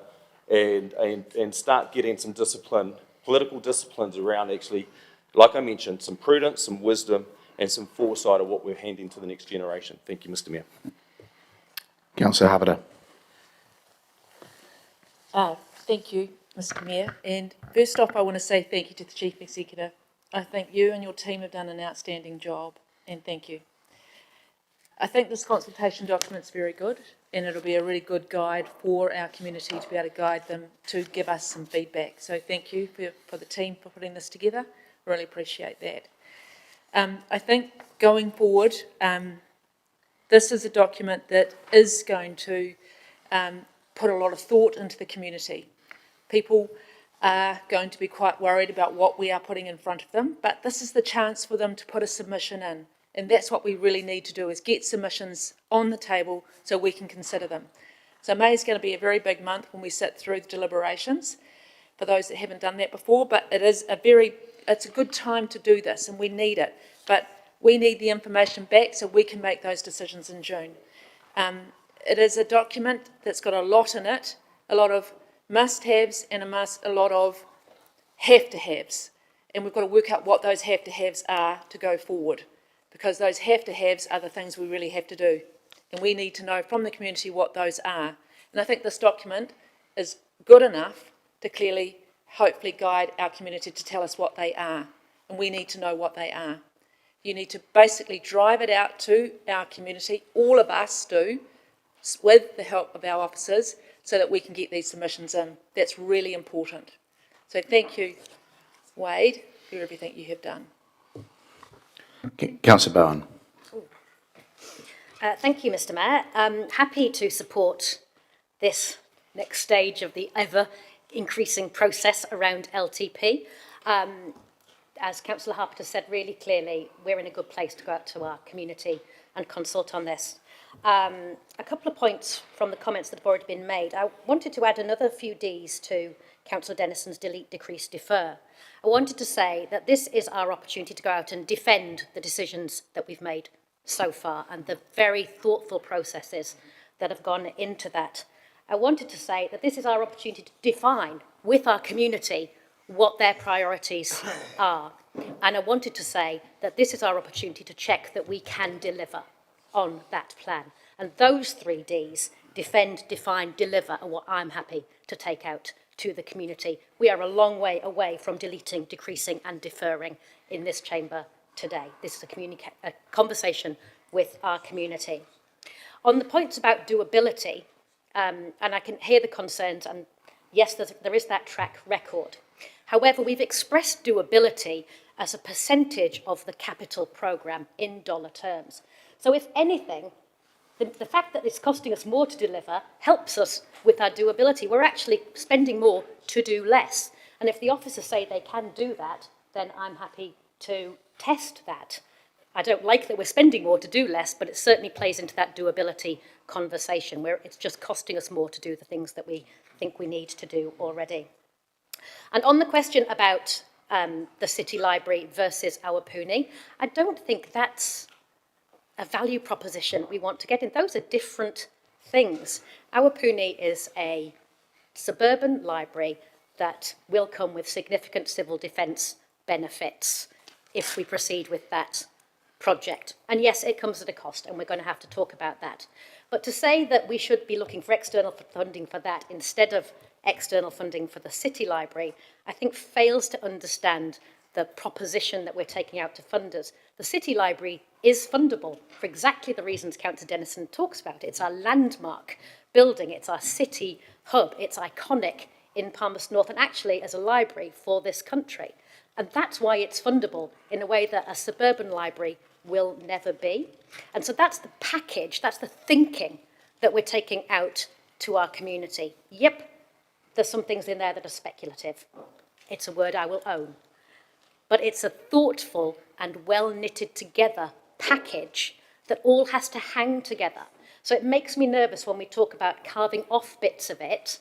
S3: and start getting some discipline, political disciplines around actually, like I mentioned, some prudence, some wisdom, and some foresight of what we're handing to the next generation. Thank you, Mr. Mayor.
S1: Councillor Habada.
S10: Thank you, Mr. Mayor. And first off, I want to say thank you to the Chief Executive. I think you and your team have done an outstanding job, and thank you. I think this consultation document is very good, and it'll be a really good guide for our community to be able to guide them to give us some feedback. So thank you for the team for putting this together. Really appreciate that. I think going forward, this is a document that is going to put a lot of thought into the community. People are going to be quite worried about what we are putting in front of them, but this is the chance for them to put a submission in. And that's what we really need to do, is get submissions on the table so we can consider them. So May is going to be a very big month when we sit through the deliberations, for those that haven't done that before, but it's a good time to do this, and we need it. But we need the information back so we can make those decisions in June. It is a document that's got a lot in it, a lot of must-haves and a lot of have-to-haves. And we've got to work out what those have-to-haves are to go forward, because those have-to-haves are the things we really have to do. And we need to know from the community what those are. And I think this document is good enough to clearly, hopefully, guide our community to tell us what they are. And we need to know what they are. You need to basically drive it out to our community, all of us do, with the help of our officers so that we can get these submissions in. That's really important. So thank you, Wade, for everything you have done.
S1: Councillor Bowen.
S9: Thank you, Mr Mayor. I'm happy to support this next stage of the ever increasing process around LTP. As Councillor Harper said really clearly, we're in a good place to go out to our community and consult on this. A couple of points from the comments that have already been made. I wanted to add another few Ds to Councillor Dennison's delete, decrease, defer. I wanted to say that this is our opportunity to go out and defend the decisions that we've made so far and the very thoughtful processes that have gone into that. I wanted to say that this is our opportunity to define with our community what their priorities are. And I wanted to say that this is our opportunity to check that we can deliver on that plan. And those 3 Ds, defend, define, deliver, are what I'm happy to take out to the community. We are a long way away from deleting, decreasing and deferring in this chamber today. This is a conversation with our community. On the points about doability, and I can hear the concerns, and yes, there is that track record. However, we've expressed doability as a percentage of the capital programme in dollar terms. So if anything, the fact that it's costing us more to deliver helps us with our doability. We're actually spending more to do less. And if the officers say they can do that, then I'm happy to test that. I don't like that we're spending more to do less, but it certainly plays into that doability conversation where it's just costing us more to do the things that we think we need to do already. And on the question about the City Library versus Awapuni, I don't think that's a value proposition we want to get in. Those are different things. Awapuni is a suburban library that will come with significant civil defence benefits if we proceed with that project. And yes, it comes at a cost, and we're going to have to talk about that. But to say that we should be looking for external funding for that instead of external funding for the City Library, I think fails to understand the proposition that we're taking out to funders. The City Library is fundable for exactly the reasons Councillor Dennison talks about. It's our landmark building, it's our city hub, it's iconic in Palmerston North and actually as a library for this country. And that's why it's fundable in a way that a suburban library will never be. And so that's the package, that's the thinking that we're taking out to our community. Yep, there's some things in there that are speculative. It's a word I will own. But it's a thoughtful and well-knitted together package that all has to hang together. So it makes me nervous when we talk about carving off bits of it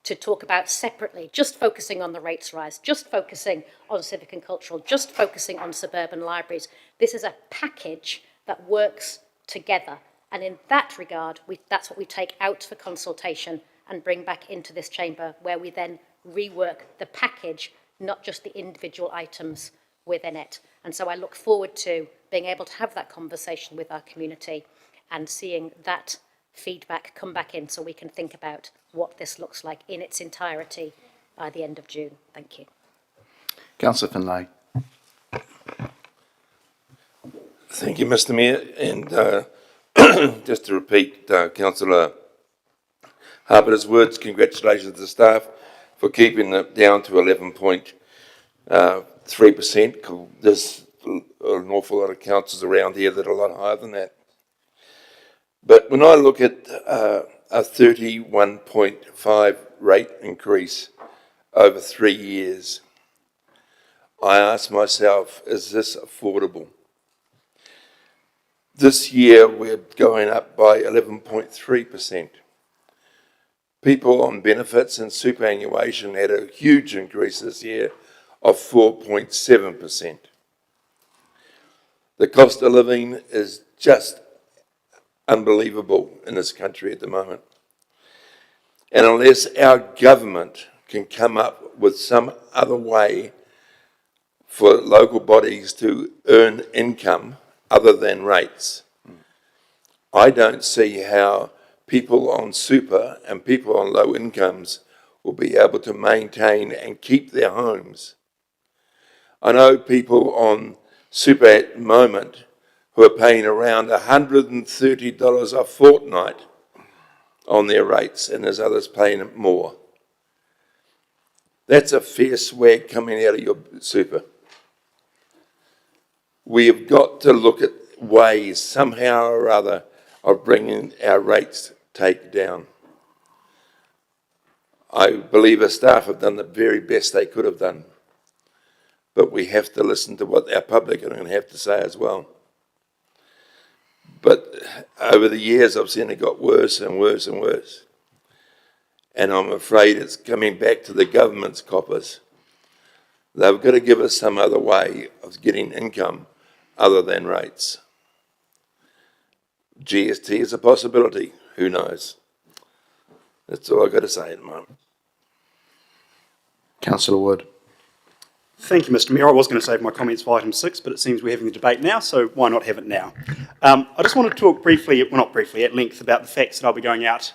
S9: to talk about separately, just focusing on the rates rise, just focusing on civic and cultural, just focusing on suburban libraries. This is a package that works together. And in that regard, that's what we take out for consultation and bring back into this chamber, where we then rework the package, not just the individual items within it. And so I look forward to being able to have that conversation with our community and seeing that feedback come back in so we can think about what this looks like in its entirety by the end of June. Thank you.
S1: Councillor Finlay.
S19: Thank you, Mr Mayor. And just to repeat Councillor Harper's words, congratulations to the staff for keeping it down to 11.3%. There's an awful lot of councils around here that are a lot higher than that. But when I look at a 31.5 rate increase over 3 years, I ask myself, is this affordable? This year we're going up by 11.3%. People on benefits and superannuation had a huge increase this year of 4.7%. The cost of living is just unbelievable in this country at the moment. And unless our government can come up with some other way for local bodies to earn income other than rates, I don't see how people on super and people on low incomes will be able to maintain and keep their homes. I know people on super at the moment who are paying around $130 a fortnight on their rates and there's others paying more. That's a fair swag coming out of your super. We have got to look at ways somehow or other of bringing our rates take down. I believe our staff have done the very best they could have done. But we have to listen to what our public are going to have to say as well. But over the years, I've seen it got worse and worse and worse. And I'm afraid it's coming back to the government's coppers. They've got to give us some other way of getting income other than rates. GST is a possibility. Who knows? That's all I've got to say at the moment.
S1: Councillor Wood.
S14: Thank you, Mr. Mayor. I was going to save my comments for item 6, but it seems we're having the debate now, so why not have it now? I just want to talk briefly, well not briefly, at length about the facts that I'll be going out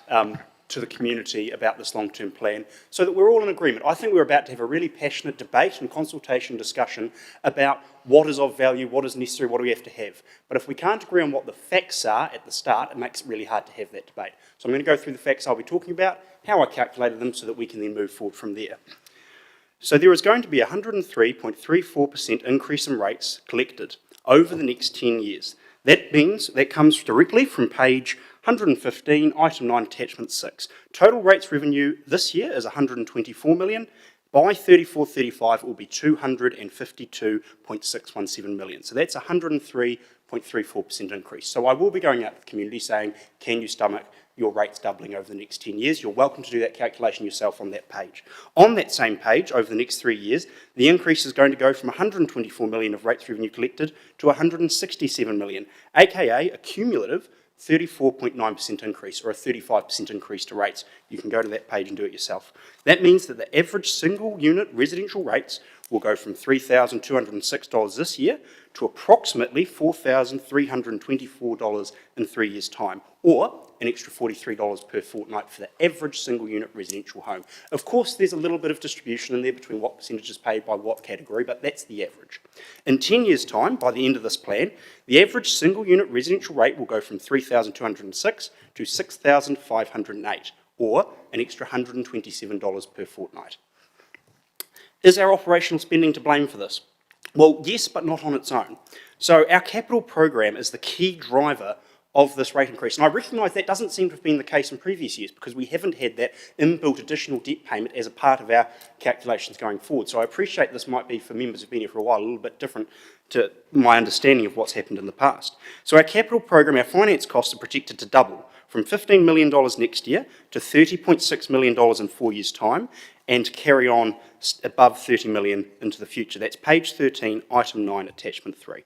S14: to the community about this long-term plan so that we're all in agreement. I think we're about to have a really passionate debate and consultation discussion about what is of value, what is necessary, what do we have to have. But if we can't agree on what the facts are at the start, it makes it really hard to have that debate. So I'm going to go through the facts I'll be talking about, how I calculated them so that we can then move forward from there. So there is going to be a 103.34% increase in rates collected over the next 10 years. That means that comes directly from page 115, item 9, attachment 6. Total rates revenue this year is 124 million. By 34-35, it will be 252.617 million. So that's a 103.34% increase. So I will be going out to the community saying, can you stomach your rates doubling over the next 10 years? You're welcome to do that calculation yourself on that page. On that same page, over the next 3 years, the increase is going to go from 124 million of rates revenue collected to 167 million, aka a cumulative 34.9% increase, or a 35% increase to rates. You can go to that page and do it yourself. That means that the average single unit residential rates will go from $3,206 this year to approximately $4,324 in 3 years' time, or an extra $43 per fortnight for the average single unit residential home. Of course, there's a little bit of distribution in there between what percentage is paid by what category, but that's the average. In 10 years' time, by the end of this plan, the average single unit residential rate will go from $3,206 to $6,508, or an extra $127 per fortnight. Is our operational spending to blame for this? Well, yes, but not on its own. So our capital program is the key driver of this rate increase. And I recognise that doesn't seem to have been the case in previous years because we haven't had that inbuilt additional debt payment as a part of our calculations going forward. So I appreciate this might be, for members who've been here for a while, a little bit different to my understanding of what's happened in the past. So our capital program, our finance costs are projected to double from $15 million next year to $30.6 million in 4 years' time, and carry on above 30 million into the future. That's page 13, item 9, attachment 3.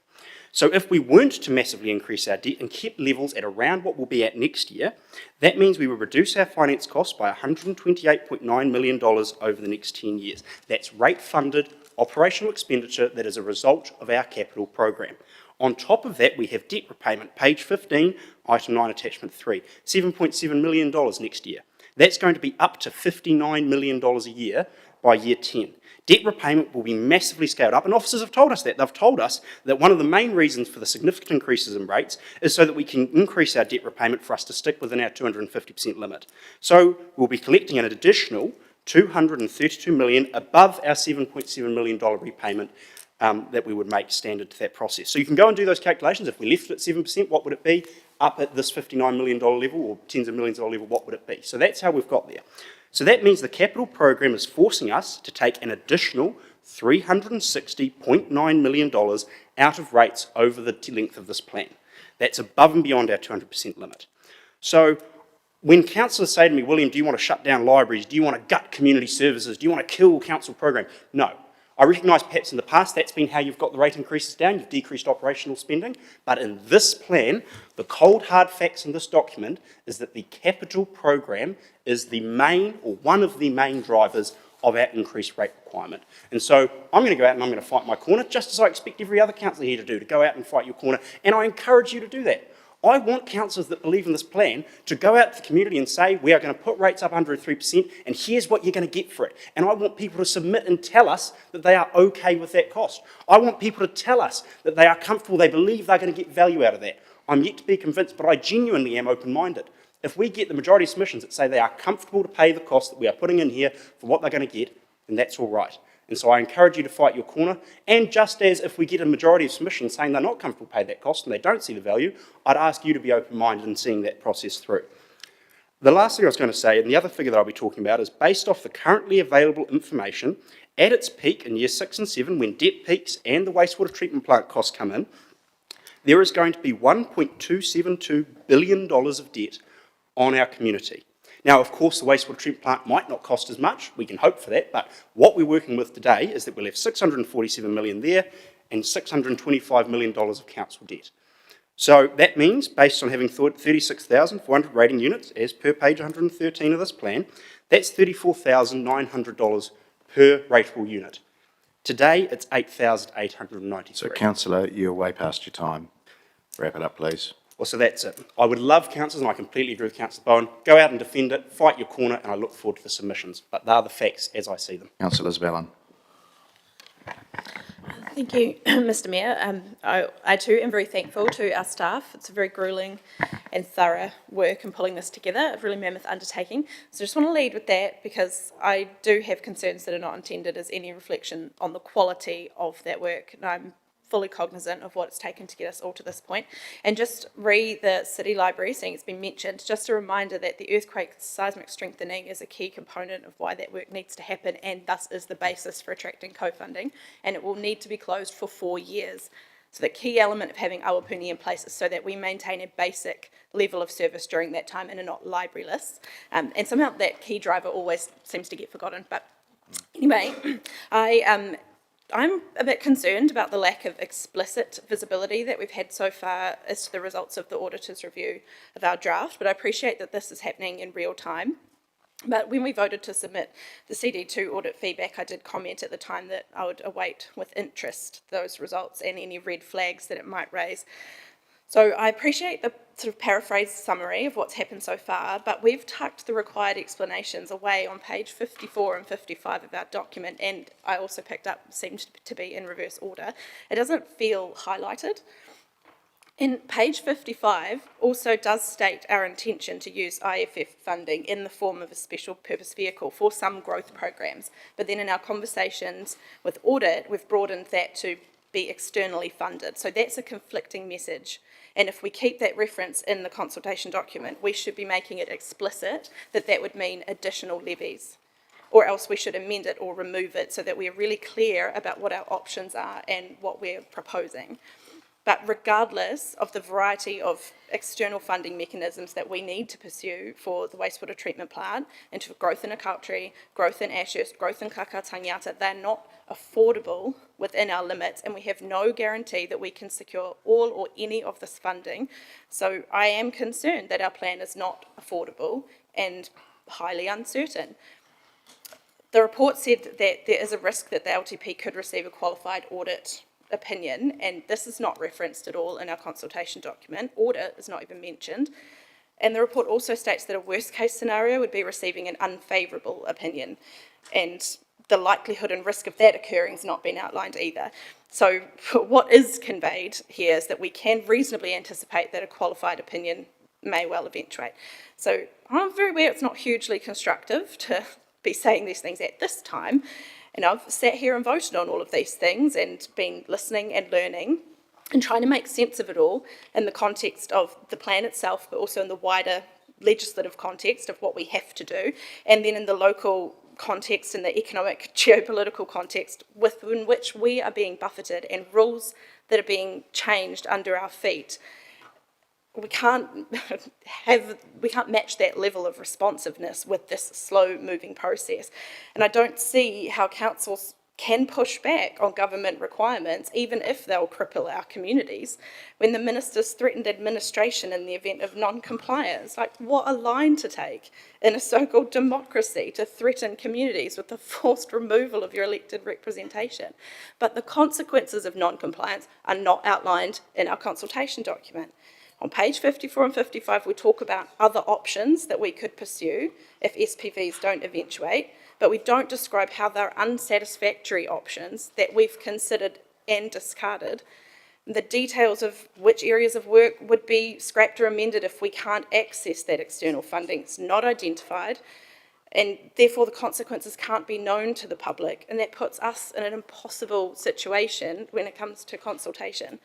S14: So if we weren't to massively increase our debt and kept levels at around what we'll be at next year, that means we would reduce our finance costs by $128.9 million over the next 10 years. That's rate-funded operational expenditure that is a result of our capital program. On top of that, we have debt repayment, page 15, item 9, attachment 3, $7.7 million next year. That's going to be up to $59 million a year by year 10. Debt repayment will be massively scaled up, and officers have told us that. They've told us that one of the main reasons for the significant increases in rates is so that we can increase our debt repayment for us to stick within our 250% limit. So we'll be collecting an additional $232 million above our $7.7 million repayment that we would make standard to that process. So you can go and do those calculations. If we left it at 7%, what would it be? Up at this $59 million level, or tens of millions dollar level, what would it be? So that's how we've got there. So that means the capital program is forcing us to take an additional $360.9 million out of rates over the length of this plan. That's above and beyond our 200% limit. So when councillors say to me, William, do you want to shut down libraries? Do you want to gut community services? Do you want to kill council program? No. I recognise perhaps in the past that's been how you've got the rate increases down, you've decreased operational spending, but in this plan, the cold hard facts in this document is that the capital program is the main, or one of the main drivers of our increased rate requirement. And so I'm going to go out and I'm going to fight my corner, just as I expect every other councillor here to do, to go out and fight your corner, and I encourage you to do that. I want councillors that believe in this plan to go out to the community and say, we are going to put rates up 103%, and here's what you're going to get for it. And I want people to submit and tell us that they are okay with that cost. I want people to tell us that they are comfortable, they believe they're going to get value out of that. I'm yet to be convinced, but I genuinely am open-minded. If we get the majority of submissions that say they are comfortable to pay the cost that we are putting in here for what they're going to get, then that's all right. And so I encourage you to fight your corner. And just as if we get a majority of submissions saying they're not comfortable to pay that cost and they don't see the value, I'd ask you to be open-minded in seeing that process through. The last thing I was going to say, and the other figure that I'll be talking about, is based off the currently available information, at its peak in years 6 and 7, when debt peaks and the wastewater treatment plant costs come in, there is going to be $1.272 billion of debt on our community. Now, of course, the wastewater treatment plant might not cost as much, we can hope for that, but what we're working with today is that we'll have $647 million there and $625 million of council debt. So that means, based on having 36,400 rating units, as per page 113 of this plan, that's $34,900 per rateable unit. Today, it's $8,893.
S1: So, councillor, you're way past your time. Wrap it up, please.
S14: Well, so that's it. I would love councillors, and I completely agree with Councillor Bowen, go out and defend it, fight your corner, and I look forward to the submissions. But they are the facts as I see them.
S1: Councillor Zabellan.
S7: Thank you, Mr Mayor. I too am very thankful to our staff. It's a very gruelling and thorough work in pulling this together, a really mammoth undertaking. So I just want to lead with that because I do have concerns that are not intended as any reflection on the quality of that work. And I'm fully cognisant of what it's taken to get us all to this point. And just re the City Library, seeing it's been mentioned, just a reminder that the earthquake seismic strengthening is a key component of why that work needs to happen and thus is the basis for attracting co-funding, and it will need to be closed for 4 years. So the key element of having Awapuni in place is so that we maintain a basic level of service during that time and are not library-less. And somehow that key driver always seems to get forgotten. But anyway, I'm a bit concerned about the lack of explicit visibility that we've had so far as to the results of the auditor's review of our draft, but I appreciate that this is happening in real time. But when we voted to submit the CD2 audit feedback, I did comment at the time that I would await with interest those results and any red flags that it might raise. So I appreciate the sort of paraphrased summary of what's happened so far, but we've tucked the required explanations away on page 54 and 55 of our document, and I also picked up, seemed to be in reverse order. It doesn't feel highlighted. And page 55 also does state our intention to use IFF funding in the form of a special purpose vehicle for some growth programs, but then in our conversations with audit, we've broadened that to be externally funded. So that's a conflicting message. And if we keep that reference in the consultation document, we should be making it explicit that that would mean additional levies, or else we should amend it or remove it so that we're really clear about what our options are and what we're proposing. But regardless of the variety of external funding mechanisms that we need to pursue for the wastewater treatment plant, and for growth in Akautri, growth in Ashurst, growth in Kakatangiata, they're not affordable within our limits, and we have no guarantee that we can secure all or any of this funding. So I am concerned that our plan is not affordable and highly uncertain. The report said that there is a risk that the LTP could receive a qualified audit opinion, and this is not referenced at all in our consultation document. Audit is not even mentioned. And the report also states that a worst case scenario would be receiving an unfavourable opinion, and the likelihood and risk of that occurring has not been outlined either. So what is conveyed here is that we can reasonably anticipate that a qualified opinion may well eventuate. So I'm very aware it's not hugely constructive to be saying these things at this time, and I've sat here and voted on all of these things and been listening and learning and trying to make sense of it all in the context of the plan itself, but also in the wider legislative context of what we have to do, and then in the local context and the economic geopolitical context within which we are being buffeted and rules that are being changed under our feet. We can't match that level of responsiveness with this slow-moving process. And I don't see how councils can push back on government requirements, even if they'll cripple our communities, when the ministers threatened administration in the event of non-compliance. Like, what a line to take in a so-called democracy, to threaten communities with the forced removal of your elected representation. But the consequences of non-compliance are not outlined in our consultation document. On page 54 and 55, we talk about other options that we could pursue if SPVs don't eventuate, but we don't describe how they're unsatisfactory options that we've considered and discarded The details of which areas of work would be scrapped or amended if we can't access that external funding. It's not identified, and therefore the consequences can't be known to the public, and that puts us in an impossible situation when it comes to consultation.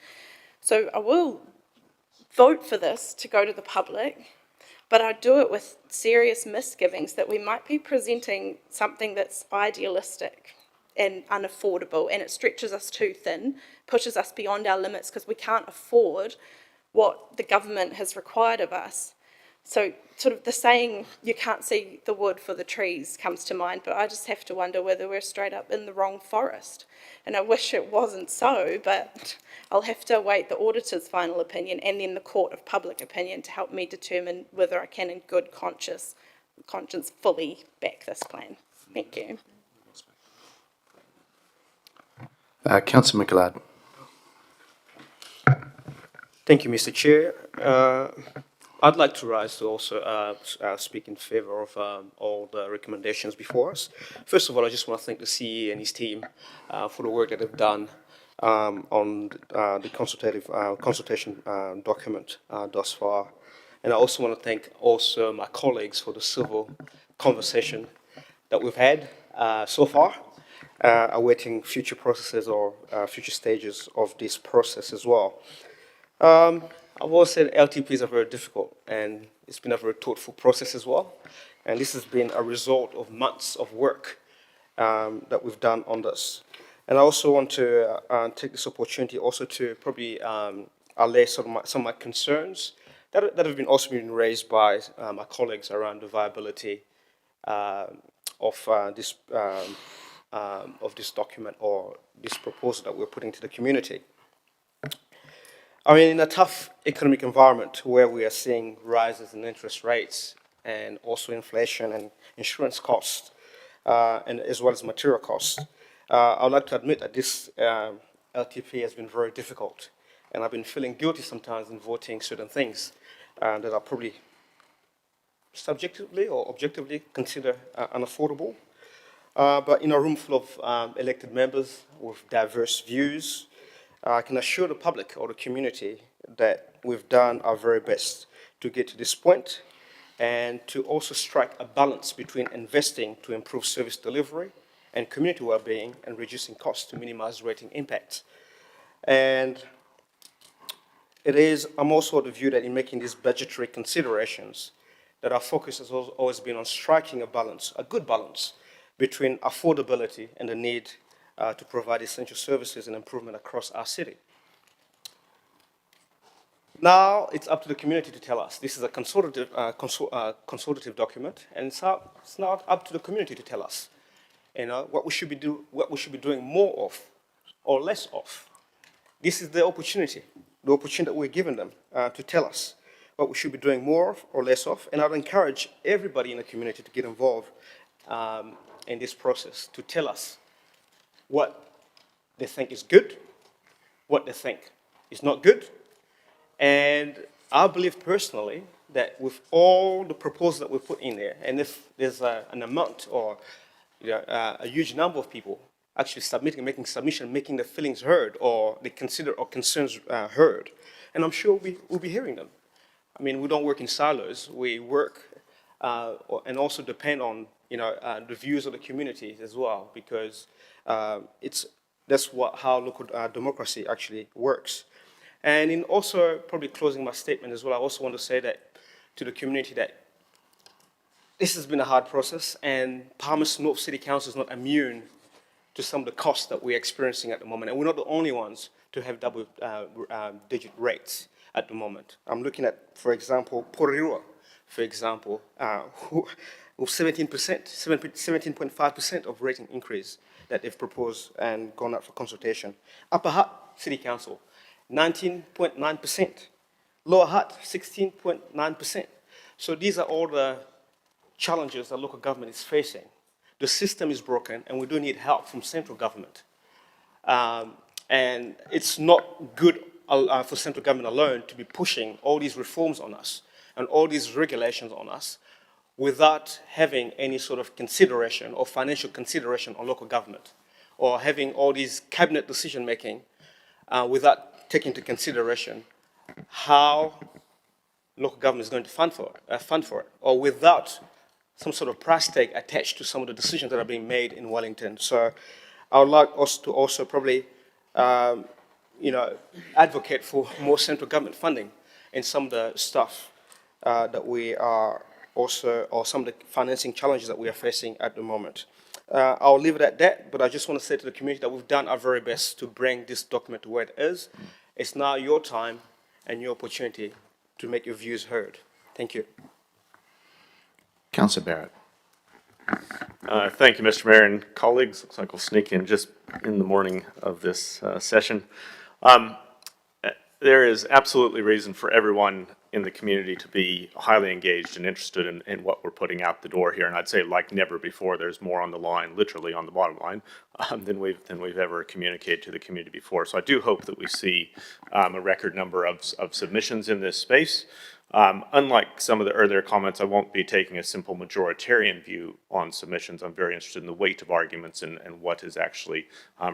S7: So I will vote for this to go to the public, but I do it with serious misgivings that we might be presenting something that's idealistic and unaffordable, and it stretches us too thin, pushes us beyond our limits because we can't afford what the government has required of us. So sort of the saying, you can't see the wood for the trees, comes to mind, but I just have to wonder whether we're straight up in the wrong forest. And I wish it wasn't so, but I'll have to await the auditor's final opinion and then the court of public opinion to help me determine whether I can in good conscience fully back this plan. Thank you.
S1: Councillor McLeod.
S20: Thank you, Mr. Chair. I'd like to rise to also speak in favour of all the recommendations before us. First of all, I just want to thank the CE and his team for the work that they've done on the consultation document thus far. And I also want to thank also my colleagues for the civil conversation that we've had so far, awaiting future processes or future stages of this process as well. I've always said LTPs are very difficult, and it's been a very thoughtful process as well. And this has been a result of months of work that we've done on this. And I also want to take this opportunity also to probably allay some of my concerns that have been also been raised by my colleagues around the viability of this document or this proposal that we're putting to the community. I mean, in a tough economic environment where we are seeing rises in interest rates and also inflation and insurance costs, and as well as material costs, I would like to admit that this LTP has been very difficult, and I've been feeling guilty sometimes in voting certain things that are probably subjectively or objectively considered unaffordable. But in a room full of elected members with diverse views, I can assure the public or the community that we've done our very best to get to this point and to also strike a balance between investing to improve service delivery and community well-being and reducing costs to minimize rating impact. And I'm also of the view that in making these budgetary considerations, that our focus has always been on striking a balance, a good balance, between affordability and the need to provide essential services and improvement across our city. Now it's up to the community to tell us. This is a consultative document, and it's now up to the community to tell us, what we should be doing more of or less of. This is the opportunity that we're giving them to tell us what we should be doing more of or less of, and I'd encourage everybody in the community to get involved in this process, to tell us what they think is good, what they think is not good. And I believe personally that with all the proposals that we put in there, and if there's an amount or a huge number of people actually making submission, making their feelings heard or they consider or concerns heard, and I'm sure we'll be hearing them. I mean, we don't work in silos. We work and also depend on the views of the community as well, because that's how local democracy actually works. And in also probably closing my statement as well, I also want to say that to the community that this has been a hard process, and Palmerston North City Council is not immune to some of the costs that we're experiencing at the moment. And we're not the only ones to have double-digit rates at the moment. I'm looking at, for example, Porirua, for example, with 17.5% of rating increase that they've proposed and gone out for consultation. Upper Hutt City Council, 19.9%. Lower Hutt, 16.9%. So these are all the challenges that local government is facing. The system is broken, and we do need help from central government. And it's not good for central government alone to be pushing all these reforms on us and all these regulations on us without having any sort of consideration or financial consideration on local government, or having all these cabinet decision-making without take into consideration how local government is going to fund for it, or without some sort of price tag attached to some of the decisions that are being made in Wellington. So I would like us to also probably, advocate for more central government funding in some of the stuff that we are also, or some of the financing challenges that we are facing at the moment. I'll leave it at that, but I just want to say to the community that we've done our very best to bring this document to where it is. It's now your time and your opportunity to make your views heard. Thank you.
S1: Councillor Barrett.
S8: Thank you, Mr. Mayor and colleagues. Looks like we'll sneak in just in the morning of this session. There is absolutely reason for everyone in the community to be highly engaged and interested in what we're putting out the door here. And I'd say like never before, there's more on the line, literally on the bottom line, than we've ever communicated to the community before. So I do hope that we see a record number of submissions in this space. Unlike some of the earlier comments, I won't be taking a simple majoritarian view on submissions. I'm very interested in the weight of arguments and what is actually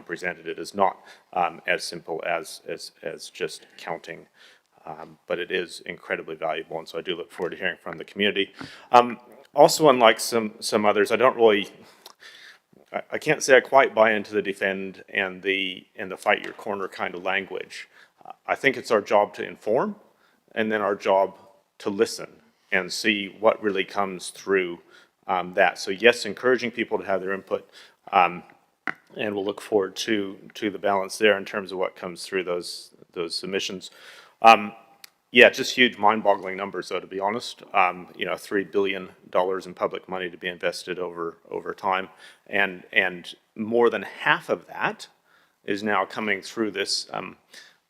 S8: presented. It is not as simple as just counting, but it is incredibly valuable, and so I do look forward to hearing from the community. Also, unlike some others, I don't really, I can't say I quite buy into the defend and the fight your corner kind of language. I think it's our job to inform, and then our job to listen and see what really comes through that. So yes, encouraging people to have their input, and we'll look forward to the balance there in terms of what comes through those submissions. Yeah, just huge mind-boggling numbers though, to be honest. $3 billion in public money to be invested over time, and more than half of that is now coming through this, to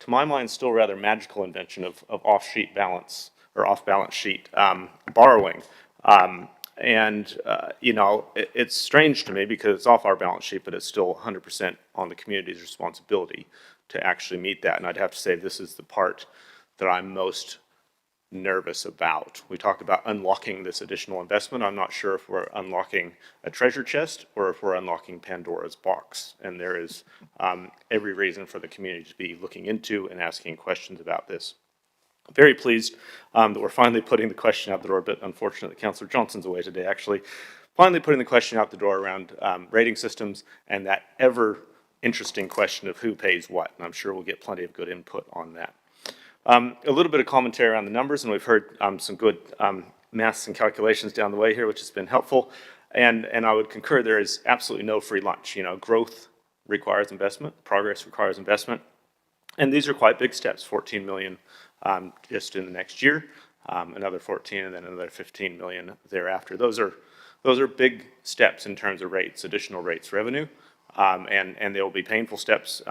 S8: my mind, still rather magical invention of off-sheet balance, or off-balance sheet borrowing. It's strange to me because it's off our balance sheet, but it's still 100% on the community's responsibility to actually meet that. And I'd have to say this is the part that I'm most nervous about. We talk about unlocking this additional investment. I'm not sure if we're unlocking a treasure chest or if we're unlocking Pandora's box. And there is every reason for the community to be looking into and asking questions about this. Very pleased that we're finally putting the question out the door, a bit unfortunate that Councillor Johnson's away today, actually. Finally putting the question out the door around rating systems and that ever interesting question of who pays what. And I'm sure we'll get plenty of good input on that. A little bit of commentary around the numbers, and we've heard some good maths and calculations down the way here, which has been helpful. And I would concur there is absolutely no free lunch. Growth requires investment, progress requires investment. And these are quite big steps, 14 million just in the next year, another 14 and then another 15 million thereafter. Those are big steps in terms of rates, additional rates revenue, and they will be painful steps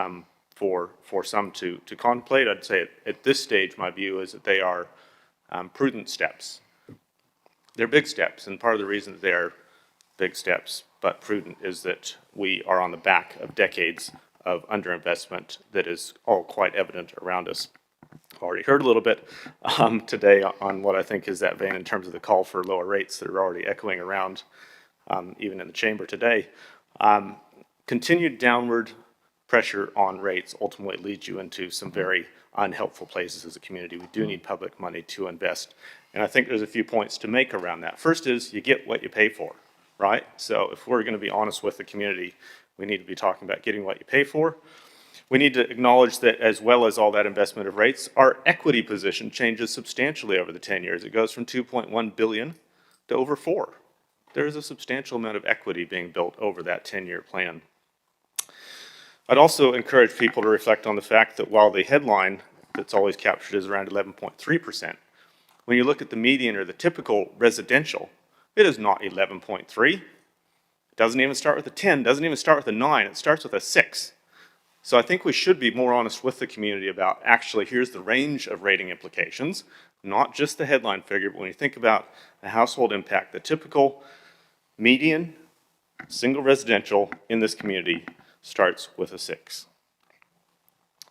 S8: for some to contemplate. I'd say at this stage, my view is that they are prudent steps. They're big steps, and part of the reason that they're big steps, but prudent, is that we are on the back of decades of underinvestment that is all quite evident around us. I've already heard a little bit today on what I think is that vein in terms of the call for lower rates that are already echoing around even in the chamber today. Continued downward pressure on rates ultimately leads you into some very unhelpful places as a community. We do need public money to invest. And I think there's a few points to make around that. First is you get what you pay for, right? So if we're going to be honest with the community, we need to be talking about getting what you pay for. We need to acknowledge that as well as all that investment of rates, our equity position changes substantially over the 10 years. It goes from 2.1 billion to over 4. There is a substantial amount of equity being built over that 10-year plan. I'd also encourage people to reflect on the fact that while the headline that's always captured is around 11.3%, when you look at the median or the typical residential, it is not 11.3. It doesn't even start with a 10, doesn't even start with a 9, it starts with a 6. So I think we should be more honest with the community about actually here's the range of rating implications, not just the headline figure, but when you think about the household impact, the typical median single residential in this community starts with a 6.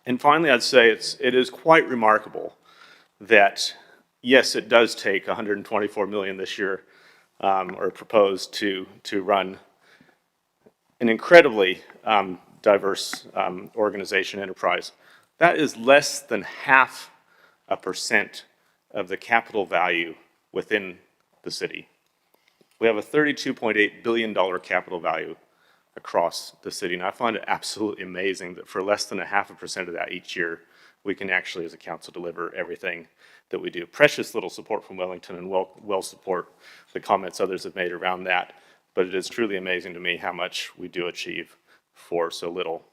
S8: And finally, I'd say it is quite remarkable that, yes, it does take 124 million this year, or proposed to run an incredibly diverse organization enterprise. That is less than 0.5% of the capital value within the city. We have a $32.8 billion capital value across the city, and I find it absolutely amazing that for less than 0.5% of that each year, we can actually, as a council, deliver everything that we do. Precious little support from Wellington, and we'll support the comments others have made around that, but it is truly amazing to me how much we do achieve for so little.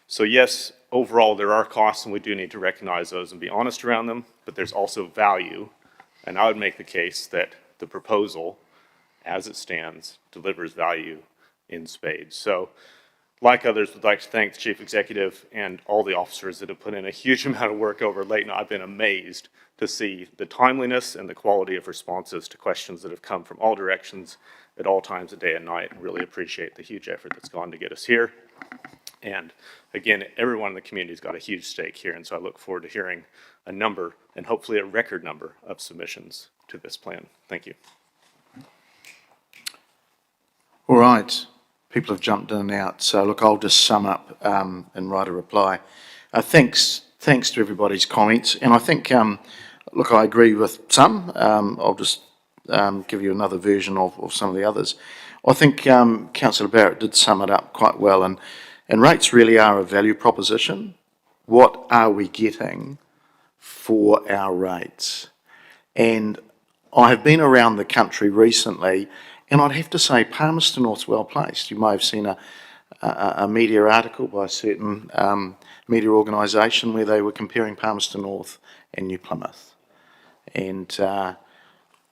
S8: So yes, overall there are costs, and we do need to recognize those and be honest around them, but there's also value, and I would make the case that the proposal, as it stands, delivers value in spades. So, like others, would like to thank the Chief Executive and all the officers that have put in a huge amount of work over late night. I've been amazed to see the timeliness and the quality of responses to questions that have come from all directions at all times of day and night, and really appreciate the huge effort that's gone to get us here. And again, everyone in the community's got a huge stake here, and so I look forward to hearing a number, and hopefully a record number, of submissions to this plan. Thank you.
S1: All right, people have jumped in and out, so look, I'll just sum up and write a reply. Thanks to everybody's comments, and I think, look, I agree with some. I'll just give you another version of some of the others. I think Councillor Barrett did sum it up quite well, and rates really are a value proposition. What are we getting for our rates? And I have been around the country recently, and I'd have to say Palmerston North's well placed. You may have seen a media article by a certain media organisation where they were comparing Palmerston North and New Plymouth. And all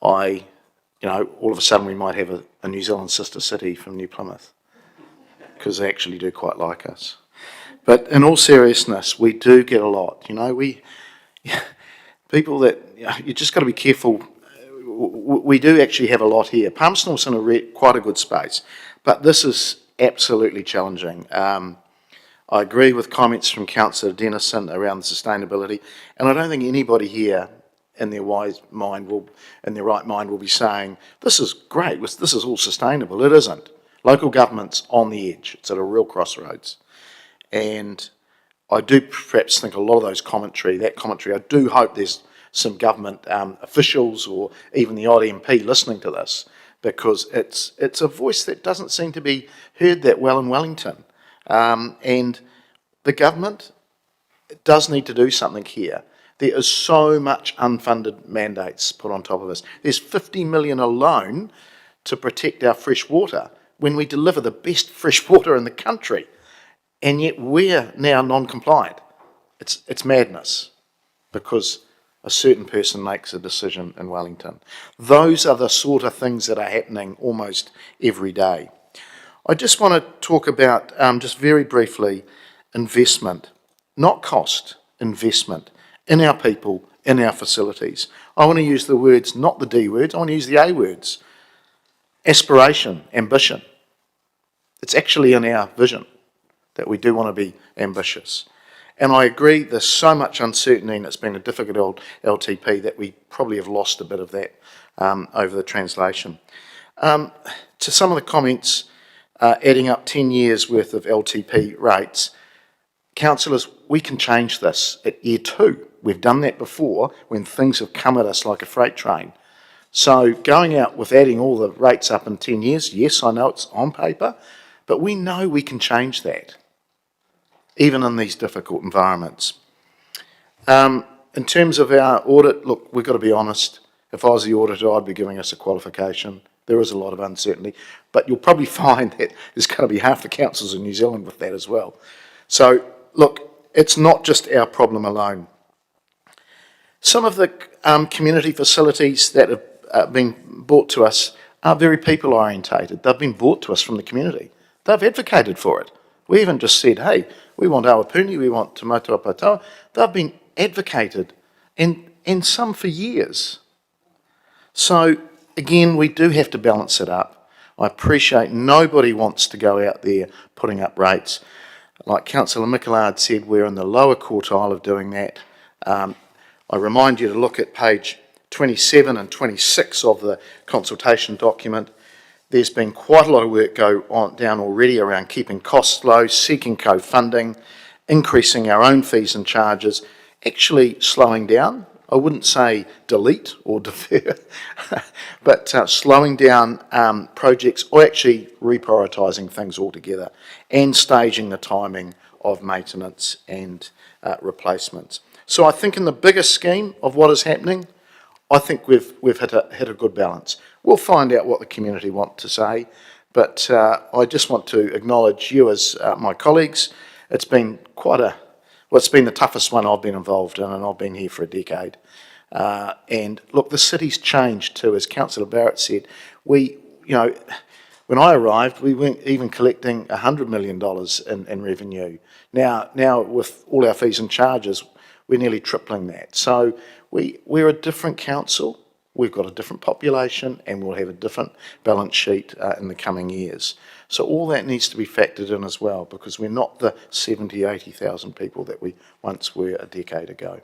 S1: of a sudden we might have a New Zealand sister city from New Plymouth, because they actually do quite like us. But in all seriousness, we do get a lot. People that, you just got to be careful. We do actually have a lot here. Palmerston North's in quite a good space, but this is absolutely challenging. I agree with comments from Councillor Dennison around the sustainability, and I don't think anybody here in their right mind will be saying, this is great, this is all sustainable. It isn't. Local government's on the edge. It's at a real crossroads. And I do perhaps think a lot of that commentary, I do hope there's some government officials or even the odd MP listening to this, because it's a voice that doesn't seem to be heard that well in Wellington. And the government does need to do something here. There is so much unfunded mandates put on top of us. There's 50 million alone to protect our fresh water when we deliver the best fresh water in the country, and yet we're now non-compliant. It's madness, because a certain person makes a decision in Wellington. Those are the sort of things that are happening almost every day. I just want to talk about, just very briefly, investment, not cost, investment in our people, in our facilities. I want to use the words, not the D words, I want to use the A words. Aspiration, ambition. It's actually in our vision that we do want to be ambitious. And I agree, there's so much uncertainty, and it's been a difficult LTP that we probably have lost a bit of that over the translation. To some of the comments, adding up 10 years worth of LTP rates, councillors, we can change this at year 2. We've done that before when things have come at us like a freight train. So going out with adding all the rates up in 10 years, yes, I know it's on paper, but we know we can change that, even in these difficult environments. In terms of our audit, look, we've got to be honest. If I was the auditor, I'd be giving us a qualification. There is a lot of uncertainty, but you'll probably find that there's going to be half the councils in New Zealand with that as well. So, look, it's not just our problem alone. Some of the community facilities that have been brought to us are very people orientated. They've been brought to us from the community. They've advocated for it. We haven't just said, hey, we want Awapuni, we want Te Matua Patoa. They've been advocated, and some for years. So, again, we do have to balance it up. I appreciate nobody wants to go out there putting up rates. Like Councillor Mickelard said, we're in the lower quartile of doing that. I remind you to look at page 27 and 26 of the consultation document. There's been quite a lot of work down already around keeping costs low, seeking co-funding, increasing our own fees and charges, actually slowing down. I wouldn't say delete or defer, but slowing down projects or actually reprioritising things altogether and staging the timing of maintenance and replacements. So I think in the bigger scheme of what is happening, I think we've hit a good balance. We'll find out what the community want to say, but I just want to acknowledge you as my colleagues. It's been it's been the toughest one I've been involved in, and I've been here for a decade. And look, the city's changed too, as Councillor Barrett said. When I arrived, we weren't even collecting $100 million in revenue. Now with all our fees and charges, we're nearly tripling that. So we're a different council. We've got a different population, and we'll have a different balance sheet in the coming years. So all that needs to be factored in as well, because we're not the 70, 80,000 people that we once were a decade ago.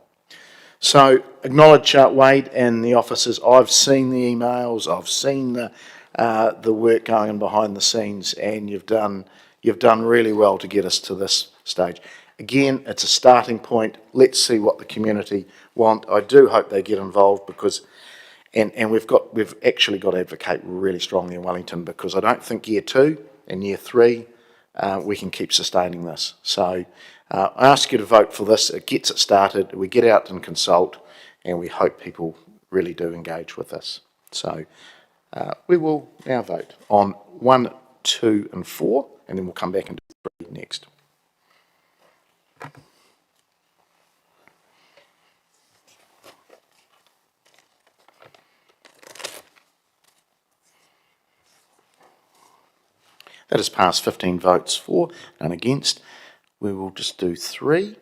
S1: So acknowledge Wade and the officers. I've seen the emails, I've seen the work going on behind the scenes, and you've done really well to get us to this stage. Again, it's a starting point. Let's see what the community want. I do hope they get involved, because and we've actually got to advocate really strongly in Wellington, because I don't think year 2 and year 3 we can keep sustaining this. So I ask you to vote for this. It gets it started. We get out and consult, and we hope people really do engage with this. So we will now vote on 1, 2 and 4, and then we'll come back and do 3 next. That has passed 15 votes for, none against. We will just do 3.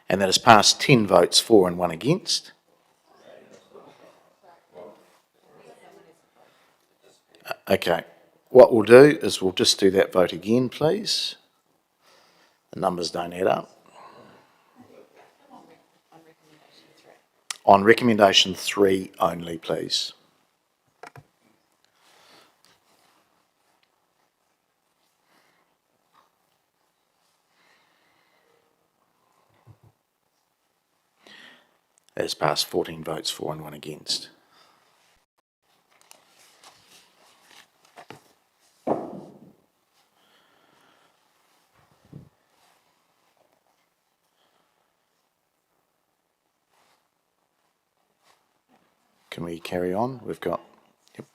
S1: And that has passed 10 votes for and 1 against. Okay, what we'll do is we'll just do that vote again, please. The numbers don't add up. On recommendation 3 only, please. That has passed 14 votes for and 1 against. Can we carry on? We've got... Yep.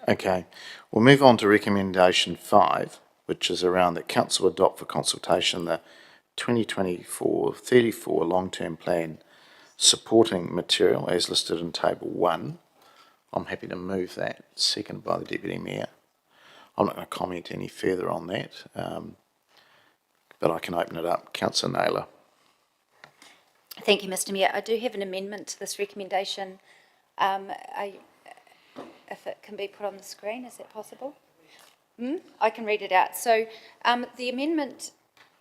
S1: Okay, we'll move on to recommendation 5, which is around that council adopt for consultation the 2024-34 long-term plan supporting material as listed in table 1. I'm happy to move that, seconded by the Deputy Mayor. I'm not going to comment any further on that, but I can open it up. Councillor Naylor.
S5: Thank you, Mr Mayor. I do have an amendment to this recommendation. If it can be put on the screen, is that possible? I can read it out. So the amendment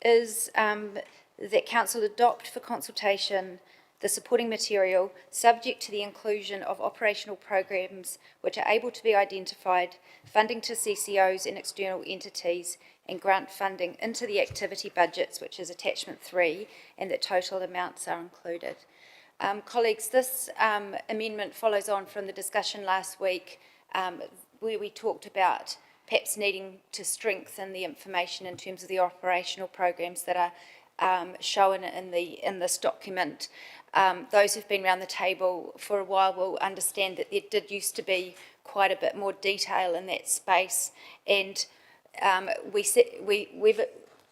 S5: is that council adopt for consultation the supporting material subject to the inclusion of operational programs which are able to be identified, funding to CCOs and external entities, and grant funding into the activity budgets, which is attachment 3, and that total amounts are included. Colleagues, this amendment follows on from the discussion last week where we talked about perhaps needing to strengthen the information in terms of the operational programs that are shown in this document. Those who've been around the table for a while will understand that there did used to be quite a bit more detail in that space, and we've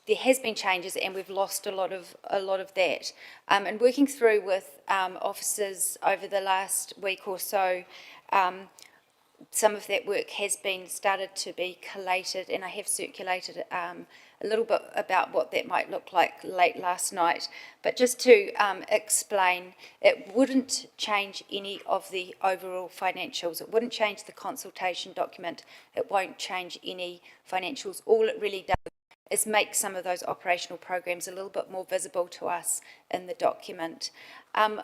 S5: there has been changes and we've lost a lot of that. And working through with officers over the last week or so, some of that work has been started to be collated, and I have circulated a little bit about what that might look like late last night. But just to explain, it wouldn't change any of the overall financials. It wouldn't change the consultation document. It won't change any financials. All it really does is make some of those operational programs a little bit more visible to us in the document.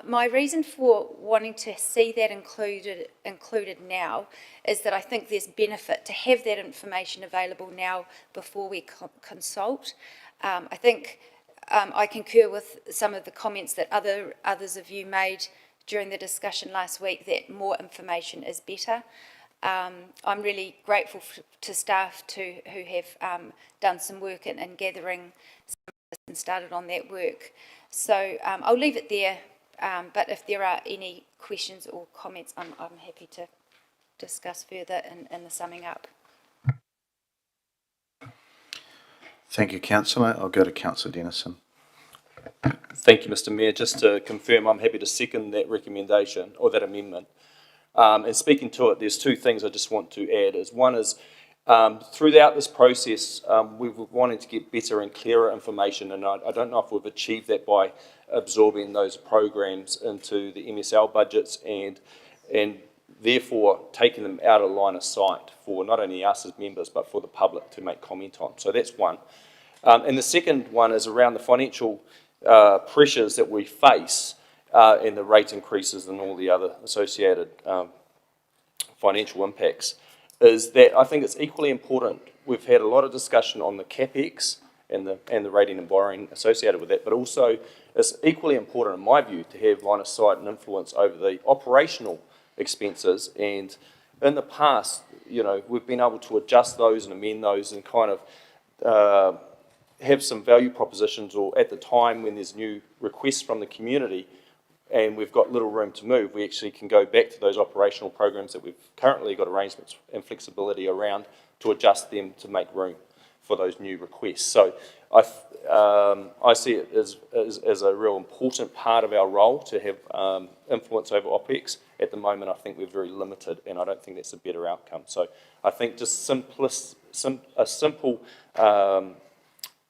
S5: My reason for wanting to see that included now is that I think there's benefit to have that information available now before we consult. I think I concur with some of the comments that others of you made during the discussion last week that more information is better. I'm really grateful to staff who have done some work in gathering and started on that work. So I'll leave it there, but if there are any questions or comments, I'm happy to discuss further in the summing up.
S1: Thank you, Councillor. I'll go to Councillor Dennison.
S3: Thank you, Mr. Mayor. Just to confirm, I'm happy to second that recommendation or that amendment. And speaking to it, there's two things I just want to add. One is, throughout this process, we've wanted to get better and clearer information, and I don't know if we've achieved that by absorbing those programs into the MSL budgets and therefore taking them out of line of sight for not only us as members, but for the public to make comment on. So that's one. And the second one is around the financial pressures that we face and the rate increases and all the other associated financial impacts, is that I think it's equally important. We've had a lot of discussion on the CapEx and the rating and borrowing associated with that, but also it's equally important, in my view, to have line of sight and influence over the operational expenses. And in the past, you know, we've been able to adjust those and amend those and kind of have some value propositions, or at the time when there's new requests from the community and we've got little room to move, we actually can go back to those operational programs that we've currently got arrangements and flexibility around to adjust them to make room for those new requests. So I see it as a real important part of our role to have influence over OPEX. At the moment, I think we're very limited, and I don't think that's a better outcome. So I think just a simple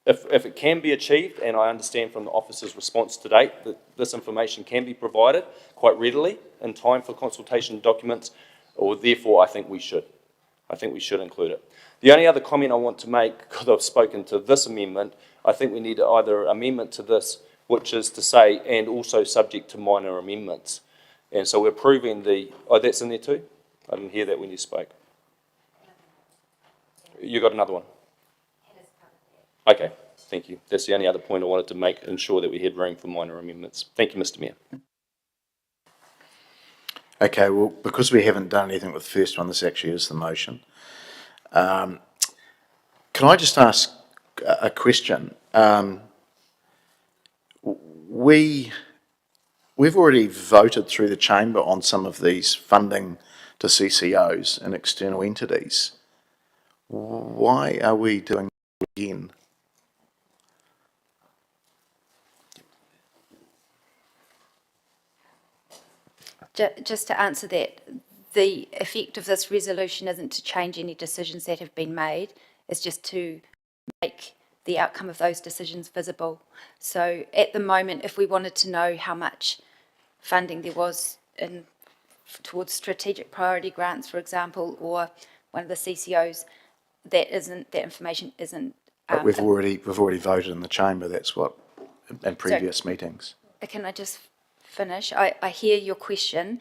S3: if it can be achieved, and I understand from the officer's response to date that this information can be provided quite readily in time for consultation documents, or therefore I think we should. I think we should include it. The only other comment I want to make, because I've spoken to this amendment, I think we need either amendment to this, which is to say, and also subject to minor amendments. And so we're approving the, oh, that's in there too? I didn't hear that when you spoke. You got another one? Okay, thank you. That's the only other point I wanted to make, ensure that we had room for minor amendments. Thank you, Mr. Mayor.
S1: Okay, well, because we haven't done anything with the first one, this actually is the motion. Can I just ask a question? We've already voted through the chamber on some of these funding to CCOs and external entities. Why are we doing it again?
S5: Just to answer that, the effect of this resolution isn't to change any decisions that have been made, it's just to make the outcome of those decisions visible. So at the moment, if we wanted to know how much funding there was towards strategic priority grants, for example, or one of the CCOs, that information isn't.
S1: But we've already voted in the chamber. That's what in previous meetings.
S5: Can I just finish? I hear your question,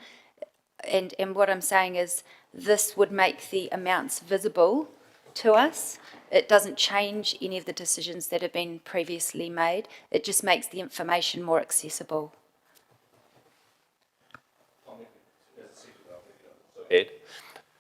S5: and what I'm saying is this would make the amounts visible to us. It doesn't change any of the decisions that have been previously made. It just makes the information more accessible.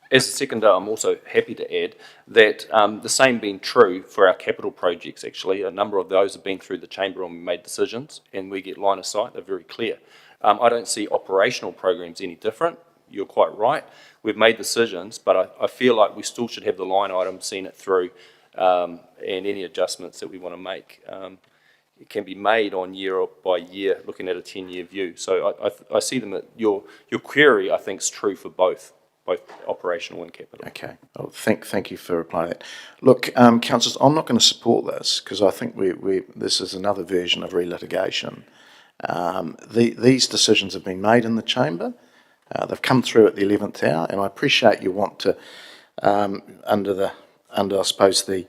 S3: As a seconder, I'm also happy to add that the same being true for our capital projects, actually. A number of those have been through the chamber and we made decisions, and we get line of sight, they're very clear. I don't see operational programs any different. You're quite right. We've made decisions, but I feel like we still should have the line item, seen it through and any adjustments that we want to make, it can be made on year by year, looking at a 10-year view. So I see them, your query, I think, is true for both operational and capital.
S1: Okay. Well, thank you for replying to that. Look, councillors, I'm not going to support this because I think this is another version of relitigation. These decisions have been made in the chamber. They've come through at the 11th hour, and I appreciate you want to, under I suppose the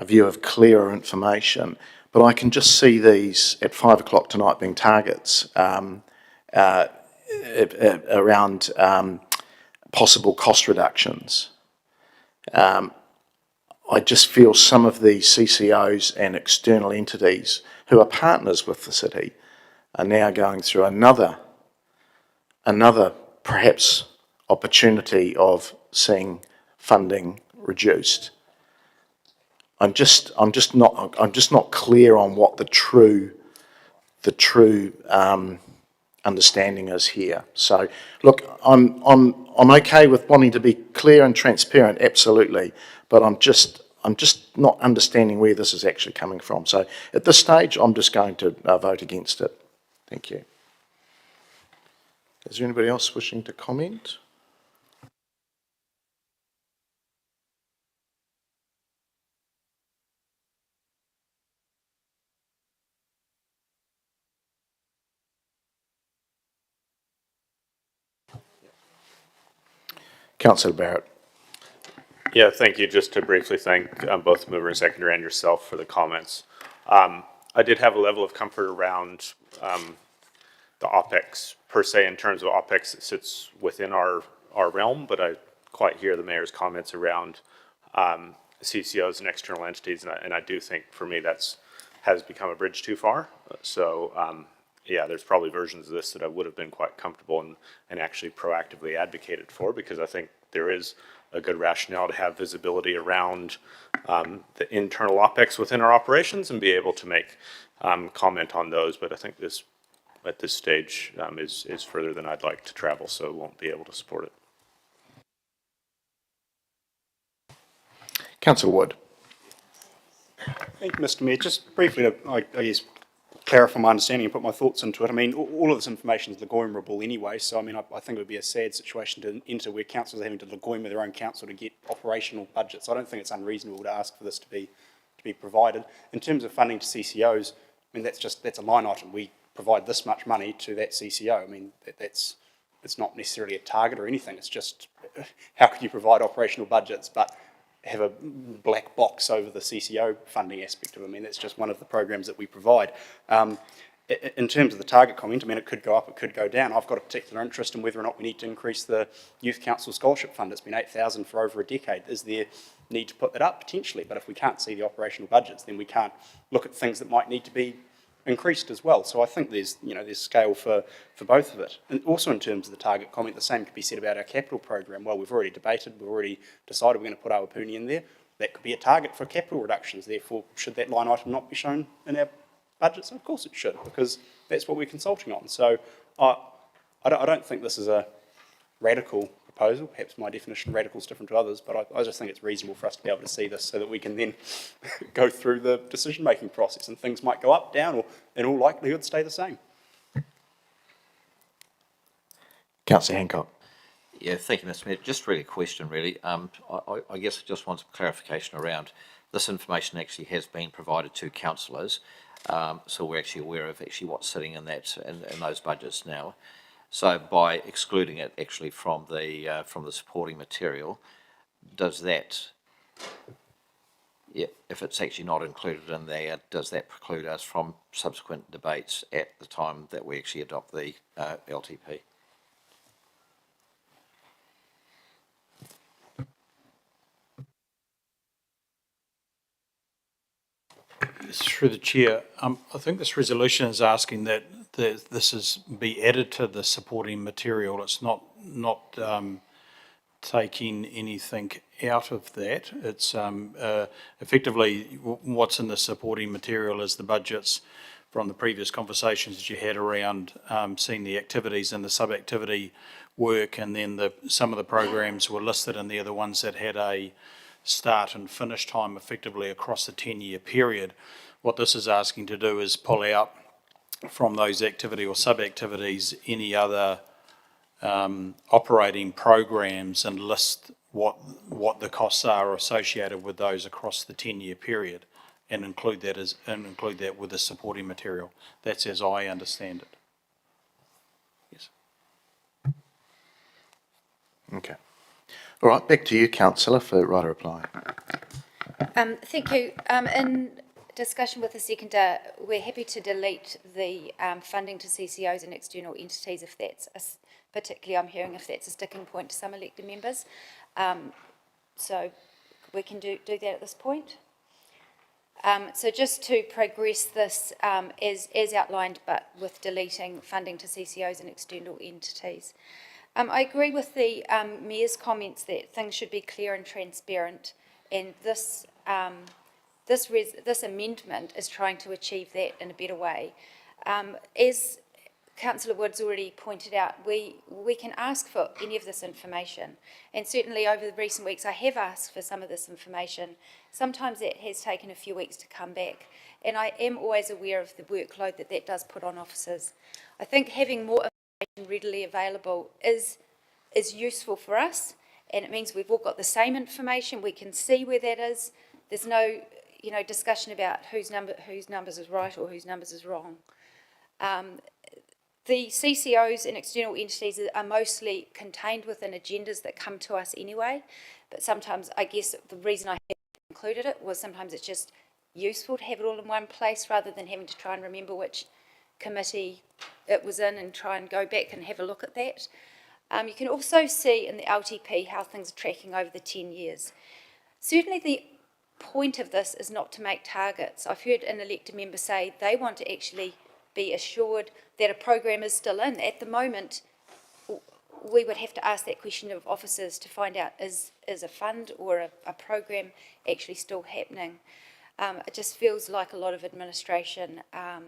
S1: view of clearer information, but I can just see these at 5 o'clock tonight being targets around possible cost reductions. I just feel some of the CCOs and external entities who are partners with the city are now going through another perhaps opportunity of seeing funding reduced. I'm just not clear on what the true understanding is here. So look, I'm okay with wanting to be clear and transparent, absolutely, but I'm just not understanding where this is actually coming from. So at this stage, I'm just going to vote against it. Thank you. Is there anybody else wishing to comment? Councillor Barrett.
S8: Yeah, thank you. Just to briefly thank both mover and seconder and yourself for the comments. I did have a level of comfort around the OPEX per se, in terms of OPEX that sits within our realm, but I quite hear the mayor's comments around CCOs and external entities, and I do think for me has become a bridge too far. So yeah, there's probably versions of this that I would have been quite comfortable and actually proactively advocated for, because I think there is a good rationale to have visibility around the internal OPEX within our operations and be able to make comment on those. But I think this, at this stage, is further than I'd like to travel, so won't be able to support it.
S1: Councillor Wood.
S14: Thank you, Mr. Mayor. Just briefly to, I guess, clarify my understanding and put my thoughts into it. I mean, all of this information is Lagoymerable anyway, so I mean, I think it would be a sad situation to enter where councils are having to Lagoymer their own council to get operational budgets. I don't think it's unreasonable to ask for this to be provided. In terms of funding to CCOs, I mean, that's a line item. We provide this much money to that CCO. I mean, it's not necessarily a target or anything. It's just, how could you provide operational budgets but have a black box over the CCO funding aspect of it? I mean, that's just one of the programs that we provide. In terms of the target comment, I mean, it could go up, it could go down. I've got a particular interest in whether or not we need to increase the Youth Council Scholarship Fund. It's been $8,000 for over a decade. Is there need to put that up? Potentially, but if we can't see the operational budgets, then we can't look at things that might need to be increased as well. So I think there's scale for both of it. And also in terms of the target comment, the same could be said about our capital program. Well, we've already debated, we've already decided we're going to put Awapuni in there. That could be a target for capital reductions. Therefore, should that line item not be shown in our budgets? Of course it should, because that's what we're consulting on. So I don't think this is a radical proposal. Perhaps my definition of radical is different to others, but I just think it's reasonable for us to be able to see this so that we can then go through the decision-making process, and things might go up, down, or in all likelihood stay the same.
S1: Councillor Hancock.
S16: Yeah, thank you, Mr. Mayor. Just really a question, really. I guess I just want some clarification around this information actually has been provided to councillors, so we're actually aware of actually what's sitting in that in those budgets now. So by excluding it actually from the supporting material, does that, yeah, if it's actually not included in there, does that preclude us from subsequent debates at the time that we actually adopt the LTP?
S18: Through the chair, I think this resolution is asking that this be added to the supporting material. It's not taking anything out of that. It's effectively what's in the supporting material is the budgets from the previous conversations that you had around seeing the activities and the sub-activity work, and then some of the programs were listed in there, the ones that had a start and finish time effectively across the 10-year period. What this is asking to do is pull out from those activity or sub-activities any other operating programs and list what the costs are associated with those across the 10-year period, and include that with the supporting material. That's as I understand it. Yes.
S1: Okay. All right, back to you, councillor, for right of reply.
S5: Thank you. In discussion with the seconder, we're happy to delete the funding to CCOs and external entities if that's particularly, I'm hearing, if that's a sticking point to some elected members. So we can do that at this point. So just to progress this as outlined, but with deleting funding to CCOs and external entities. I agree with the Mayor's comments that things should be clear and transparent, and this amendment is trying to achieve that in a better way. As Councillor Woods already pointed out, we can ask for any of this information, and certainly over the recent weeks I have asked for some of this information. Sometimes it has taken a few weeks to come back, and I am always aware of the workload that does put on officers. I think having more information readily available is useful for us, and it means we've all got the same information. We can see where that is. There's no, discussion about whose numbers is right or whose numbers is wrong. The CCOs and external entities are mostly contained within agendas that come to us anyway, but sometimes I guess the reason I have included it was sometimes it's just useful to have it all in one place rather than having to try and remember which committee it was in and try and go back and have a look at that. You can also see in the LTP how things are tracking over the 10 years. Certainly the point of this is not to make targets. I've heard an elected member say they want to actually be assured that a program is still in. At the moment, we would have to ask that question of officers to find out is a fund or a program actually still happening. It just feels like a lot of administration. I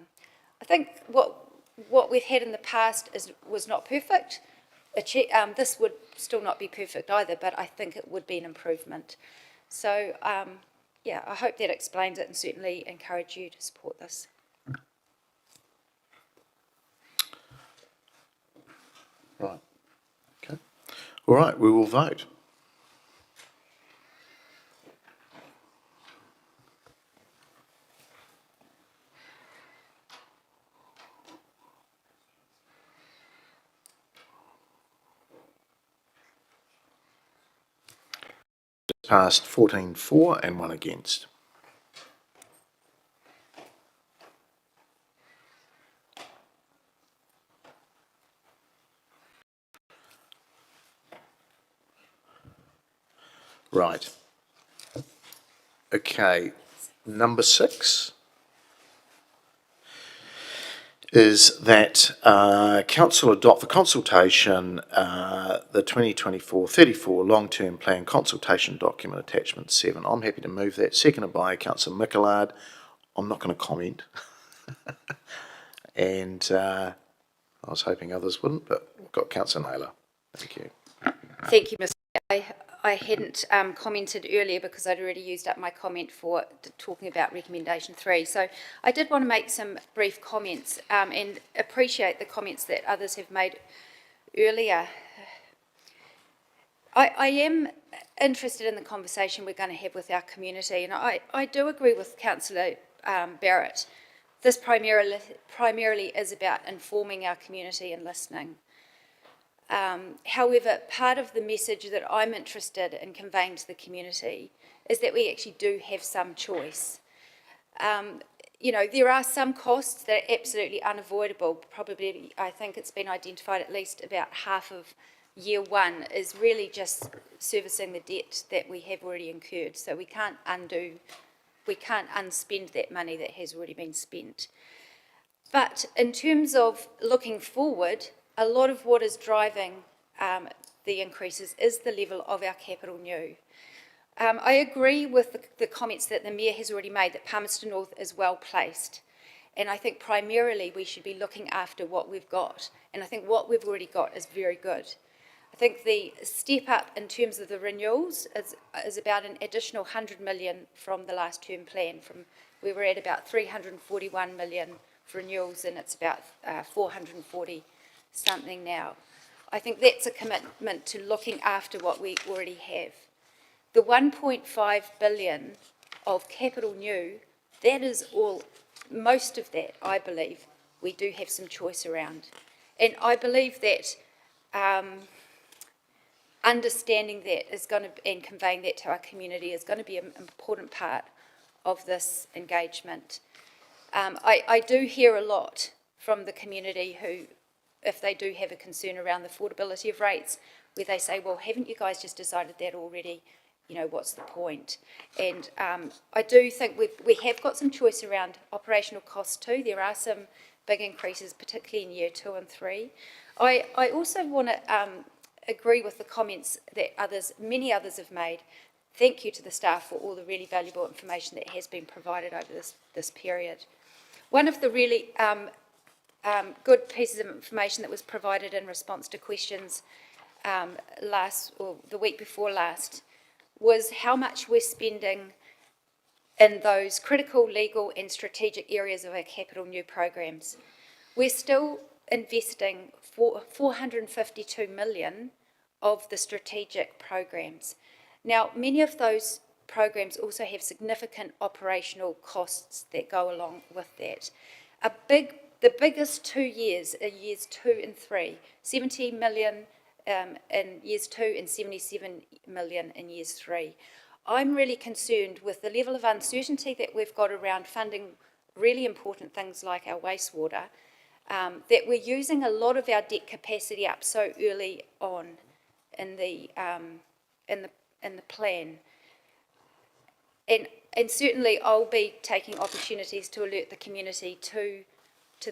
S5: think what we've had in the past was not perfect. This would still not be perfect either, but I think it would be an improvement. So, yeah, I hope that explains it, and certainly encourage you to support this.
S1: Right. Okay. All right, we will vote. Passed 14-4 and 1 against. Right. Okay, number 6 is that Council adopt for consultation the 2024-34 long-term plan consultation document attachment 7. I'm happy to move that. Seconded by Councillor Mickelard. I'm not going to comment. And I was hoping others wouldn't, but we've got Councillor Naylor. Thank you.
S5: Thank you, Mr. I hadn't commented earlier because I'd already used up my comment for talking about recommendation 3. So I did want to make some brief comments and appreciate the comments that others have made earlier. I am interested in the conversation we're going to have with our community, and I do agree with Councillor Barrett. This primarily is about informing our community and listening. However, part of the message that I'm interested in conveying to the community is that we actually do have some choice. There are some costs that are absolutely unavoidable. Probably, I think it's been identified at least about half of year 1 is really just servicing the debt that we have already incurred. So we can't unspend that money that has already been spent. But in terms of looking forward, a lot of what is driving the increases is the level of our capital new. I agree with the comments that the Mayor has already made that Palmerston North is well placed. And I think primarily we should be looking after what we've got. And I think what we've already got is very good. I think the step up in terms of the renewals is about an additional 100 million from the last term plan. We were at about 341 million for renewals, and it's about 440 something now. I think that's a commitment to looking after what we already have. The 1.5 billion of capital new, that is all, most of that, I believe, we do have some choice around. And I believe that understanding that is going to, and conveying that to our community is going to be an important part of this engagement. I do hear a lot from the community who, if they do have a concern around the affordability of rates, where they say, well, haven't you guys just decided that already? You know, what's the point? And I do think we have got some choice around operational costs too. There are some big increases, particularly in year 2 and 3. I also want to agree with the comments that many others have made. Thank you to the staff for all the really valuable information that has been provided over this period. One of the really good pieces of information that was provided in response to questions the week before last was how much we're spending in those critical, legal and strategic areas of our capital new programs. We're still investing 452 million of the strategic programs. Now, many of those programs also have significant operational costs that go along with that. The biggest 2 years are years 2 and 3, 70 million in years 2 and 77 million in years 3. I'm really concerned with the level of uncertainty that we've got around funding really important things like our wastewater, that we're using a lot of our debt capacity up so early on in the plan. And certainly I'll be taking opportunities to alert the community to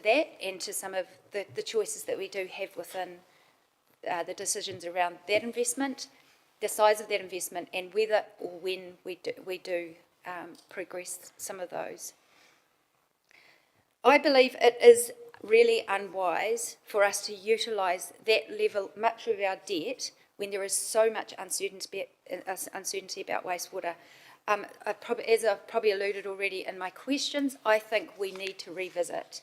S5: that and to some of the choices that we do have within the decisions around that investment, the size of that investment, and whether or when we do progress some of those. I believe it is really unwise for us to utilise that level, much of our debt, when there is so much uncertainty about wastewater. As I've probably alluded already in my questions, I think we need to revisit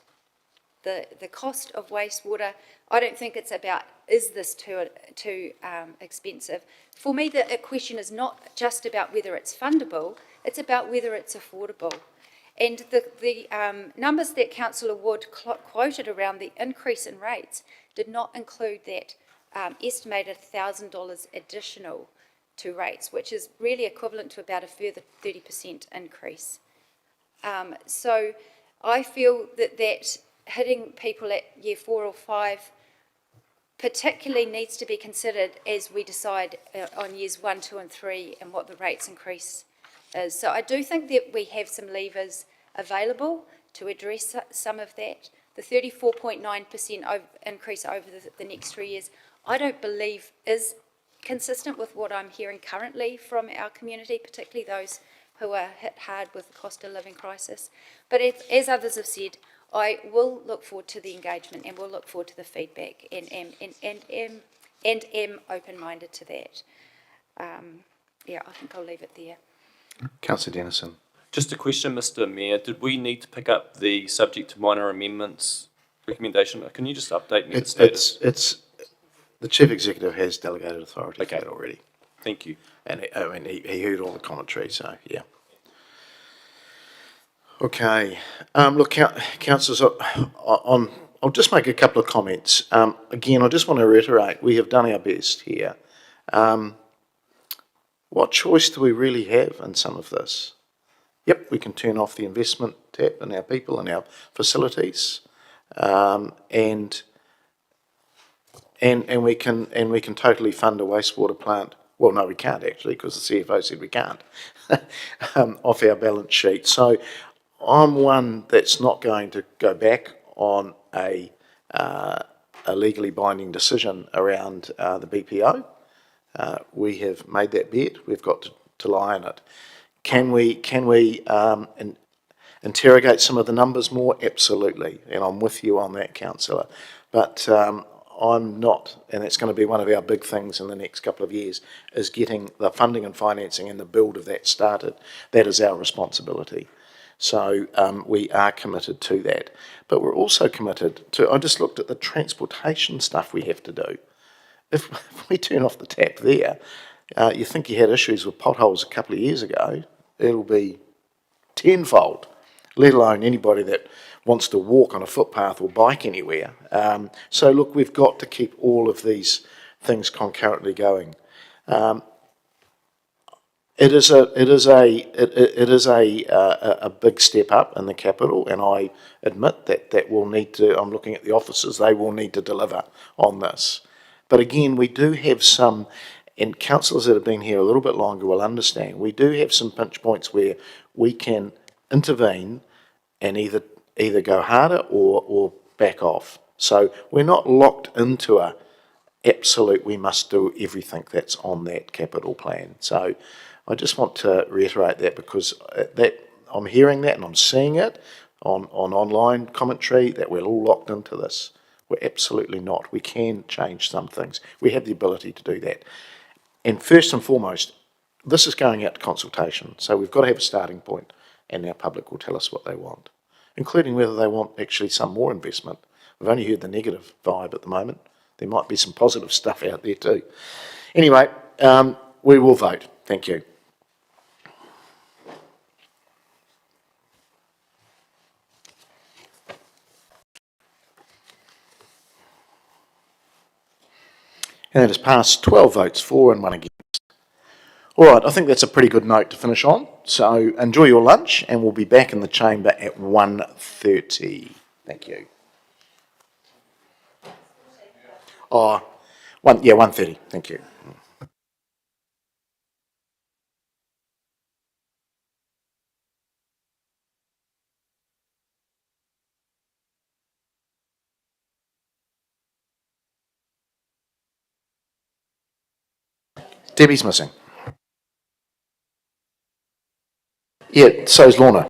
S5: the cost of wastewater. I don't think it's about, is this too expensive? For me, the question is not just about whether it's fundable, it's about whether it's affordable. And the numbers that Councillor Wood quoted around the increase in rates did not include that estimated $1,000 additional to rates, which is really equivalent to about a further 30% increase. So I feel that hitting people at year 4 or 5 particularly needs to be considered as we decide on years 1, 2 and 3 and what the rates increase is. So I do think that we have some levers available to address some of that. The 34.9% increase over the next 3 years, I don't believe is consistent with what I'm hearing currently from our community, particularly those who are hit hard with the cost of living crisis. But as others have said, I will look forward to the engagement and will look forward to the feedback and am open-minded to that. Yeah, I think I'll leave it there.
S1: Councillor Dennison.
S3: Just a question, Mr. Mayor. Did we need to pick up the subject to minor amendments recommendation? Can you just update me?
S1: It's the Chief Executive has delegated authority for that already.
S3: Thank you.
S1: And he heard all the commentary, so yeah. Okay. Look, councillors, I'll just make a couple of comments. Again, I just want to reiterate, we have done our best here. What choice do we really have in some of this? Yep, we can turn off the investment tap in our people and our facilities, and we can totally fund a wastewater plant. Well, no, we can't actually, because the CFO said we can't, off our balance sheet. So I'm one that's not going to go back on a legally binding decision around the BPO. We have made that bet. We've got to lie on it. Can we interrogate some of the numbers more? Absolutely, and I'm with you on that, councillor. But I'm not, and it's going to be one of our big things in the next couple of years, is getting the funding and financing and the build of that started. That is our responsibility. So we are committed to that. But we're also committed to, I just looked at the transportation stuff we have to do. If we turn off the tap there, you think you had issues with potholes a couple of years ago, it'll be tenfold, let alone anybody that wants to walk on a footpath or bike anywhere. So look, we've got to keep all of these things concurrently going. It is a big step up in the capital, and I admit that we'll need to. I'm looking at the officers; they will need to deliver on this. But again, we do have some, and councillors that have been here a little bit longer will understand. We do have some pinch points where we can intervene and either go harder or back off. So we're not locked into a absolute. We must do everything that's on that capital plan. So I just want to reiterate that, because that I'm hearing that and I'm seeing it on online commentary that we're all locked into this. We're absolutely not. We can change some things. We have the ability to do that. And first and foremost, this is going out to consultation. So we've got to have a starting point, and our public will tell us what they want, including whether they want actually some more investment. We've only heard the negative vibe at the moment. There might be some positive stuff out there too. Anyway, we will vote. Thank you. And it has passed 12 votes for and 1 against. All right, I think that's a pretty good note to finish on. So enjoy your lunch, and we'll be back in the chamber at 1:30. Thank you. 1:30. Thank you. Debbie's missing. Yeah, so's Lorna.